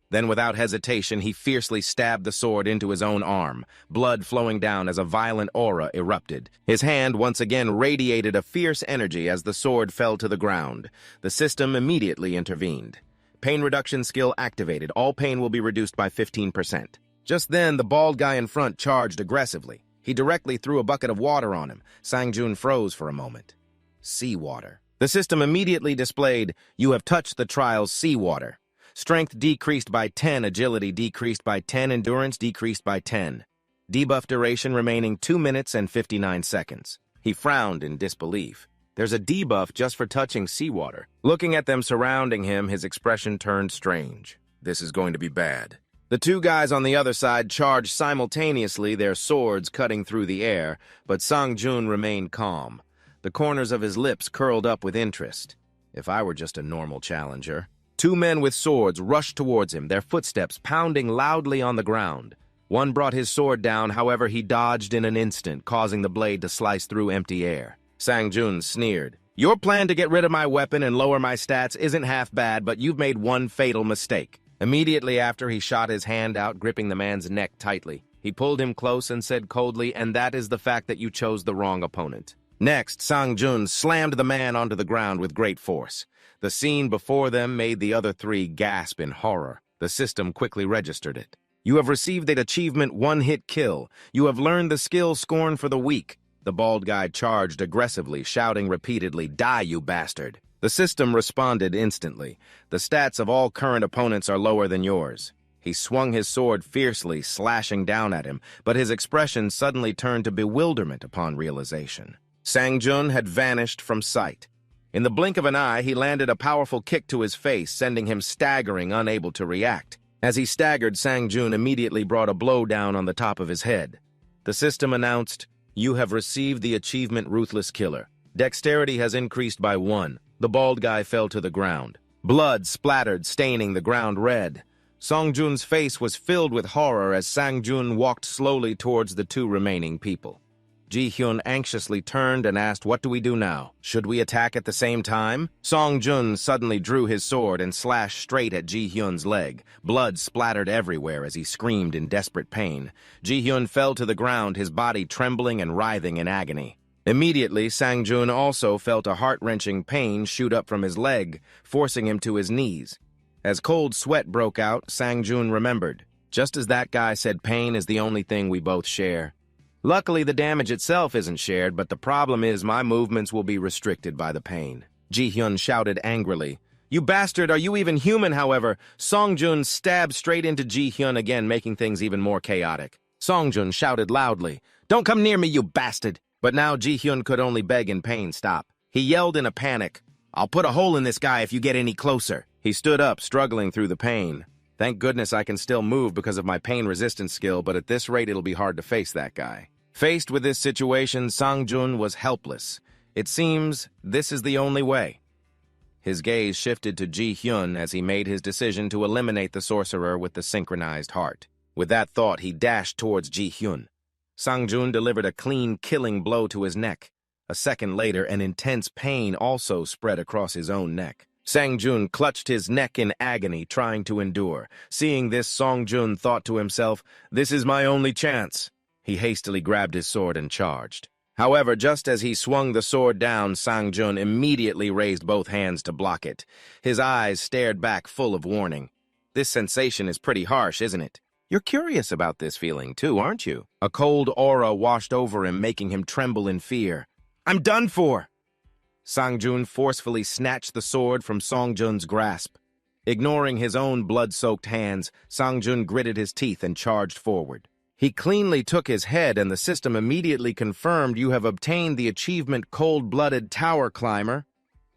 Speaker 1: Then, without hesitation, he fiercely stabbed the sword into his own arm, blood flowing down as a violent aura erupted. His hand once again radiated a fierce energy as the sword fell to the ground. The system immediately intervened. Pain reduction skill activated. All pain will be reduced by 15%. Just then, the bald guy in front charged aggressively. He directly threw a bucket of water on him. Sang Jun froze for a moment. Seawater. The system immediately displayed, "You have touched the trial's seawater." Strength decreased by 10, agility decreased by 10, endurance decreased by 10. Debuff duration remaining 2 minutes and 59 seconds. He frowned in disbelief. There's a debuff just for touching seawater. Looking at them surrounding him, his expression turned strange. This is going to be bad. The two guys on the other side charged simultaneously, their swords cutting through the air, but Sang Jun remained calm. The corners of his lips curled up with interest. If I were just a normal challenger. Two men with swords rushed towards him, their footsteps pounding loudly on the ground. One brought his sword down, however he dodged in an instant, causing the blade to slice through empty air. Sang Jun sneered. "Your plan to get rid of my weapon and lower my stats isn't half bad, but you've made one fatal mistake." Immediately after, he shot his hand out, gripping the man's neck tightly. He pulled him close and said coldly, "And that is the fact that you chose the wrong opponent." Next, Sang Jun slammed the man onto the ground with great force. The scene before them made the other three gasp in horror. The system quickly registered it. "You have received the achievement one-hit kill. You have learned the skill Scorn for the Weak." The bald guy charged aggressively, shouting repeatedly, "Die, you bastard!" The system responded instantly. "The stats of all current opponents are lower than yours." He swung his sword fiercely, slashing down at him, but his expression suddenly turned to bewilderment upon realization. Sang Jun had vanished from sight. In the blink of an eye, he landed a powerful kick to his face, sending him staggering, unable to react. As he staggered, Sang Jun immediately brought a blow down on the top of his head. The system announced, "You have received the achievement Ruthless Killer. Dexterity has increased by 1. The bald guy fell to the ground. Blood splattered, staining the ground red. Sang Jun's face was filled with horror as Sang Jun walked slowly towards the two remaining people. Ji Hyun anxiously turned and asked, "What do we do now? Should we attack at the same time?" Sang Jun suddenly drew his sword and slashed straight at Ji Hyun's leg. Blood splattered everywhere as he screamed in desperate pain. Ji Hyun fell to the ground, his body trembling and writhing in agony. Immediately, Sang Jun also felt a heart-wrenching pain shoot up from his leg, forcing him to his knees. As cold sweat broke out, Sang Jun remembered. Just as that guy said, pain is the only thing we both share. Luckily, the damage itself isn't shared, but the problem is my movements will be restricted by the pain. Ji Hyun shouted angrily. "You bastard, are you even human?" However, Sang Jun stabbed straight into Ji Hyun again, making things even more chaotic. Sang Jun shouted loudly, "Don't come near me, you bastard!" But now Ji Hyun could only beg in pain stop. He yelled in a panic, "I'll put a hole in this guy if you get any closer." He stood up, struggling through the pain. Thank goodness I can still move because of my pain resistance skill, but at this rate it'll be hard to face that guy. Faced with this situation, Sang Jun was helpless. It seems this is the only way. His gaze shifted to Ji Hyun as he made his decision to eliminate the sorcerer with the synchronized heart. With that thought, he dashed towards Ji Hyun. Sang Jun delivered a clean, killing blow to his neck. A second later, an intense pain also spread across his own neck. Sang Jun clutched his neck in agony, trying to endure. Seeing this, Sang Jun thought to himself, "This is my only chance." He hastily grabbed his sword and charged. However, just as he swung the sword down, Sang Jun immediately raised both hands to block it. His eyes stared back full of warning. This sensation is pretty harsh, isn't it? You're curious about this feeling too, aren't you? A cold aura washed over him, making him tremble in fear. "I'm done for!" Sang Jun forcefully snatched the sword from Sang Jun's grasp. Ignoring his own blood-soaked hands, Sang Jun gritted his teeth and charged forward. He cleanly took his head, and the system immediately confirmed, "You have obtained the achievement Cold-Blooded Tower Climber.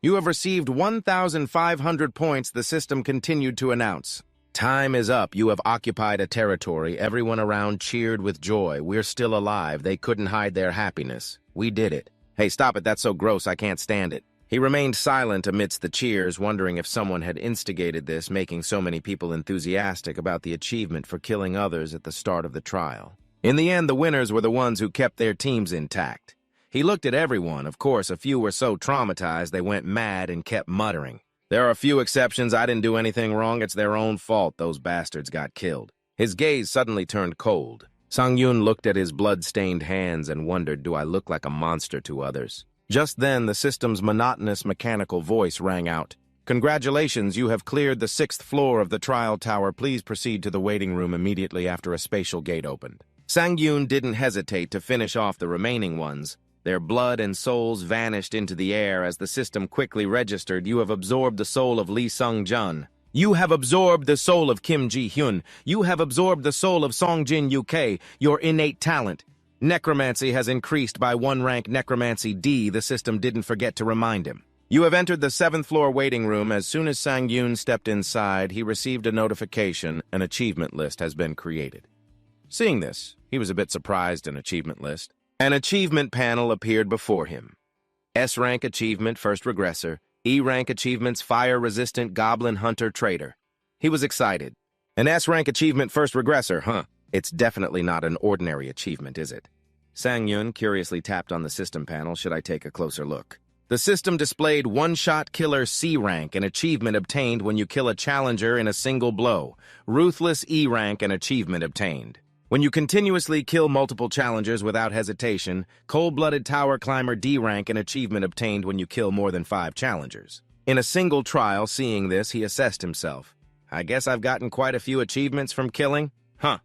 Speaker 1: You have received 1,500 points," the system continued to announce. "Time is up. You have occupied a territory." Everyone around cheered with joy. "We're still alive." They couldn't hide their happiness. "We did it." "Hey, stop it. That's so gross. I can't stand it." He remained silent amidst the cheers, wondering if someone had instigated this, making so many people enthusiastic about the achievement for killing others at the start of the trial. In the end, the winners were the ones who kept their teams intact. He looked at everyone. Of course, a few were so traumatized they went mad and kept muttering. "There are a few exceptions. I didn't do anything wrong. It's their own fault. Those bastards got killed." His gaze suddenly turned cold. Sang Jun looked at his blood-stained hands and wondered, "Do I look like a monster to others?" Just then, the system's monotonous mechanical voice rang out. Congratulations, you have cleared the 6th floor of the trial tower. Please proceed to the waiting room immediately after a spatial gate opened. Sang Jun didn't hesitate to finish off the remaining ones. Their blood and souls vanished into the air as the system quickly registered. You have absorbed the soul of Lee Sang Jun. You have absorbed the soul of Kim Ji-hyun. You have absorbed the soul of Song Jin UK, your innate talent. Necromancy has increased by 1 rank. Necromancy D, the system didn't forget to remind him. You have entered the 7th floor waiting room. As soon as Sang Jun stepped inside, he received a notification. An achievement list has been created. Seeing this, he was a bit surprised. An achievement list. An achievement panel appeared before him. S-rank achievement, First Regressor. E-rank achievements, Fire-resistant Goblin Hunter Trader. He was excited. An S-rank achievement, First Regressor, huh? It's definitely not an ordinary achievement, is it? Sang Jun curiously tapped on the system panel. Should I take a closer look? The system displayed One-Shot Killer C-rank, an achievement obtained when you kill a challenger in a single blow. Ruthless E-rank, an achievement obtained when you continuously kill multiple challengers without hesitation. Cold-Blooded Tower Climber D-rank, an achievement obtained when you kill more than 5 challengers. In a single trial, seeing this, he assessed himself. I guess I've gotten quite a few achievements from killing? Huh,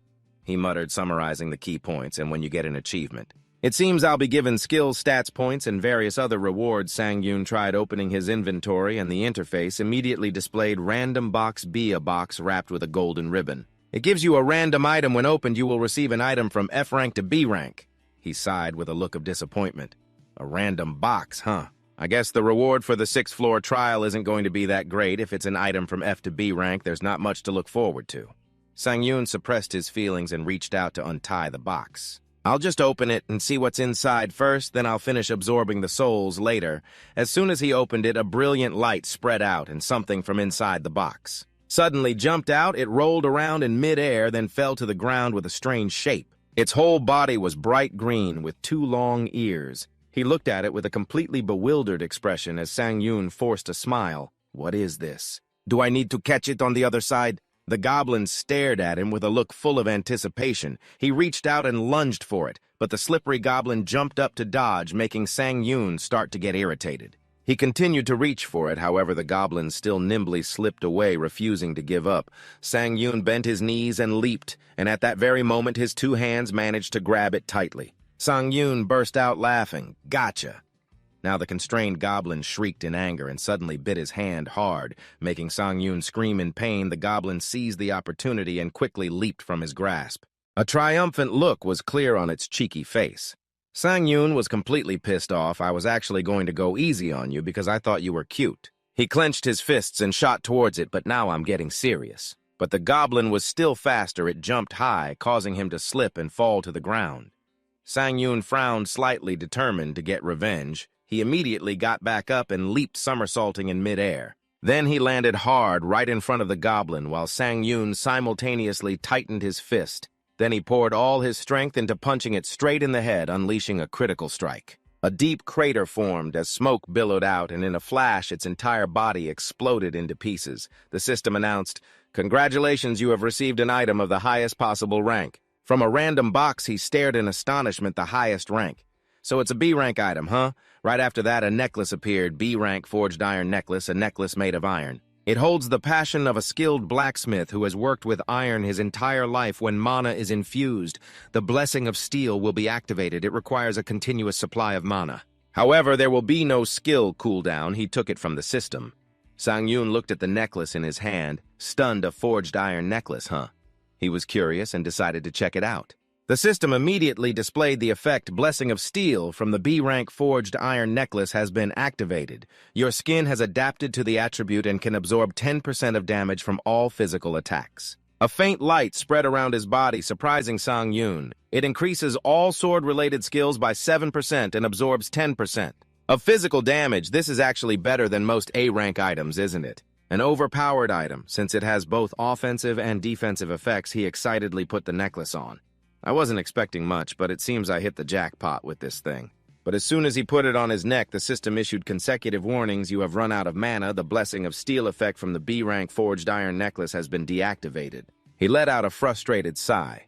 Speaker 1: he muttered, summarizing the key points. And when you get an achievement, it seems I'll be given skill stats points and various other rewards. Sang Jun tried opening his inventory, and the interface immediately displayed Random Box B, a box wrapped with a golden ribbon. It gives you a random item. When opened, you will receive an item from F rank to B rank. He sighed with a look of disappointment. A random box, huh? I guess the reward for the 6th floor trial isn't going to be that great. If it's an item from F to B rank, there's not much to look forward to. Sang Jun suppressed his feelings and reached out to untie the box. I'll just open it and see what's inside first, then I'll finish absorbing the souls later. As soon as he opened it, a brilliant light spread out and something from inside the box suddenly jumped out. It rolled around in mid-air, then fell to the ground with a strange shape. Its whole body was bright green with 2 long ears. He looked at it with a completely bewildered expression as Sang Jun forced a smile. What is this? Do I need to catch it on the other side? The goblin stared at him with a look full of anticipation. He reached out and lunged for it, but the slippery goblin jumped up to dodge, making Sang Jun start to get irritated. He continued to reach for it, however the goblin still nimbly slipped away, refusing to give up. Sang Jun bent his knees and leaped, and at that very moment his 2 hands managed to grab it tightly. Sang Jun burst out laughing. Gotcha! Now the constrained goblin shrieked in anger and suddenly bit his hand hard, making Sang Jun scream in pain. The goblin seized the opportunity and quickly leaped from his grasp. A triumphant look was clear on its cheeky face. Sang Jun was completely pissed off. I was actually going to go easy on you because I thought you were cute. He clenched his fists and shot towards it, but now I'm getting serious. But the goblin was still faster. It jumped high, causing him to slip and fall to the ground. Sang Jun frowned slightly, determined to get revenge. He immediately got back up and leaped, somersaulting in midair. Then he landed hard right in front of the goblin while Sang Jun simultaneously tightened his fist. Then he poured all his strength into punching it straight in the head, unleashing a critical strike. A deep crater formed as smoke billowed out, and in a flash its entire body exploded into pieces. The system announced, "Congratulations, you have received an item of the highest possible rank." From a random box, he stared in astonishment. The highest rank. So it's a B-rank item, huh? Right after that, a necklace appeared. B-rank forged iron necklace, a necklace made of iron. It holds the passion of a skilled blacksmith who has worked with iron his entire life. When mana is infused, the blessing of steel will be activated. It requires a continuous supply of mana. However, there will be no skill cooldown. He took it from the system. Sang Jun looked at the necklace in his hand, stunned. A forged iron necklace, huh? He was curious and decided to check it out. The system immediately displayed the effect Blessing of Steel from the B-rank forged iron necklace has been activated. Your skin has adapted to the attribute and can absorb 10% of damage from all physical attacks. A faint light spread around his body, surprising Sang Jun. It increases all sword-related skills by 7% and absorbs 10% of physical damage. This is actually better than most A-rank items, isn't it? An overpowered item, since it has both offensive and defensive effects. He excitedly put the necklace on. I wasn't expecting much, but it seems I hit the jackpot with this thing. But as soon as he put it on his neck, the system issued consecutive warnings. You have run out of mana. The Blessing of Steel effect from the B-rank forged iron necklace has been deactivated. He let out a frustrated sigh.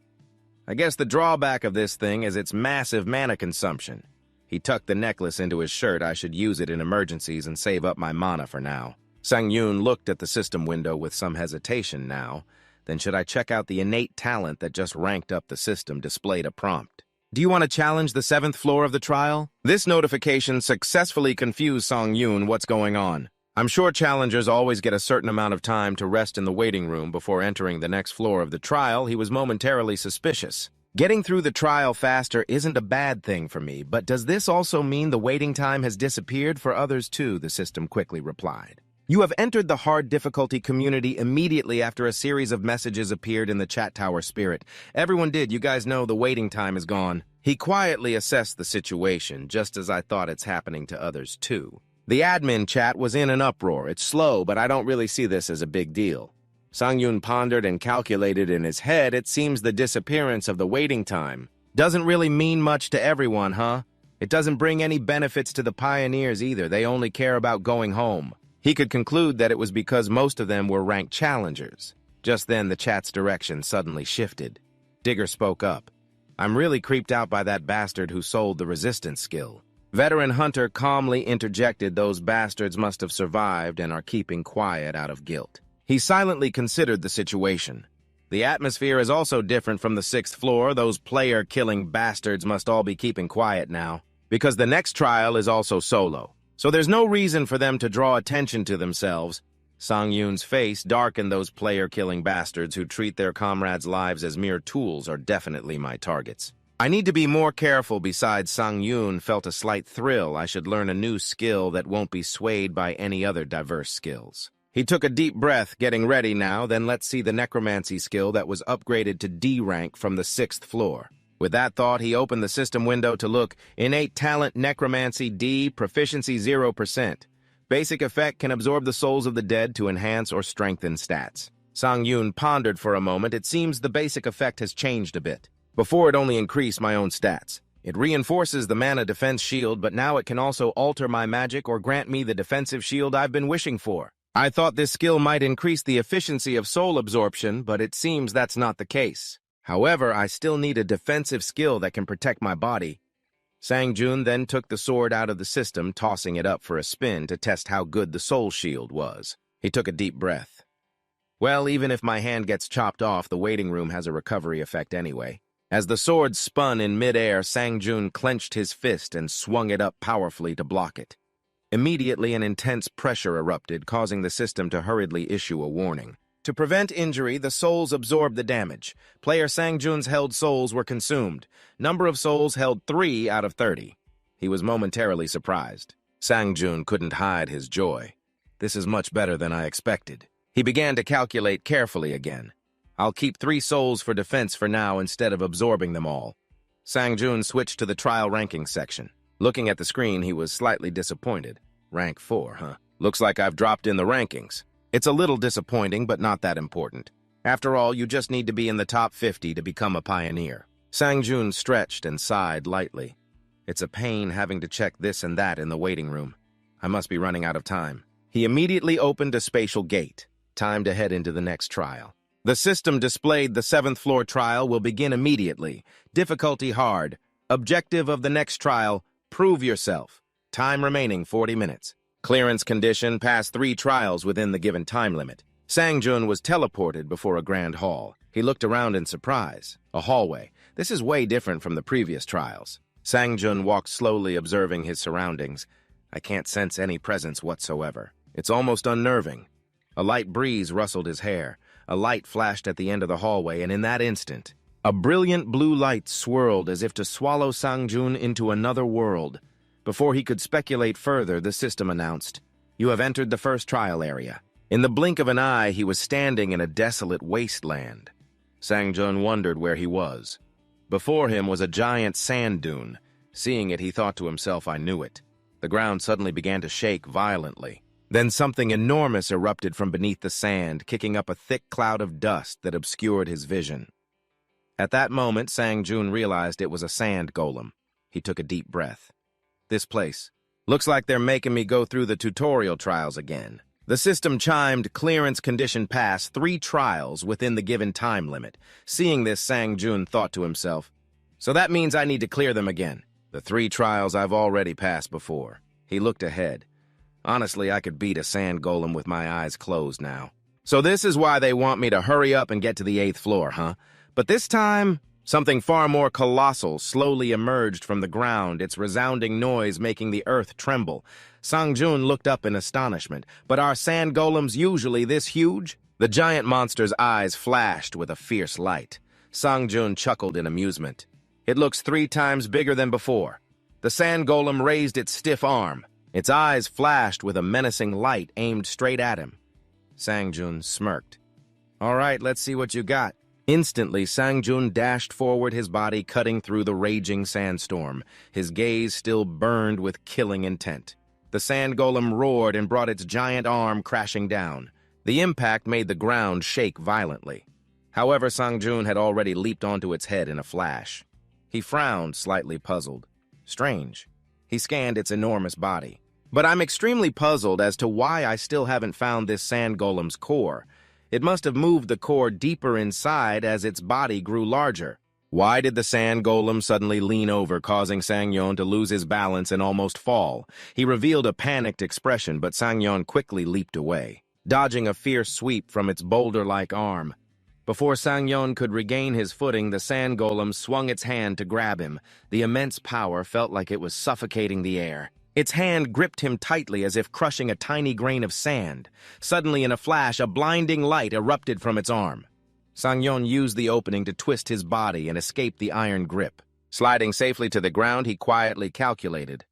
Speaker 1: I guess the drawback of this thing is its massive mana consumption. He tucked the necklace into his shirt. I should use it in emergencies and save up my mana for now. Sang Jun looked at the system window with some hesitation now. Then should I check out the innate talent that just ranked up the system displayed a prompt? Do you want to challenge the 7th floor of the trial? This notification successfully confused Sang Jun what's going on. I'm sure challengers always get a certain amount of time to rest in the waiting room before entering the next floor of the trial. He was momentarily suspicious. Getting through the trial faster isn't a bad thing for me, but does this also mean the waiting time has disappeared for others too? The system quickly replied. You have entered the hard difficulty community immediately after a series of messages appeared in the chat tower spirit. Everyone did, you guys know the waiting time is gone. He quietly assessed the situation, just as I thought it's happening to others too. The admin chat was in an uproar. It's slow, but I don't really see this as a big deal. Sang Jun pondered and calculated in his head. It seems the disappearance of the waiting time doesn't really mean much to everyone, huh? It doesn't bring any benefits to the pioneers either. They only care about going home. He could conclude that it was because most of them were ranked challengers. Just then, the chat's direction suddenly shifted. Digger spoke up. I'm really creeped out by that bastard who sold the resistance skill. Veteran Hunter calmly interjected, those bastards must have survived and are keeping quiet out of guilt. He silently considered the situation. The atmosphere is also different from the 6th floor. Those player-killing bastards must all be keeping quiet now, because the next trial is also solo. So there's no reason for them to draw attention to themselves. Sang Jun's face darkened. Those player-killing bastards who treat their comrades' lives as mere tools are definitely my targets. I need to be more careful. Besides, Sang Jun felt a slight thrill. I should learn a new skill that won't be swayed by any other diverse skills. He took a deep breath, getting ready now. Then let's see the Necromancy skill that was upgraded to D rank from the 6th floor. With that thought, he opened the system window to look. Innate talent, Necromancy, D, proficiency 0%. Basic effect can absorb the souls of the dead to enhance or strengthen stats. Sang Jun pondered for a moment. It seems the basic effect has changed a bit. Before, it only increased my own stats. It reinforces the mana defense shield, but now it can also alter my magic or grant me the defensive shield I've been wishing for. I thought this skill might increase the efficiency of soul absorption, but it seems that's not the case. However, I still need a defensive skill that can protect my body. Sang Jun then took the sword out of the system, tossing it up for a spin to test how good the soul shield was. He took a deep breath. Well, even if my hand gets chopped off, the waiting room has a recovery effect anyway. As the sword spun in midair, Sang Jun clenched his fist and swung it up powerfully to block it. Immediately, an intense pressure erupted, causing the system to hurriedly issue a warning. To prevent injury, the souls absorbed the damage. Player Sang Jun's held souls were consumed. Number of souls held 3 out of 30. He was momentarily surprised. Sang Jun couldn't hide his joy. This is much better than I expected. He began to calculate carefully again. I'll keep 3 souls for defense for now instead of absorbing them all. Sang Jun switched to the trial ranking section. Looking at the screen, he was slightly disappointed. Rank 4, huh? Looks like I've dropped in the rankings. It's a little disappointing, but not that important. After all, you just need to be in the top 50 to become a pioneer. Sang Jun stretched and sighed lightly. It's a pain having to check this and that in the waiting room. I must be running out of time. He immediately opened a spatial gate. Time to head into the next trial. The system displayed the 7th floor trial will begin immediately. Difficulty hard. Objective of the next trial, prove yourself. Time remaining 40 minutes. Clearance condition, pass 3 trials within the given time limit. Sang Jun was teleported before a grand hall. He looked around in surprise. A hallway. This is way different from the previous trials. Sang Jun walked slowly, observing his surroundings. I can't sense any presence whatsoever. It's almost unnerving. A light breeze rustled his hair. A light flashed at the end of the hallway, and in that instant, a brilliant blue light swirled as if to swallow Sang Jun into another world. Before he could speculate further, the system announced, "You have entered the first trial area." In the blink of an eye, he was standing in a desolate wasteland. Sang Jun wondered where he was. Before him was a giant sand dune. Seeing it, he thought to himself, I knew it. The ground suddenly began to shake violently. Then something enormous erupted from beneath the sand, kicking up a thick cloud of dust that obscured his vision. At that moment, Sang Jun realized it was a sand golem. He took a deep breath. This place. Looks like they're making me go through the tutorial trials again. The system chimed, clearance condition pass, 3 trials within the given time limit. Seeing this, Sang Jun thought to himself, so that means I need to clear them again. The 3 trials I've already passed before. He looked ahead. Honestly, I could beat a sand golem with my eyes closed now. So this is why they want me to hurry up and get to the 8th floor, huh? But this time, something far more colossal slowly emerged from the ground, its resounding noise making the earth tremble. Sang Jun looked up in astonishment. But are sand golems usually this huge? The giant monster's eyes flashed with a fierce light. Sang Jun chuckled in amusement. It looks 3 times bigger than before. The sand golem raised its stiff arm. Its eyes flashed with a menacing light aimed straight at him. Sang Jun smirked. All right, let's see what you got. Instantly, Sang Jun dashed forward, his body cutting through the raging sandstorm. His gaze still burned with killing intent. The sand golem roared and brought its giant arm crashing down. The impact made the ground shake violently. However, Sang Jun had already leaped onto its head in a flash. He frowned, slightly puzzled. Strange. He scanned its enormous body. But I'm extremely puzzled as to why I still haven't found this sand golem's core. It must have moved the core deeper inside as its body grew larger. Why did the sand golem suddenly lean over, causing Sang Jun to lose his balance and almost fall? He revealed a panicked expression, but Sang Jun quickly leaped away, dodging a fierce sweep from its boulder-like arm. Before Sang Jun could regain his footing, the sand golem swung its hand to grab him. The immense power felt like it was suffocating the air. Its hand gripped him tightly as if crushing a tiny grain of sand. Suddenly, in a flash, a blinding light erupted from its arm. Sang Jun used the opening to twist his body and escape the iron grip. Sliding safely to the ground, he quietly calculated.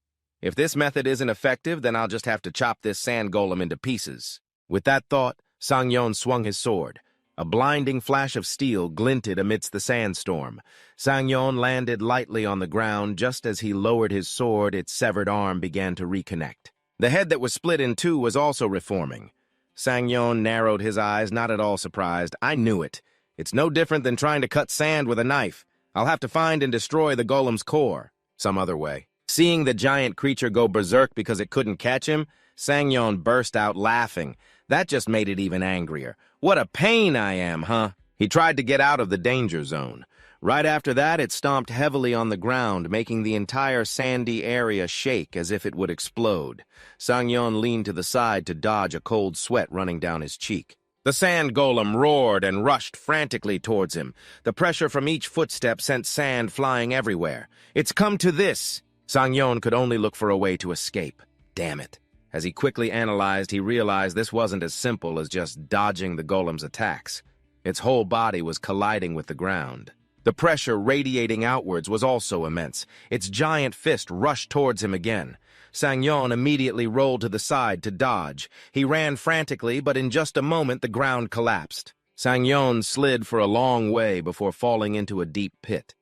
Speaker 1: If this method isn't effective, then I'll just have to chop this sand golem into pieces. With that thought, Sang Jun swung his sword. A blinding flash of steel glinted amidst the sandstorm. Sang Jun landed lightly on the ground. Just as he lowered his sword, its severed arm began to reconnect. The head that was split in two was also reforming. Sang Jun narrowed his eyes, not at all surprised. I knew it. It's no different than trying to cut sand with a knife. I'll have to find and destroy the golem's core some other way. Seeing the giant creature go berserk because it couldn't catch him, Sang Jun burst out laughing. That just made it even angrier. What a pain I am, huh? He tried to get out of the danger zone. Right after that, it stomped heavily on the ground, making the entire sandy area shake as if it would explode. Sang Jun leaned to the side to dodge a cold sweat running down his cheek. The sand golem roared and rushed frantically towards him. The pressure from each footstep sent sand flying everywhere. It's come to this. Sang Jun could only look for a way to escape. Damn it. As he quickly analyzed, he realized this wasn't as simple as just dodging the golem's attacks. Its whole body was colliding with the ground. The pressure radiating outwards was also immense. Its giant fist rushed towards him again. Sang Jun immediately rolled to the side to dodge. He ran frantically, but in just a moment the ground collapsed. Sang Jun slid for a long way before falling into a deep pit.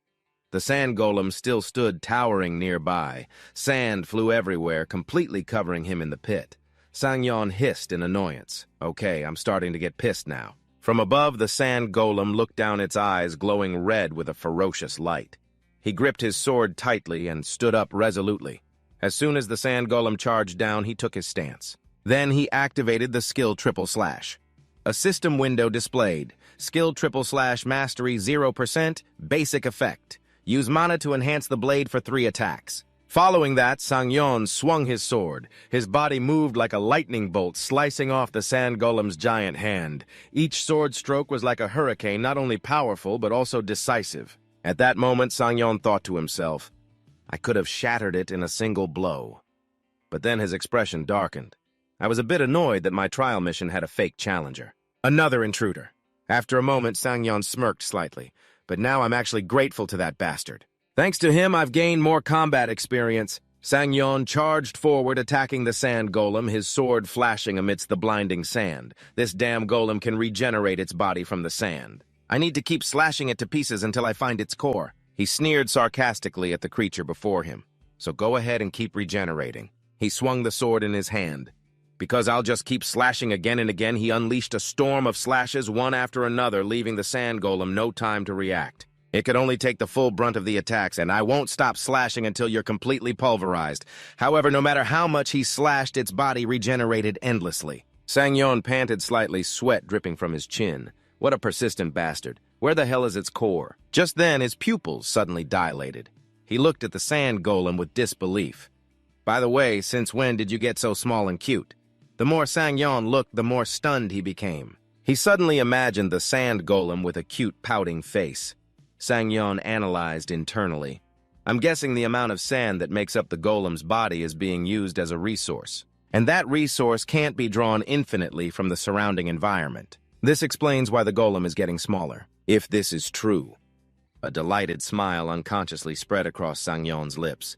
Speaker 1: The sand golem still stood towering nearby. Sand flew everywhere, completely covering him in the pit. Sang Jun hissed in annoyance. Okay, I'm starting to get pissed now. From above, the sand golem looked down, its eyes glowing red with a ferocious light. He gripped his sword tightly and stood up resolutely. As soon as the sand golem charged down, he took his stance. Then he activated the skill triple slash. A system window displayed. Skill triple slash mastery 0%, basic effect. Use mana to enhance the blade for 3 attacks. Following that, Sang Jun swung his sword. His body moved like a lightning bolt, slicing off the sand golem's giant hand. Each sword stroke was like a hurricane, not only powerful, but also decisive. At that moment, Sang Jun thought to himself, I could have shattered it in a single blow. But then his expression darkened. I was a bit annoyed that my trial mission had a fake challenger. Another intruder. After a moment, Sang Jun smirked slightly. But now I'm actually grateful to that bastard. Thanks to him, I've gained more combat experience. Sang Jun charged forward, attacking the sand golem, his sword flashing amidst the blinding sand. This damn golem can regenerate its body from the sand. I need to keep slashing it to pieces until I find its core. He sneered sarcastically at the creature before him. So go ahead and keep regenerating. He swung the sword in his hand. Because I'll just keep slashing again and again, he unleashed a storm of slashes one after another, leaving the sand golem no time to react. It could only take the full brunt of the attacks, and I won't stop slashing until you're completely pulverized. However, no matter how much he slashed, its body regenerated endlessly. Sang Jun panted slightly, sweat dripping from his chin. What a persistent bastard. Where the hell is its core? Just then, his pupils suddenly dilated. He looked at the sand golem with disbelief. By the way, since when did you get so small and cute? The more Sang Jun looked, the more stunned he became. He suddenly imagined the sand golem with a cute, pouting face. Sang Jun analyzed internally. I'm guessing the amount of sand that makes up the golem's body is being used as a resource. And that resource can't be drawn infinitely from the surrounding environment. This explains why the golem is getting smaller. If this is true. A delighted smile unconsciously spread across Sang Jun's lips.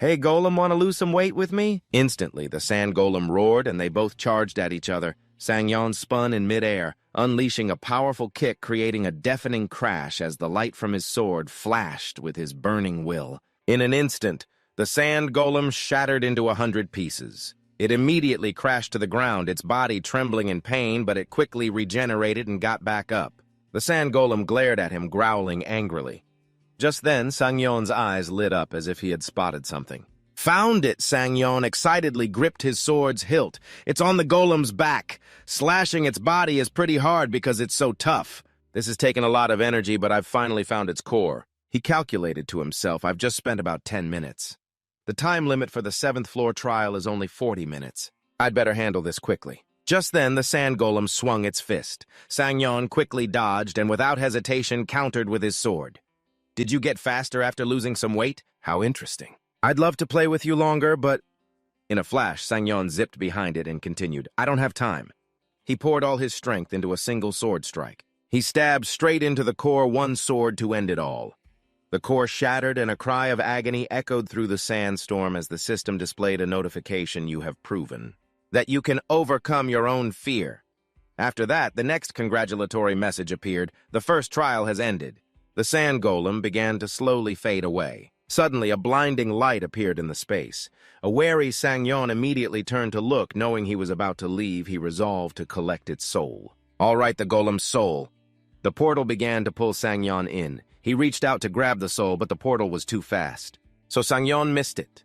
Speaker 1: Hey, golem, want to lose some weight with me? Instantly, the sand golem roared and they both charged at each other. Sang Jun spun in midair, unleashing a powerful kick, creating a deafening crash as the light from his sword flashed with his burning will. In an instant, the sand golem shattered into 100 pieces. It immediately crashed to the ground, its body trembling in pain, but it quickly regenerated and got back up. The sand golem glared at him, growling angrily. Just then, Sang Jun's eyes lit up as if he had spotted something. Found it! Sang Jun excitedly gripped his sword's hilt. It's on the golem's back. Slashing its body is pretty hard because it's so tough. This has taken a lot of energy, but I've finally found its core. He calculated to himself, I've just spent about 10 minutes. The time limit for the 7th floor trial is only 40 minutes. I'd better handle this quickly. Just then, the sand golem swung its fist. Sang Jun quickly dodged and without hesitation countered with his sword. Did you get faster after losing some weight? How interesting. I'd love to play with you longer, but... In a flash, Sang Jun zipped behind it and continued, I don't have time. He poured all his strength into a single sword strike. He stabbed straight into the core, one sword to end it all. The core shattered and a cry of agony echoed through the sandstorm as the system displayed a notification. You have proven that you can overcome your own fear. After that, the next congratulatory message appeared. The first trial has ended. The sand golem began to slowly fade away. Suddenly, a blinding light appeared in the space. A wary Sang Jun immediately turned to look. Knowing he was about to leave, he resolved to collect its soul. All right, the golem's soul. The portal began to pull Sang Jun in. He reached out to grab the soul, but the portal was too fast. So Sang Jun missed it.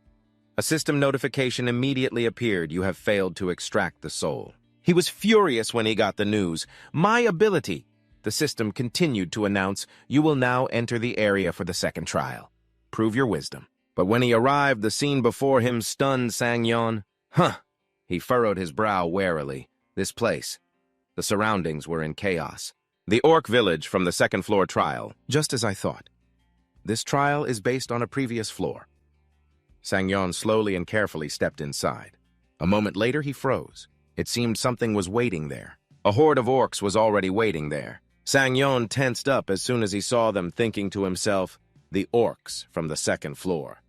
Speaker 1: A system notification immediately appeared. You have failed to extract the soul. He was furious when he got the news. My ability. The system continued to announce, you will now enter the area for the second trial. Prove your wisdom. But when he arrived, the scene before him stunned Sang Jun. Huh! He furrowed his brow warily. This place. The surroundings were in chaos. The orc village from the second floor trial, just as I thought. This trial is based on a previous floor. Sang Jun slowly and carefully stepped inside. A moment later, he froze. It seemed something was waiting there. A horde of orcs was already waiting there. Sang Jun tensed up as soon as he saw them, thinking to himself, the orcs from the second floor.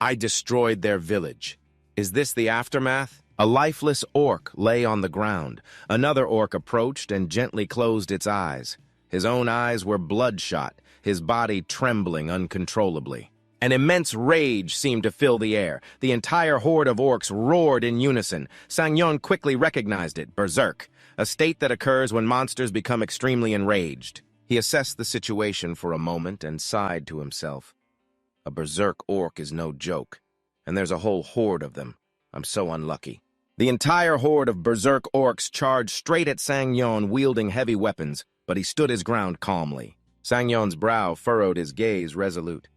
Speaker 1: I destroyed their village. Is this the aftermath? A lifeless orc lay on the ground. Another orc approached and gently closed its eyes. His own eyes were bloodshot, his body trembling uncontrollably. An immense rage seemed to fill the air. The entire horde of orcs roared in unison. Sang Jun quickly recognized it, berserk, a state that occurs when monsters become extremely enraged. He assessed the situation for a moment and sighed to himself. A berserk orc is no joke, and there's a whole horde of them. I'm so unlucky. The entire horde of berserk orcs charged straight at Sang Jun, wielding heavy weapons, but he stood his ground calmly. Sang Jun's brow furrowed, his gaze resolute.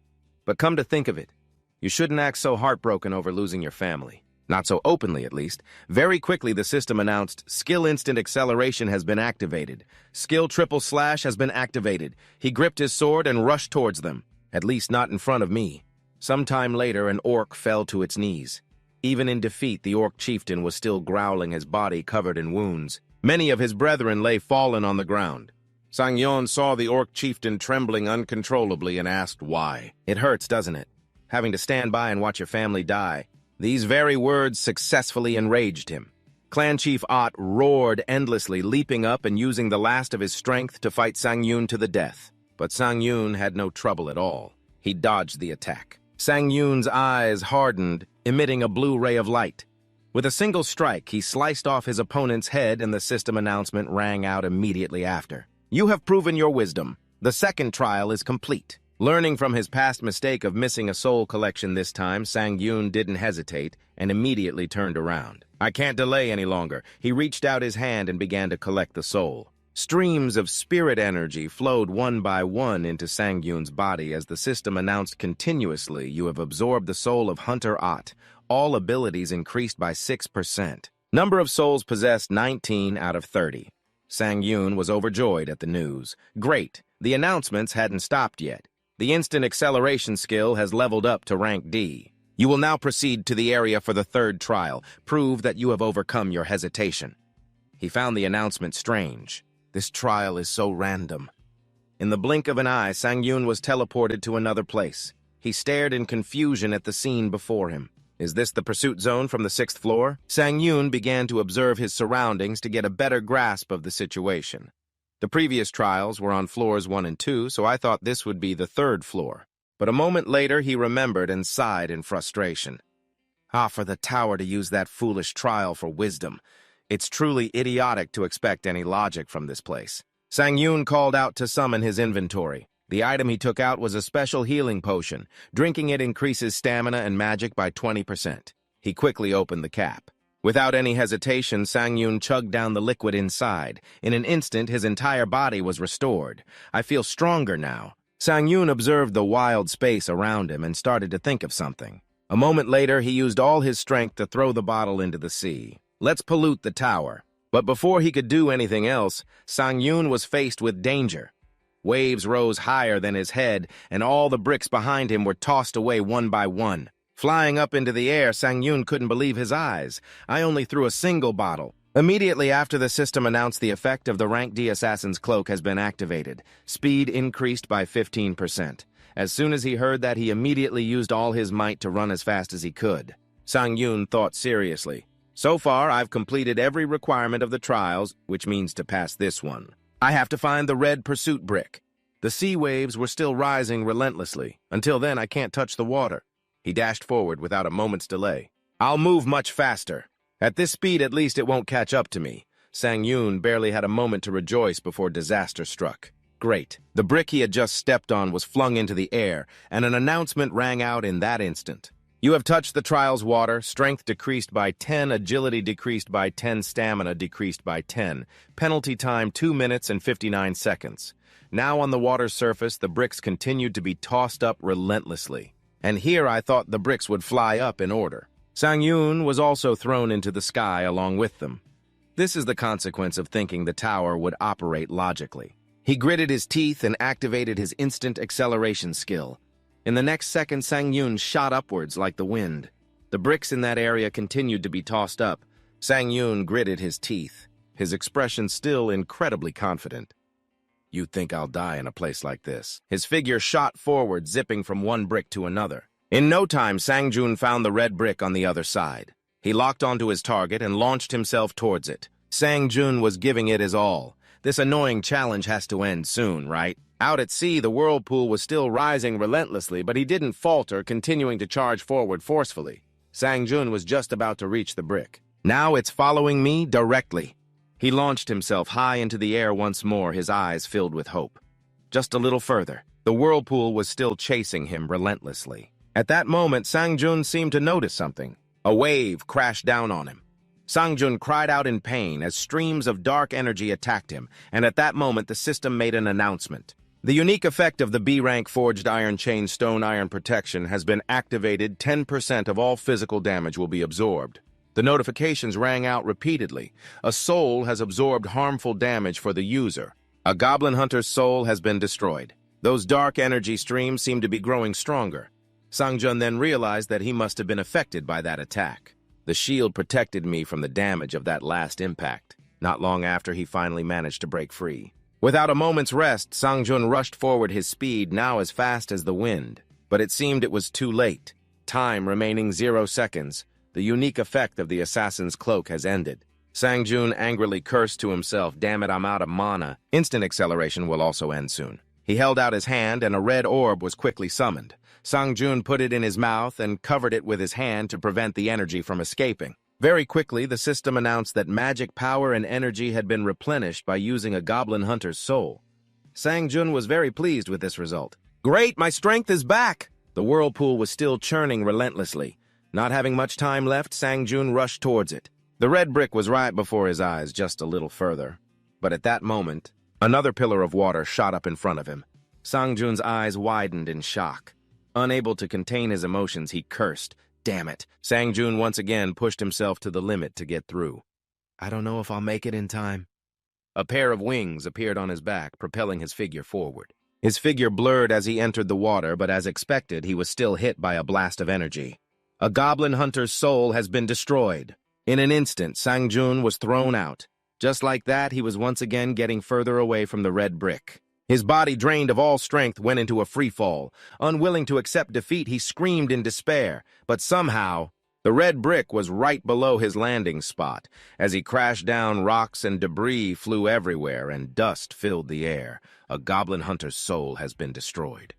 Speaker 1: But come to think of it, you shouldn't act so heartbroken over losing your family. Not so openly, at least. Very quickly, the system announced, Skill Instant Acceleration has been activated. Skill Triple Slash has been activated. He gripped his sword and rushed towards them. At least not in front of me. Sometime later, an orc fell to its knees. Even in defeat, the orc chieftain was still growling, his body covered in wounds. Many of his brethren lay fallen on the ground. Sang Jun saw the orc chieftain trembling uncontrollably and asked why. It hurts, doesn't it? Having to stand by and watch your family die. These very words successfully enraged him. Clan Chief Ott roared endlessly, leaping up and using the last of his strength to fight Sang Jun to the death. But Sang Jun had no trouble at all. He dodged the attack. Sang Jun's eyes hardened, emitting a blue ray of light. With a single strike, he sliced off his opponent's head, and the system announcement rang out immediately after. You have proven your wisdom. The second trial is complete. Learning from his past mistake of missing a soul collection this time, Sang Jun didn't hesitate and immediately turned around. I can't delay any longer. He reached out his hand and began to collect the soul. Streams of spirit energy flowed one by one into Sang Jun's body as the system announced continuously, you have absorbed the soul of Hunter Ott. all abilities increased by 6%. Number of souls possessed 19 out of 30. Sang Jun was overjoyed at the news. Great, the announcements hadn't stopped yet. The instant acceleration skill has leveled up to rank D. You will now proceed to the area for the third trial. Prove that you have overcome your hesitation. He found the announcement strange. This trial is so random. In the blink of an eye, Sang Jun was teleported to another place. He stared in confusion at the scene before him. Is this the pursuit zone from the 6th floor? Sang Jun began to observe his surroundings to get a better grasp of the situation. The previous trials were on floors 1 and 2, so I thought this would be the 3rd floor. But a moment later, he remembered and sighed in frustration. For the tower to use that foolish trial for wisdom. It's truly idiotic to expect any logic from this place. Sang Jun called out to summon his inventory. The item he took out was a special healing potion. Drinking it increases stamina and magic by 20%. He quickly opened the cap. Without any hesitation, Sang Jun chugged down the liquid inside. In an instant, his entire body was restored. I feel stronger now. Sang Jun observed the wild space around him and started to think of something. A moment later, he used all his strength to throw the bottle into the sea. Let's pollute the tower. But before he could do anything else, Sang Jun was faced with danger. Waves rose higher than his head, and all the bricks behind him were tossed away one by one. Flying up into the air, Sang Jun couldn't believe his eyes. I only threw a single bottle. Immediately after the system announced the effect of the Rank D Assassin's Cloak has been activated, speed increased by 15%. As soon as he heard that, he immediately used all his might to run as fast as he could. Sang Jun thought seriously. So far, I've completed every requirement of the trials, which means to pass this one. I have to find the red pursuit brick. The sea waves were still rising relentlessly. Until then, I can't touch the water. He dashed forward without a moment's delay. I'll move much faster. At this speed, at least, it won't catch up to me. Sang Jun barely had a moment to rejoice before disaster struck. Great. The brick he had just stepped on was flung into the air, and an announcement rang out in that instant. You have touched the trial's water, strength decreased by 10, agility decreased by 10, stamina decreased by 10. Penalty time 2 minutes and 59 seconds. Now on the water's surface, the bricks continued to be tossed up relentlessly. And here I thought the bricks would fly up in order. Sang Jun was also thrown into the sky along with them. This is the consequence of thinking the tower would operate logically. He gritted his teeth and activated his instant acceleration skill. In the next second, Sang Jun shot upwards like the wind. The bricks in that area continued to be tossed up. Sang Jun gritted his teeth, his expression still incredibly confident. You'd think I'll die in a place like this. His figure shot forward, zipping from one brick to another. In no time, Sang Jun found the red brick on the other side. He locked onto his target and launched himself towards it. Sang Jun was giving it his all. This annoying challenge has to end soon, right? Out at sea, the whirlpool was still rising relentlessly, but he didn't falter, continuing to charge forward forcefully. Sang Jun was just about to reach the brick. Now it's following me directly. He launched himself high into the air once more, his eyes filled with hope. Just a little further. The whirlpool was still chasing him relentlessly. At that moment, Sang Jun seemed to notice something. A wave crashed down on him. Sang Jun cried out in pain as streams of dark energy attacked him, and at that moment the system made an announcement. The unique effect of the B-rank Forged Iron Chain Stone Iron Protection has been activated. 10% of all physical damage will be absorbed. The notifications rang out repeatedly. A soul has absorbed harmful damage for the user. A goblin hunter's soul has been destroyed. Those dark energy streams seem to be growing stronger. Sang Jun then realized that he must have been affected by that attack. The shield protected me from the damage of that last impact. Not long after, he finally managed to break free. Without a moment's rest, Sang Jun rushed forward, his speed now as fast as the wind. But it seemed it was too late. Time remaining 0 seconds. The unique effect of the assassin's cloak has ended. Sang Jun angrily cursed to himself, "Damn it, I'm out of mana." Instant acceleration will also end soon. He held out his hand and a red orb was quickly summoned. Sang Jun put it in his mouth and covered it with his hand to prevent the energy from escaping. Very quickly, the system announced that magic power and energy had been replenished by using a goblin hunter's soul. Sang Jun was very pleased with this result. Great, my strength is back! The whirlpool was still churning relentlessly. Not having much time left, Sang Jun rushed towards it. The red brick was right before his eyes, just a little further. But at that moment, another pillar of water shot up in front of him. Sang Jun's eyes widened in shock. Unable to contain his emotions, he cursed. Damn it. Sang Jun once again pushed himself to the limit to get through. I don't know if I'll make it in time. A pair of wings appeared on his back, propelling his figure forward. His figure blurred as he entered the water, but as expected, he was still hit by a blast of energy. A goblin hunter's soul has been destroyed. In an instant, Sang Jun was thrown out. Just like that, he was once again getting further away from the red brick. His body, drained of all strength, went into a free fall. Unwilling to accept defeat, he screamed in despair. But somehow, the red brick was right below his landing spot. As he crashed down, rocks and debris flew everywhere, and dust filled the air. A goblin hunter's soul has been destroyed.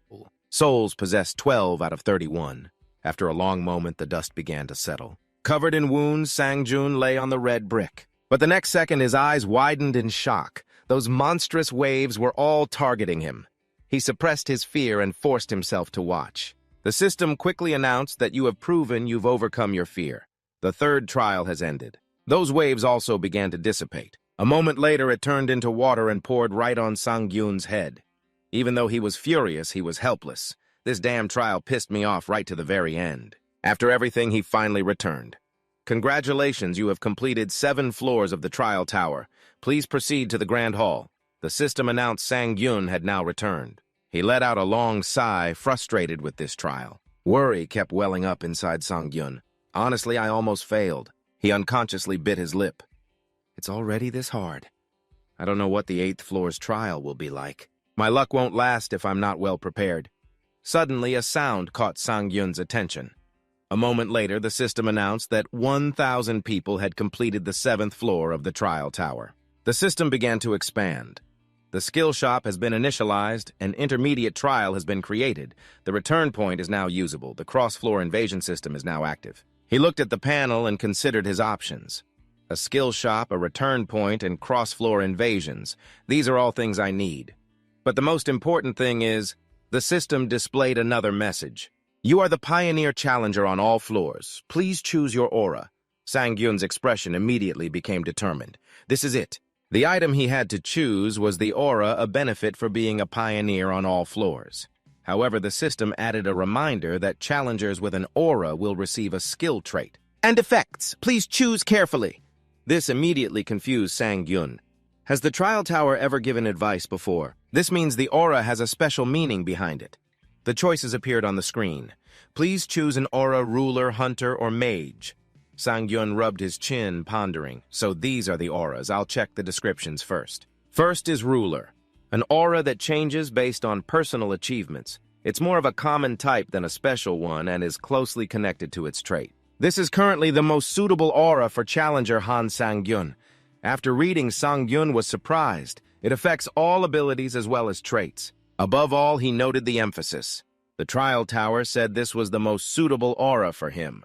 Speaker 1: Souls possessed 12 out of 31. After a long moment, the dust began to settle. Covered in wounds, Sang Jun lay on the red brick. But the next second, his eyes widened in shock. Those monstrous waves were all targeting him. He suppressed his fear and forced himself to watch. The system quickly announced that you have proven you've overcome your fear. The third trial has ended. Those waves also began to dissipate. A moment later, it turned into water and poured right on Sang Jun's head. Even though he was furious, he was helpless. This damn trial pissed me off right to the very end. After everything, he finally returned. Congratulations, you have completed 7 floors of the trial tower. Please proceed to the Grand Hall. The system announced Sang Jun had now returned. He let out a long sigh, frustrated with this trial. Worry kept welling up inside Sang Jun. Honestly, I almost failed. He unconsciously bit his lip. It's already this hard. I don't know what the 8th floor's trial will be like. My luck won't last if I'm not well prepared. Suddenly, a sound caught Sang Jun's attention. A moment later, the system announced that 1,000 people had completed the 7th floor of the trial tower. The system began to expand. The skill shop has been initialized, an intermediate trial has been created. The return point is now usable. The cross-floor invasion system is now active. He looked at the panel and considered his options. A skill shop, a return point, and cross-floor invasions. These are all things I need. But the most important thing is, the system displayed another message. You are the pioneer challenger on all floors. Please choose your aura. Sang Jun's expression immediately became determined. This is it. The item he had to choose was the aura, a benefit for being a pioneer on all floors. However, the system added a reminder that challengers with an aura will receive a skill trait. And effects. Please choose carefully. This immediately confused Sang Jun. Has the trial tower ever given advice before? This means the aura has a special meaning behind it. The choices appeared on the screen. Please choose an aura, ruler, hunter, or mage. Sang Jun rubbed his chin, pondering. So these are the auras. I'll check the descriptions first. First is ruler, an aura that changes based on personal achievements. It's more of a common type than a special one and is closely connected to its trait. This is currently the most suitable aura for challenger Han Sang Jun. After reading, Sang Jun was surprised. It affects all abilities as well as traits. Above all, he noted the emphasis. The trial tower said this was the most suitable aura for him.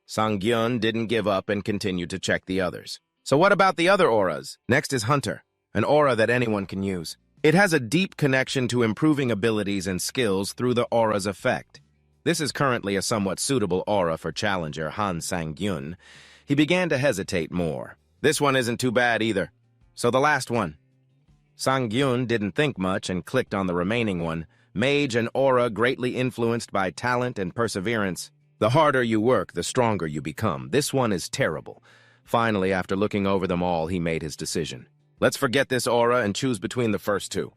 Speaker 1: Sang Jun didn't give up and continued to check the others. So what about the other auras? Next is Hunter, an aura that anyone can use. It has a deep connection to improving abilities and skills through the aura's effect. This is currently a somewhat suitable aura for challenger Han Sang Jun. He began to hesitate more. This one isn't too bad either. So the last one. Sang Jun didn't think much and clicked on the remaining one. Mage and aura greatly influenced by talent and perseverance. The harder you work, the stronger you become. This one is terrible. Finally, after looking over them all, he made his decision. Let's forget this aura and choose between the first two.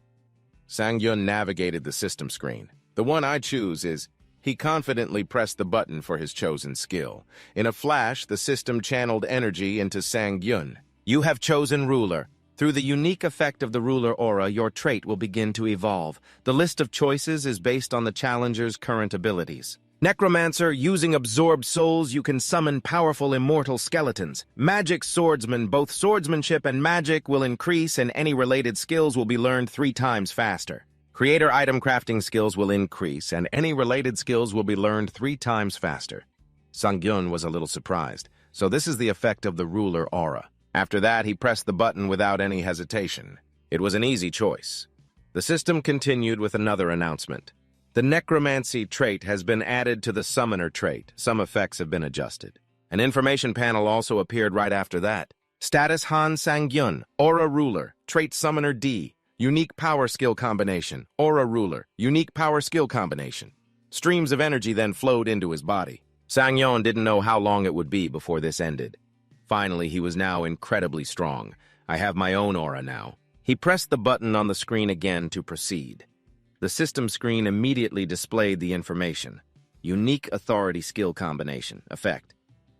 Speaker 1: Sang Jun navigated the system screen. The one I choose is... He confidently pressed the button for his chosen skill. In a flash, the system channeled energy into Sang Jun. You have chosen ruler. Through the unique effect of the ruler aura, your trait will begin to evolve. The list of choices is based on the challenger's current abilities. Necromancer, using absorbed souls, you can summon powerful immortal skeletons. Magic swordsman, both swordsmanship and magic will increase and any related skills will be learned 3 times faster. Creator item crafting skills will increase and any related skills will be learned 3 times faster. Sang Jun was a little surprised. So this is the effect of the ruler aura. After that, he pressed the button without any hesitation. It was an easy choice. The system continued with another announcement. The Necromancy trait has been added to the Summoner trait. Some effects have been adjusted. An information panel also appeared right after that. Status Han Sang Jun, Aura Ruler, Trait Summoner D, Unique Power Skill Combination, Aura Ruler, Unique Power Skill Combination. Streams of energy then flowed into his body. Sang Jun didn't know how long it would be before this ended. Finally, he was now incredibly strong. I have my own aura now. He pressed the button on the screen again to proceed. The system screen immediately displayed the information. Unique authority skill combination. Effect.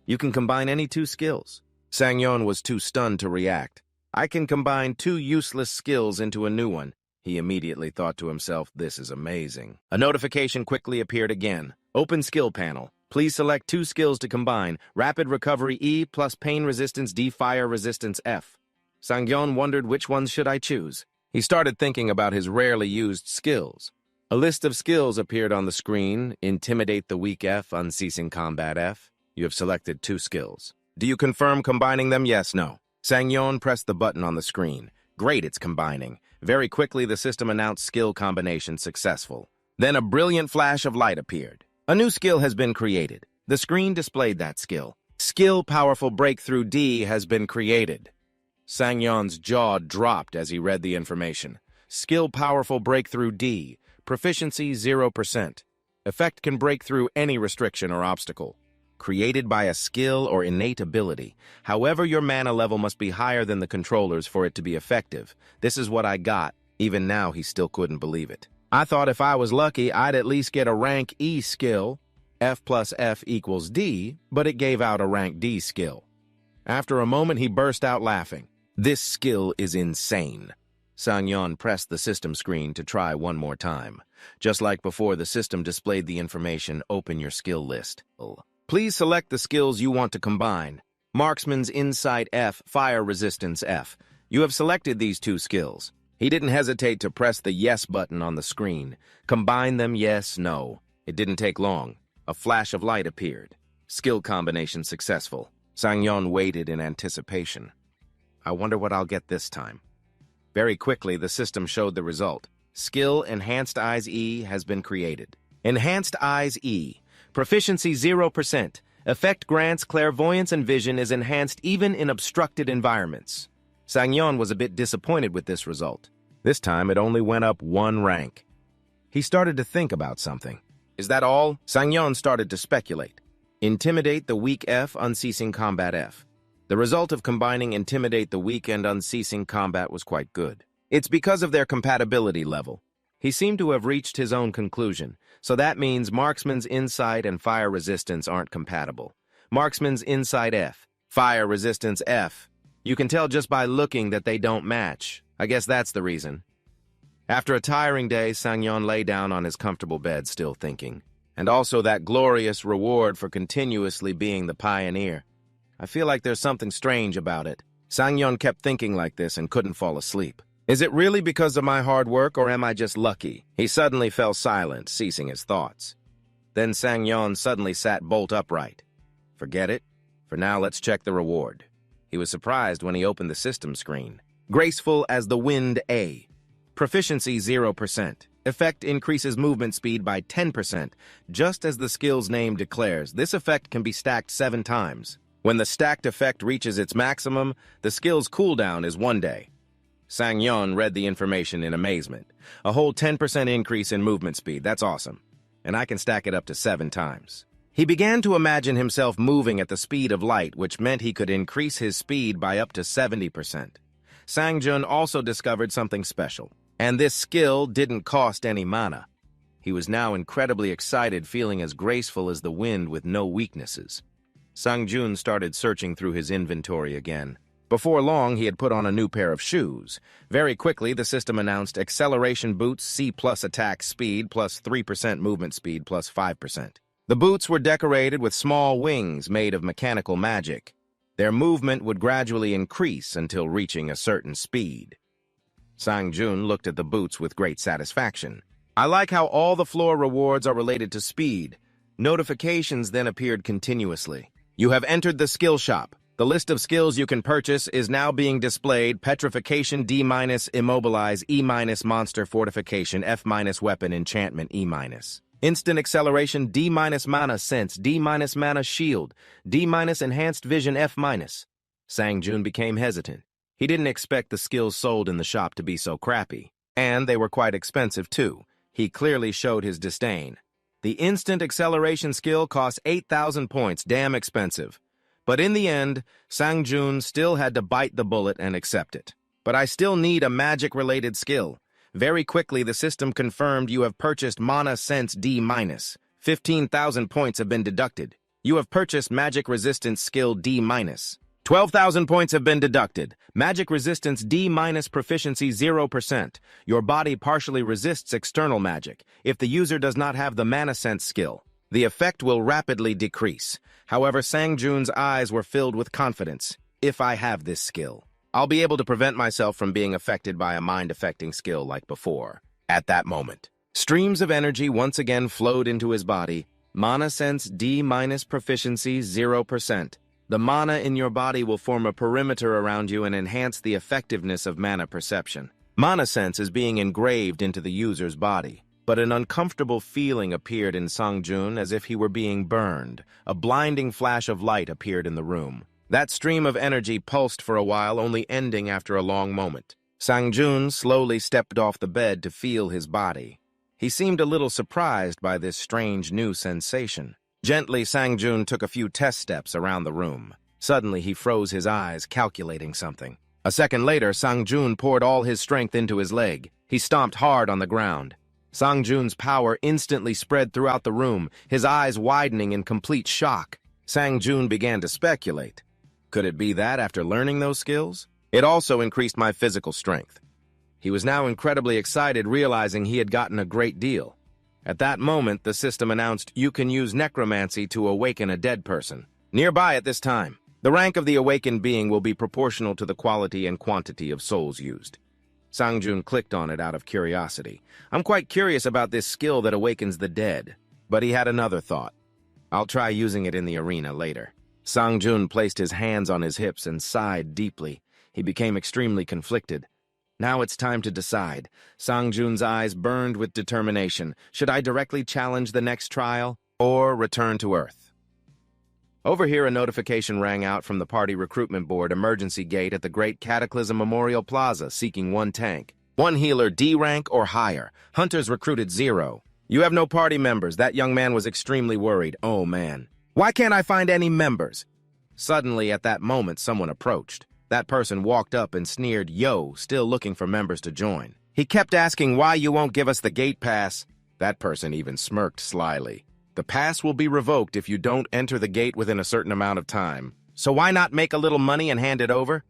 Speaker 1: You can combine any two skills. Sang Jun was too stunned to react. I can combine two useless skills into a new one. He immediately thought to himself, this is amazing. A notification quickly appeared again. Open skill panel. Please select two skills to combine. Rapid recovery E plus pain resistance D, fire resistance F. Sang Jun wondered which ones should I choose. He started thinking about his rarely used skills. A list of skills appeared on the screen. Intimidate the weak F, unceasing combat F. You have selected two skills. Do you confirm combining them? Yes, no. Sang Jun pressed the button on the screen. Great, it's combining. Very quickly, the system announced skill combination successful. Then a brilliant flash of light appeared. A new skill has been created. The screen displayed that skill. Skill Powerful Breakthrough D has been created. Sang Jun's jaw dropped as he read the information. Skill Powerful Breakthrough D. Proficiency 0%. Effect can break through any restriction or obstacle. Created by a skill or innate ability. However, your mana level must be higher than the controller's for it to be effective. This is what I got. Even now, he still couldn't believe it. I thought if I was lucky, I'd at least get a rank E skill. F plus F equals D, but it gave out a rank D skill. After a moment, he burst out laughing. This skill is insane. Sang Jun pressed the system screen to try one more time. Just like before, the system displayed the information, open your skill list. Please select the skills you want to combine. Marksman's Insight F, Fire Resistance F. You have selected these two skills. He didn't hesitate to press the yes button on the screen. Combine them, yes, no. It didn't take long. A flash of light appeared. Skill combination successful. Sang Jun waited in anticipation. I wonder what I'll get this time. Very quickly, the system showed the result. Skill Enhanced Eyes E has been created. Enhanced Eyes E. Proficiency 0%. Effect grants clairvoyance and vision is enhanced even in obstructed environments. Sang Jun was a bit disappointed with this result. This time, it only went up one rank. He started to think about something. Is that all? Sang Jun started to speculate. Intimidate the weak F, unceasing combat F. The result of combining Intimidate the Weak and Unceasing Combat was quite good. It's because of their compatibility level. He seemed to have reached his own conclusion, so that means Marksman's Insight and Fire Resistance aren't compatible. Marksman's Insight F, Fire Resistance F. You can tell just by looking that they don't match. I guess that's the reason. After a tiring day, Sang Jun lay down on his comfortable bed still thinking. And also that glorious reward for continuously being the pioneer. I feel like there's something strange about it. Sang Jun kept thinking like this and couldn't fall asleep. Is it really because of my hard work, or am I just lucky? He suddenly fell silent, ceasing his thoughts. Then Sang Jun suddenly sat bolt upright. Forget it. For now, let's check the reward. He was surprised when he opened the system screen. Graceful as the Wind A. Proficiency 0%. Effect increases movement speed by 10%. Just as the skill's name declares, this effect can be stacked 7 times. When the stacked effect reaches its maximum, the skill's cooldown is 1 day. Sang Jun read the information in amazement. A whole 10% increase in movement speed, that's awesome. And I can stack it up to 7 times. He began to imagine himself moving at the speed of light, which meant he could increase his speed by up to 70%. Sang Jun also discovered something special. And this skill didn't cost any mana. He was now incredibly excited, feeling as graceful as the wind with no weaknesses. Sang Jun started searching through his inventory again. Before long, he had put on a new pair of shoes. Very quickly, the system announced acceleration boots, C plus attack speed, plus 3% movement speed, plus 5%. The boots were decorated with small wings made of mechanical magic. Their movement would gradually increase until reaching a certain speed. Sang Jun looked at the boots with great satisfaction. I like how all the floor rewards are related to speed. Notifications then appeared continuously. You have entered the skill shop. The list of skills you can purchase is now being displayed. Petrification D-, Immobilize E-, Monster Fortification F-, Weapon Enchantment E-. Instant Acceleration D-, Mana Sense D-, Mana Shield D-, Enhanced Vision F-. Sang Jun became hesitant. He didn't expect the skills sold in the shop to be so crappy. And they were quite expensive too. He clearly showed his disdain. The instant acceleration skill costs 8,000 points, damn expensive. But in the end, Sang Jun still had to bite the bullet and accept it. But I still need a magic-related skill. Very quickly, the system confirmed you have purchased Mana Sense D-. 15,000 points have been deducted. You have purchased Magic Resistance Skill D-. 12,000 points have been deducted. Magic Resistance D- Proficiency 0%. Your body partially resists external magic. If the user does not have the Mana Sense skill, the effect will rapidly decrease. However, Sang Jun's eyes were filled with confidence. If I have this skill, I'll be able to prevent myself from being affected by a mind-affecting skill like before. At that moment, streams of energy once again flowed into his body. Mana Sense D- Proficiency 0%. The mana in your body will form a perimeter around you and enhance the effectiveness of mana perception. Mana Sense is being engraved into the user's body. But an uncomfortable feeling appeared in Sang Jun as if he were being burned. A blinding flash of light appeared in the room. That stream of energy pulsed for a while, only ending after a long moment. Sang Jun slowly stepped off the bed to feel his body. He seemed a little surprised by this strange new sensation. Gently, Sang Jun took a few test steps around the room. Suddenly, he froze his eyes, calculating something. A second later, Sang Jun poured all his strength into his leg. He stomped hard on the ground. Sang Jun's power instantly spread throughout the room, his eyes widening in complete shock. Sang Jun began to speculate. Could it be that after learning those skills? It also increased my physical strength. He was now incredibly excited, realizing he had gotten a great deal. At that moment, the system announced you can use Necromancy to awaken a dead person. Nearby at this time, the rank of the awakened being will be proportional to the quality and quantity of souls used. Sang Jun clicked on it out of curiosity. I'm quite curious about this skill that awakens the dead. But he had another thought. I'll try using it in the arena later. Sang Jun placed his hands on his hips and sighed deeply. He became extremely conflicted. Now it's time to decide. Sang Jun's eyes burned with determination. Should I directly challenge the next trial, or return to Earth? Over here, a notification rang out from the party recruitment board emergency gate at the Great Cataclysm Memorial Plaza, seeking 1 tank. 1 healer, D rank or higher. Hunters recruited 0. You have no party members. That young man was extremely worried. Oh, man. Why can't I find any members? Suddenly, at that moment, someone approached. That person walked up and sneered, "Yo," still looking for members to join. He kept asking why you won't give us the gate pass. That person even smirked slyly. The pass will be revoked if you don't enter the gate within a certain amount of time. So why not make a little money and hand it over?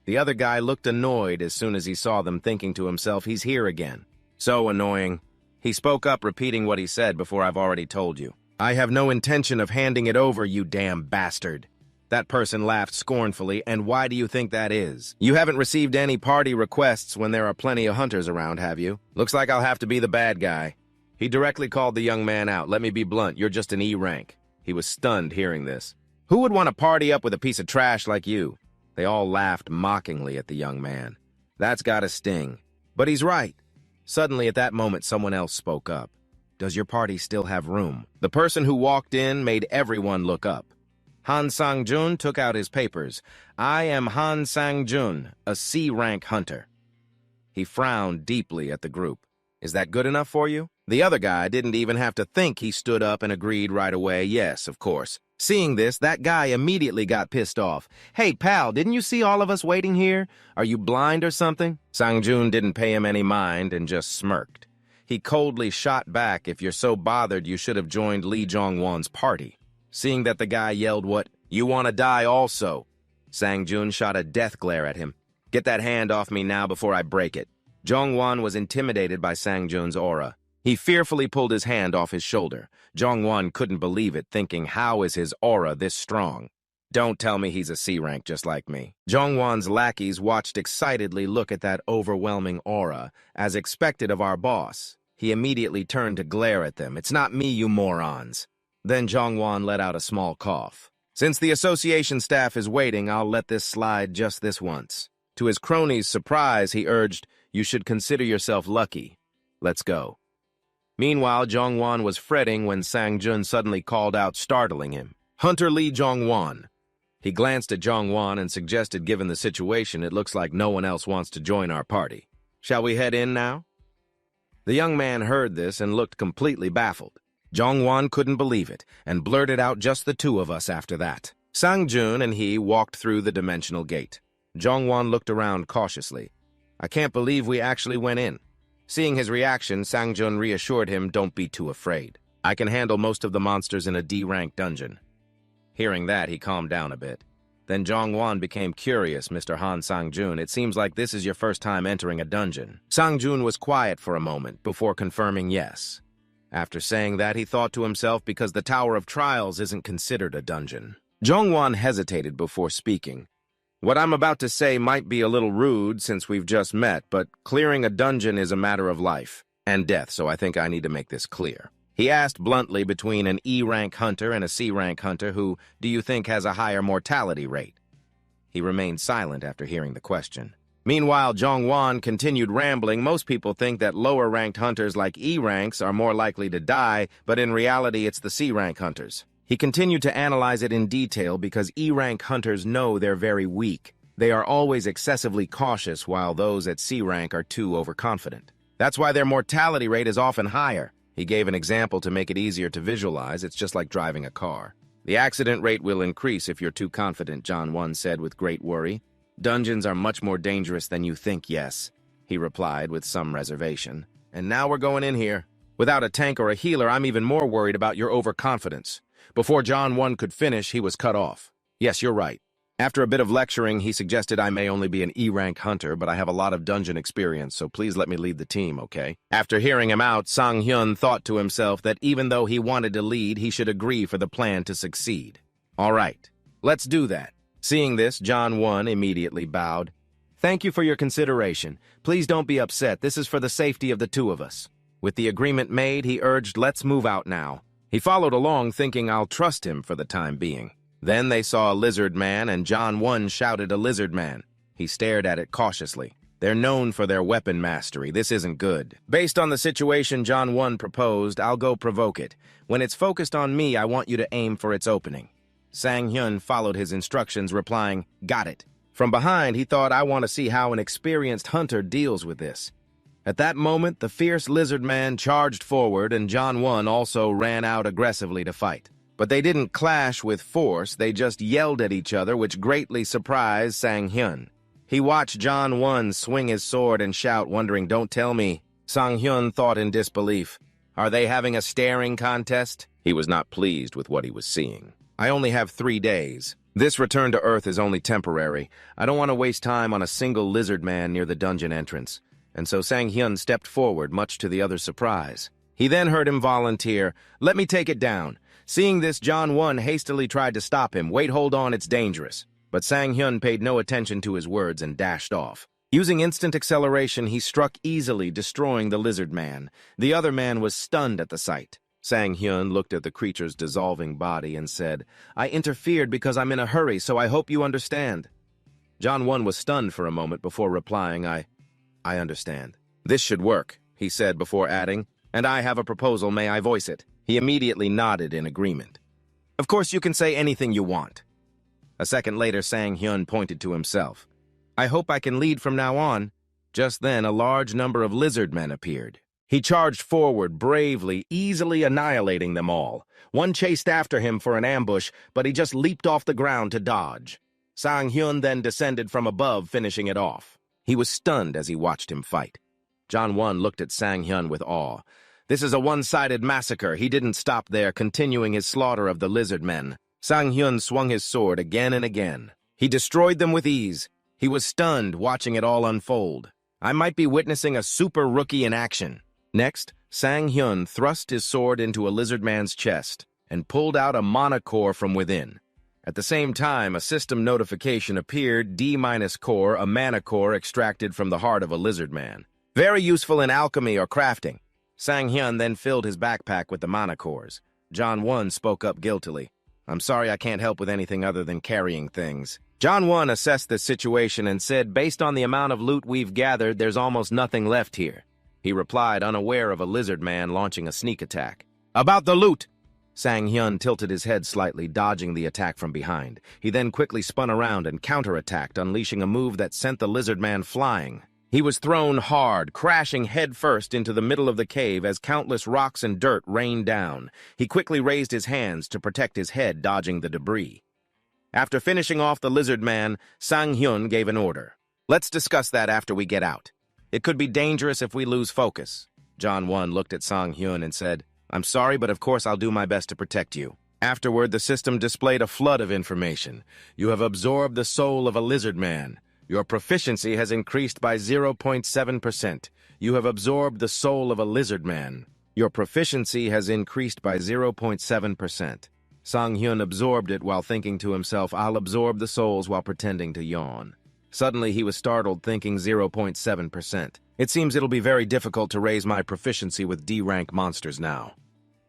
Speaker 1: The other guy looked annoyed as soon as he saw them, thinking to himself, he's here again. So annoying. He spoke up, repeating what he said before. I've already told you. I have no intention of handing it over, you damn bastard. That person laughed scornfully. And why do you think that is? You haven't received any party requests when there are plenty of hunters around, have you? Looks like I'll have to be the bad guy. He directly called the young man out. Let me be blunt, you're just an E rank. He was stunned hearing this. Who would want to party up with a piece of trash like you? They all laughed mockingly at the young man. That's gotta sting. But he's right. Suddenly at that moment, someone else spoke up. Does your party still have room? The person who walked in made everyone look up. Han Sang Jun took out his papers. I am Han Sang Jun, a C-rank hunter. He frowned deeply at the group. Is that good enough for you? The other guy didn't even have to think. He stood up and agreed right away. Yes, of course. Seeing this, that guy immediately got pissed off. Hey, pal, didn't you see all of us waiting here? Are you blind or something? Sang Jun didn't pay him any mind and just smirked. He coldly shot back, if you're so bothered, you should have joined Lee Jong-won's party. Seeing that the guy yelled, what? You want to die also? Sang Jun shot a death glare at him. Get that hand off me now before I break it. Jong-won was intimidated by Sang Jun's aura. He fearfully pulled his hand off his shoulder. Jong-won couldn't believe it, thinking, how is his aura this strong? Don't tell me he's a C-rank just like me. Jong-won's lackeys watched excitedly look at that overwhelming aura, as expected of our boss. He immediately turned to glare at them. It's not me, you morons. Then Jong-won let out a small cough. Since the association staff is waiting, I'll let this slide just this once. To his cronies' surprise, he urged, you should consider yourself lucky. Let's go. Meanwhile, Jong-won was fretting when Sang Jun suddenly called out, startling him. Hunter Lee Jong-won. He glanced at Jong-won and suggested, given the situation, it looks like no one else wants to join our party. Shall we head in now? The young man heard this and looked completely baffled. Jong-won couldn't believe it and blurted out, "Just the two of us after that." Sang Jun and he walked through the dimensional gate. Jong-won looked around cautiously. "I can't believe we actually went in." Seeing his reaction, Sang Jun reassured him, "Don't be too afraid. I can handle most of the monsters in a D-rank dungeon." Hearing that, he calmed down a bit. Then Jong-won became curious. "Mr. Han Sang Jun, it seems like this is your first time entering a dungeon." Sang Jun was quiet for a moment before confirming yes. After saying that, he thought to himself, because the Tower of Trials isn't considered a dungeon. Jong-won hesitated before speaking. "What I'm about to say might be a little rude since we've just met, but clearing a dungeon is a matter of life and death, so I think I need to make this clear." He asked bluntly, between an E-rank hunter and a C-rank hunter, who do you think has a higher mortality rate? He remained silent after hearing the question. Meanwhile, Jong-won continued rambling. "Most people think that lower-ranked hunters like E-ranks are more likely to die, but in reality it's the C-rank hunters." He continued to analyze it in detail because E-rank hunters know they're very weak. They are always excessively cautious, while those at C-rank are too overconfident. That's why their mortality rate is often higher. He gave an example to make it easier to visualize. It's just like driving a car. "The accident rate will increase if you're too confident," Jong-won said with great worry. "Dungeons are much more dangerous than you think, yes," he replied with some reservation. "And now we're going in here. Without a tank or a healer, I'm even more worried about your overconfidence." Before Jong-won could finish, he was cut off. "Yes, you're right. After a bit of lecturing, he suggested I may only be an E-rank hunter, but I have a lot of dungeon experience, so please let me lead the team, okay?" After hearing him out, Sang Jun thought to himself that even though he wanted to lead, he should agree for the plan to succeed. "All right, let's do that." Seeing this, Jong-won immediately bowed. "Thank you for your consideration. Please don't be upset. This is for the safety of the two of us." With the agreement made, he urged, "Let's move out now." He followed along, thinking I'll trust him for the time being. Then they saw a lizard man, and Jong-won shouted, "A lizard man." He stared at it cautiously. They're known for their weapon mastery. This isn't good. Based on the situation Jong-won proposed, I'll go provoke it. When it's focused on me, I want you to aim for its opening. Sang Jun followed his instructions, replying, "Got it." From behind, he thought, I want to see how an experienced hunter deals with this. At that moment, the fierce lizard man charged forward, and Jong-won also ran out aggressively to fight. But they didn't clash with force, they just yelled at each other, which greatly surprised Sang Jun. He watched Jong-won swing his sword and shout, wondering, "Don't tell me." Sang Jun thought in disbelief. Are they having a staring contest? He was not pleased with what he was seeing. "I only have 3 days. This return to Earth is only temporary. I don't want to waste time on a single lizard man near the dungeon entrance." And so Sang Jun stepped forward, much to the other's surprise. He then heard him volunteer, "Let me take it down." Seeing this, Jong-won hastily tried to stop him. "Wait, hold on, it's dangerous." But Sang Jun paid no attention to his words and dashed off. Using instant acceleration, he struck easily, destroying the lizard man. The other man was stunned at the sight. Sang Jun looked at the creature's dissolving body and said, "I interfered because I'm in a hurry, so I hope you understand." Jong-won was stunned for a moment before replying, I understand. "This should work," he said before adding, "and I have a proposal, may I voice it?" He immediately nodded in agreement. "Of course you can say anything you want." A second later, Sang Jun pointed to himself. "I hope I can lead from now on." Just then, a large number of lizard men appeared. He charged forward bravely, easily annihilating them all. One chased after him for an ambush, but he just leaped off the ground to dodge. Sang Jun then descended from above, finishing it off. He was stunned as he watched him fight. Jong-won looked at Sang Jun with awe. This is a one-sided massacre. He didn't stop there, continuing his slaughter of the lizard men. Sang Jun swung his sword again and again. He destroyed them with ease. He was stunned watching it all unfold. I might be witnessing a super rookie in action. Next, Sang Jun thrust his sword into a lizard man's chest and pulled out a mana core from within. At the same time, a system notification appeared, D-core, a mana core extracted from the heart of a lizard man. Very useful in alchemy or crafting. Sang Jun then filled his backpack with the mana cores. Jong-won spoke up guiltily. "I'm sorry I can't help with anything other than carrying things." Jong-won assessed the situation and said, "Based on the amount of loot we've gathered, there's almost nothing left here." He replied, unaware of a lizard man launching a sneak attack. "About the loot!" Sang Jun tilted his head slightly, dodging the attack from behind. He then quickly spun around and counterattacked, unleashing a move that sent the lizard man flying. He was thrown hard, crashing headfirst into the middle of the cave as countless rocks and dirt rained down. He quickly raised his hands to protect his head, dodging the debris. After finishing off the lizard man, Sang Jun gave an order. "Let's discuss that after we get out. It could be dangerous if we lose focus." John Won looked at Sang Jun and said, "I'm sorry, but of course I'll do my best to protect you." Afterward, the system displayed a flood of information. "You have absorbed the soul of a lizard man. Your proficiency has increased by 0.7%. You have absorbed the soul of a lizard man. Your proficiency has increased by 0.7%. Sang Jun absorbed it while thinking to himself, "I'll absorb the souls," while pretending to yawn. Suddenly, he was startled, thinking 0.7%. "It seems it'll be very difficult to raise my proficiency with D-rank monsters now."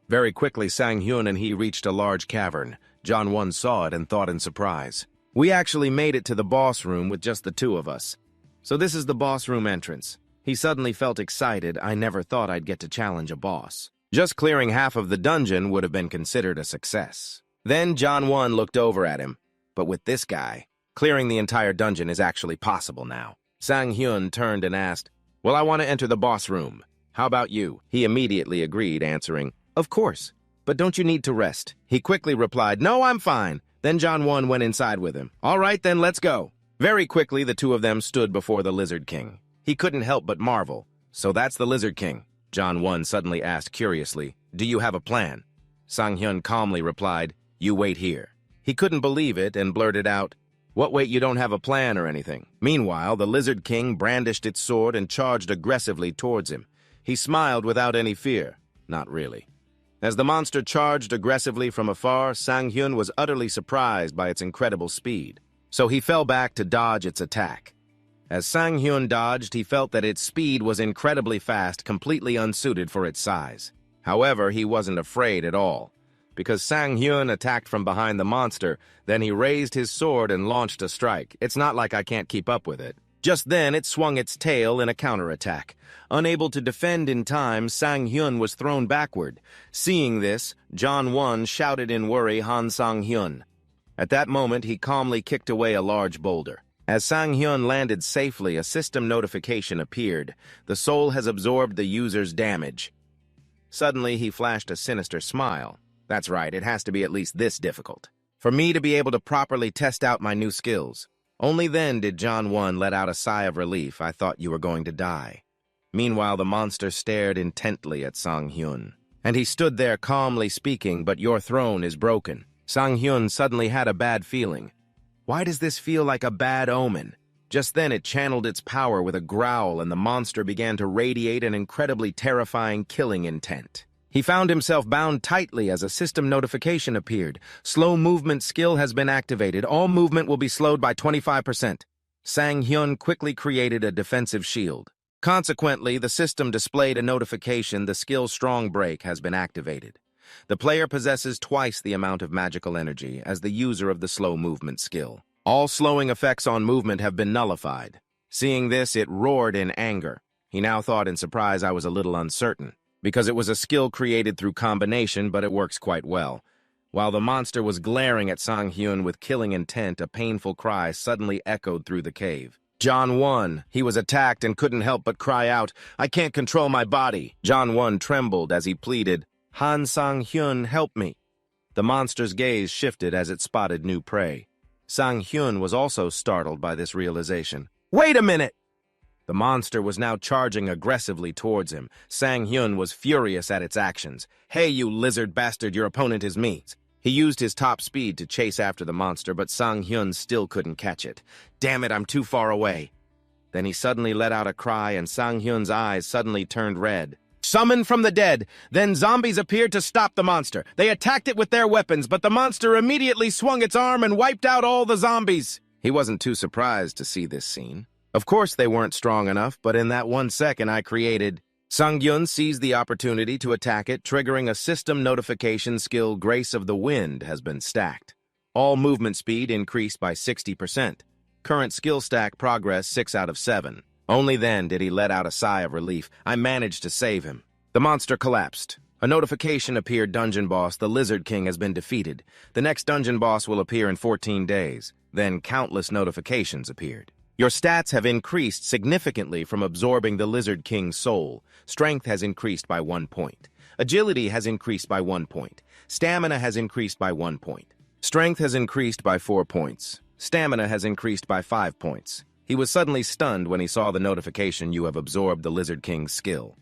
Speaker 1: Very quickly, Sang Jun and he reached a large cavern. John Won saw it and thought in surprise, "We actually made it to the boss room with just the two of us. So this is the boss room entrance." He suddenly felt excited. "I never thought I'd get to challenge a boss." Just clearing half of the dungeon would have been considered a success. Then John Won looked over at him. But with this guy, clearing the entire dungeon is actually possible now. Sang Jun turned and asked, "Well, I want to enter the boss room. How about you?" He immediately agreed, answering, "Of course, but don't you need to rest?" He quickly replied, "No, I'm fine." Then John Won went inside with him. "All right, then let's go." Very quickly, the two of them stood before the Lizard King. He couldn't help but marvel. "So that's the Lizard King?" John Won suddenly asked curiously, "Do you have a plan?" Sang Jun calmly replied, "You wait here." He couldn't believe it and blurted out, "What, wait, you don't have a plan or anything?" Meanwhile, the Lizard King brandished its sword and charged aggressively towards him. He smiled without any fear. Not really. As the monster charged aggressively from afar, Sang Jun was utterly surprised by its incredible speed. So he fell back to dodge its attack. As Sang Jun dodged, he felt that its speed was incredibly fast, completely unsuited for its size. However, he wasn't afraid at all, because Sang Jun attacked from behind the monster, then he raised his sword and launched a strike. It's not like I can't keep up with it. Just then, it swung its tail in a counterattack. Unable to defend in time, Sang Jun was thrown backward. Seeing this, John Won shouted in worry, "Han Sang Jun." At that moment, he calmly kicked away a large boulder. As Sang Jun landed safely, a system notification appeared. "The soul has absorbed the user's damage." Suddenly, he flashed a sinister smile. "That's right, it has to be at least this difficult for me to be able to properly test out my new skills." Only then did John Won let out a sigh of relief. "I thought you were going to die." Meanwhile, the monster stared intently at Sang Jun. And he stood there calmly speaking, "But your throne is broken." Sang Jun suddenly had a bad feeling. Why does this feel like a bad omen? Just then it channeled its power with a growl, and the monster began to radiate an incredibly terrifying killing intent. He found himself bound tightly as a system notification appeared. "Slow movement skill has been activated. All movement will be slowed by 25%. Sang Jun quickly created a defensive shield. Consequently, the system displayed a notification: the skill Strong Break has been activated. The player possesses twice the amount of magical energy as the user of the slow movement skill. All slowing effects on movement have been nullified. Seeing this, it roared in anger. He now thought in surprise I was a little uncertain, because it was a skill created through combination, but it works quite well. While the monster was glaring at Sang Jun with killing intent, a painful cry suddenly echoed through the cave. John Won. He was attacked and couldn't help but cry out, "I can't control my body." John Won trembled as he pleaded, "Han Sang Jun, help me." The monster's gaze shifted as it spotted new prey. Sang Jun was also startled by this realization. "Wait a minute!" The monster was now charging aggressively towards him. Sang Jun was furious at its actions. "Hey, you lizard bastard, your opponent is me." He used his top speed to chase after the monster, but Sang Jun still couldn't catch it. "Damn it, I'm too far away." Then he suddenly let out a cry, and Sang Jun's eyes suddenly turned red. "Summon from the dead!" Then zombies appeared to stop the monster. They attacked it with their weapons, but the monster immediately swung its arm and wiped out all the zombies. He wasn't too surprised to see this scene. Of course they weren't strong enough, but in that 1 second I created. Sang Jun seized the opportunity to attack it, triggering a system notification skill. Grace of the Wind has been stacked. All movement speed increased by 60%. Current skill stack progress 6 out of 7. Only then did he let out a sigh of relief. I managed to save him. The monster collapsed. A notification appeared: Dungeon Boss, the Lizard King has been defeated. The next Dungeon Boss will appear in 14 days. Then countless notifications appeared. Your stats have increased significantly from absorbing the Lizard King's soul. Strength has increased by 1 point. Agility has increased by 1 point. Stamina has increased by 1 point. Strength has increased by 4 points. Stamina has increased by 5 points. He was suddenly stunned when he saw the notification you have absorbed the Lizard King's skill.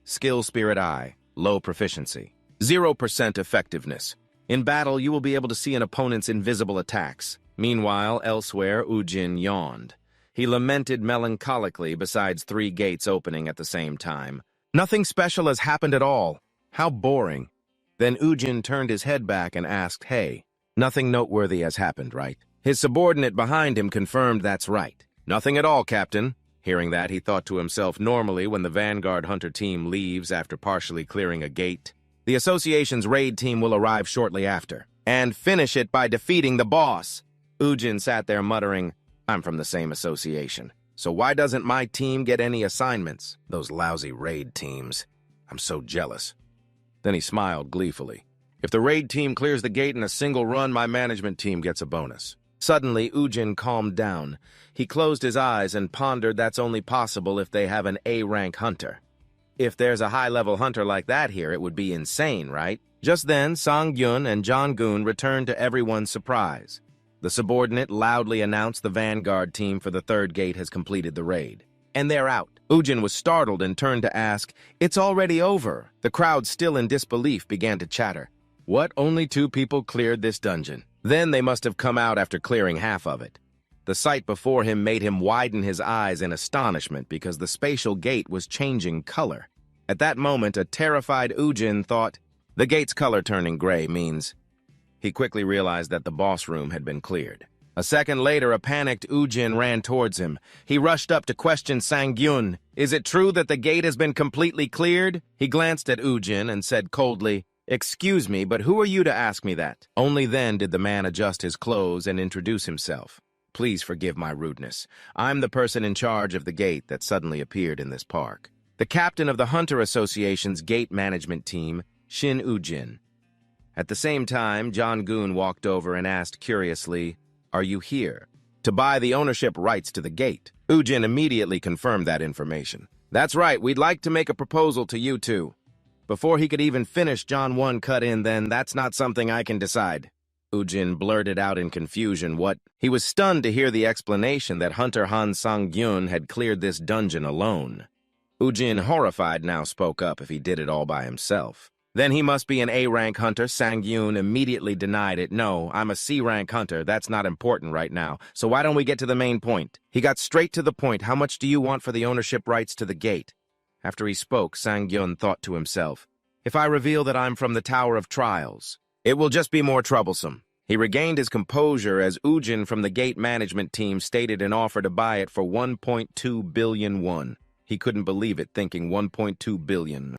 Speaker 1: Skill Spirit Eye, low proficiency. 0% effectiveness. In battle, you will be able to see an opponent's invisible attacks. Meanwhile, elsewhere, Ujin yawned. He lamented melancholically besides 3 gates opening at the same time. Nothing special has happened at all. How boring. Then Ujin turned his head back and asked, "Hey, nothing noteworthy has happened, right?" His subordinate behind him confirmed that's right. "Nothing at all, Captain." Hearing that, he thought to himself, normally when the Vanguard Hunter team leaves after partially clearing a gate, the Association's raid team will arrive shortly after, and finish it by defeating the boss. Ujin sat there muttering, "I'm from the same association, so why doesn't my team get any assignments? Those lousy raid teams. I'm so jealous." Then he smiled gleefully. "If the raid team clears the gate in a single run, my management team gets a bonus." Suddenly, Ujin calmed down. He closed his eyes and pondered that's only possible if they have an A-rank hunter. If there's a high-level hunter like that here, it would be insane, right? Just then, Sang Jun and Sang Jun returned to everyone's surprise. The subordinate loudly announced the Vanguard team for the 3rd gate has completed the raid. And they're out. Ujin was startled and turned to ask, "It's already over." The crowd, still in disbelief, began to chatter. What? Only 2 people cleared this dungeon? Then they must have come out after clearing half of it. The sight before him made him widen his eyes in astonishment because the spatial gate was changing color. At that moment, a terrified Ujin thought, the gate's color turning gray means... He quickly realized that the boss room had been cleared. A second later, a panicked Ujin ran towards him. He rushed up to question Sang Jun. "Is it true that the gate has been completely cleared?" He glanced at Ujin and said coldly, "Excuse me, but who are you to ask me that?" Only then did the man adjust his clothes and introduce himself. "Please forgive my rudeness. I'm the person in charge of the gate that suddenly appeared in this park. The captain of the Hunter Association's gate management team, Shin Ujin." At the same time, Sang Jun walked over and asked curiously, "Are you here to buy the ownership rights to the gate?" Ujin immediately confirmed that information. "That's right, we'd like to make a proposal to you two." Before he could even finish, John 1 cut in, "Then that's not something I can decide." Ujin blurted out in confusion what... He was stunned to hear the explanation that Hunter Han Sang Jun had cleared this dungeon alone. Ujin, horrified, now spoke up if he did it all by himself. "Then he must be an A-rank hunter." Sang Jun immediately denied it. "No, I'm a C-rank hunter. That's not important right now. So why don't we get to the main point?" He got straight to the point. "How much do you want for the ownership rights to the gate?" After he spoke, Sang Jun thought to himself, "If I reveal that I'm from the Tower of Trials, it will just be more troublesome." He regained his composure as Ujin from the gate management team stated an offer to buy it for 1.2 billion won. He couldn't believe it, thinking 1.2 billion.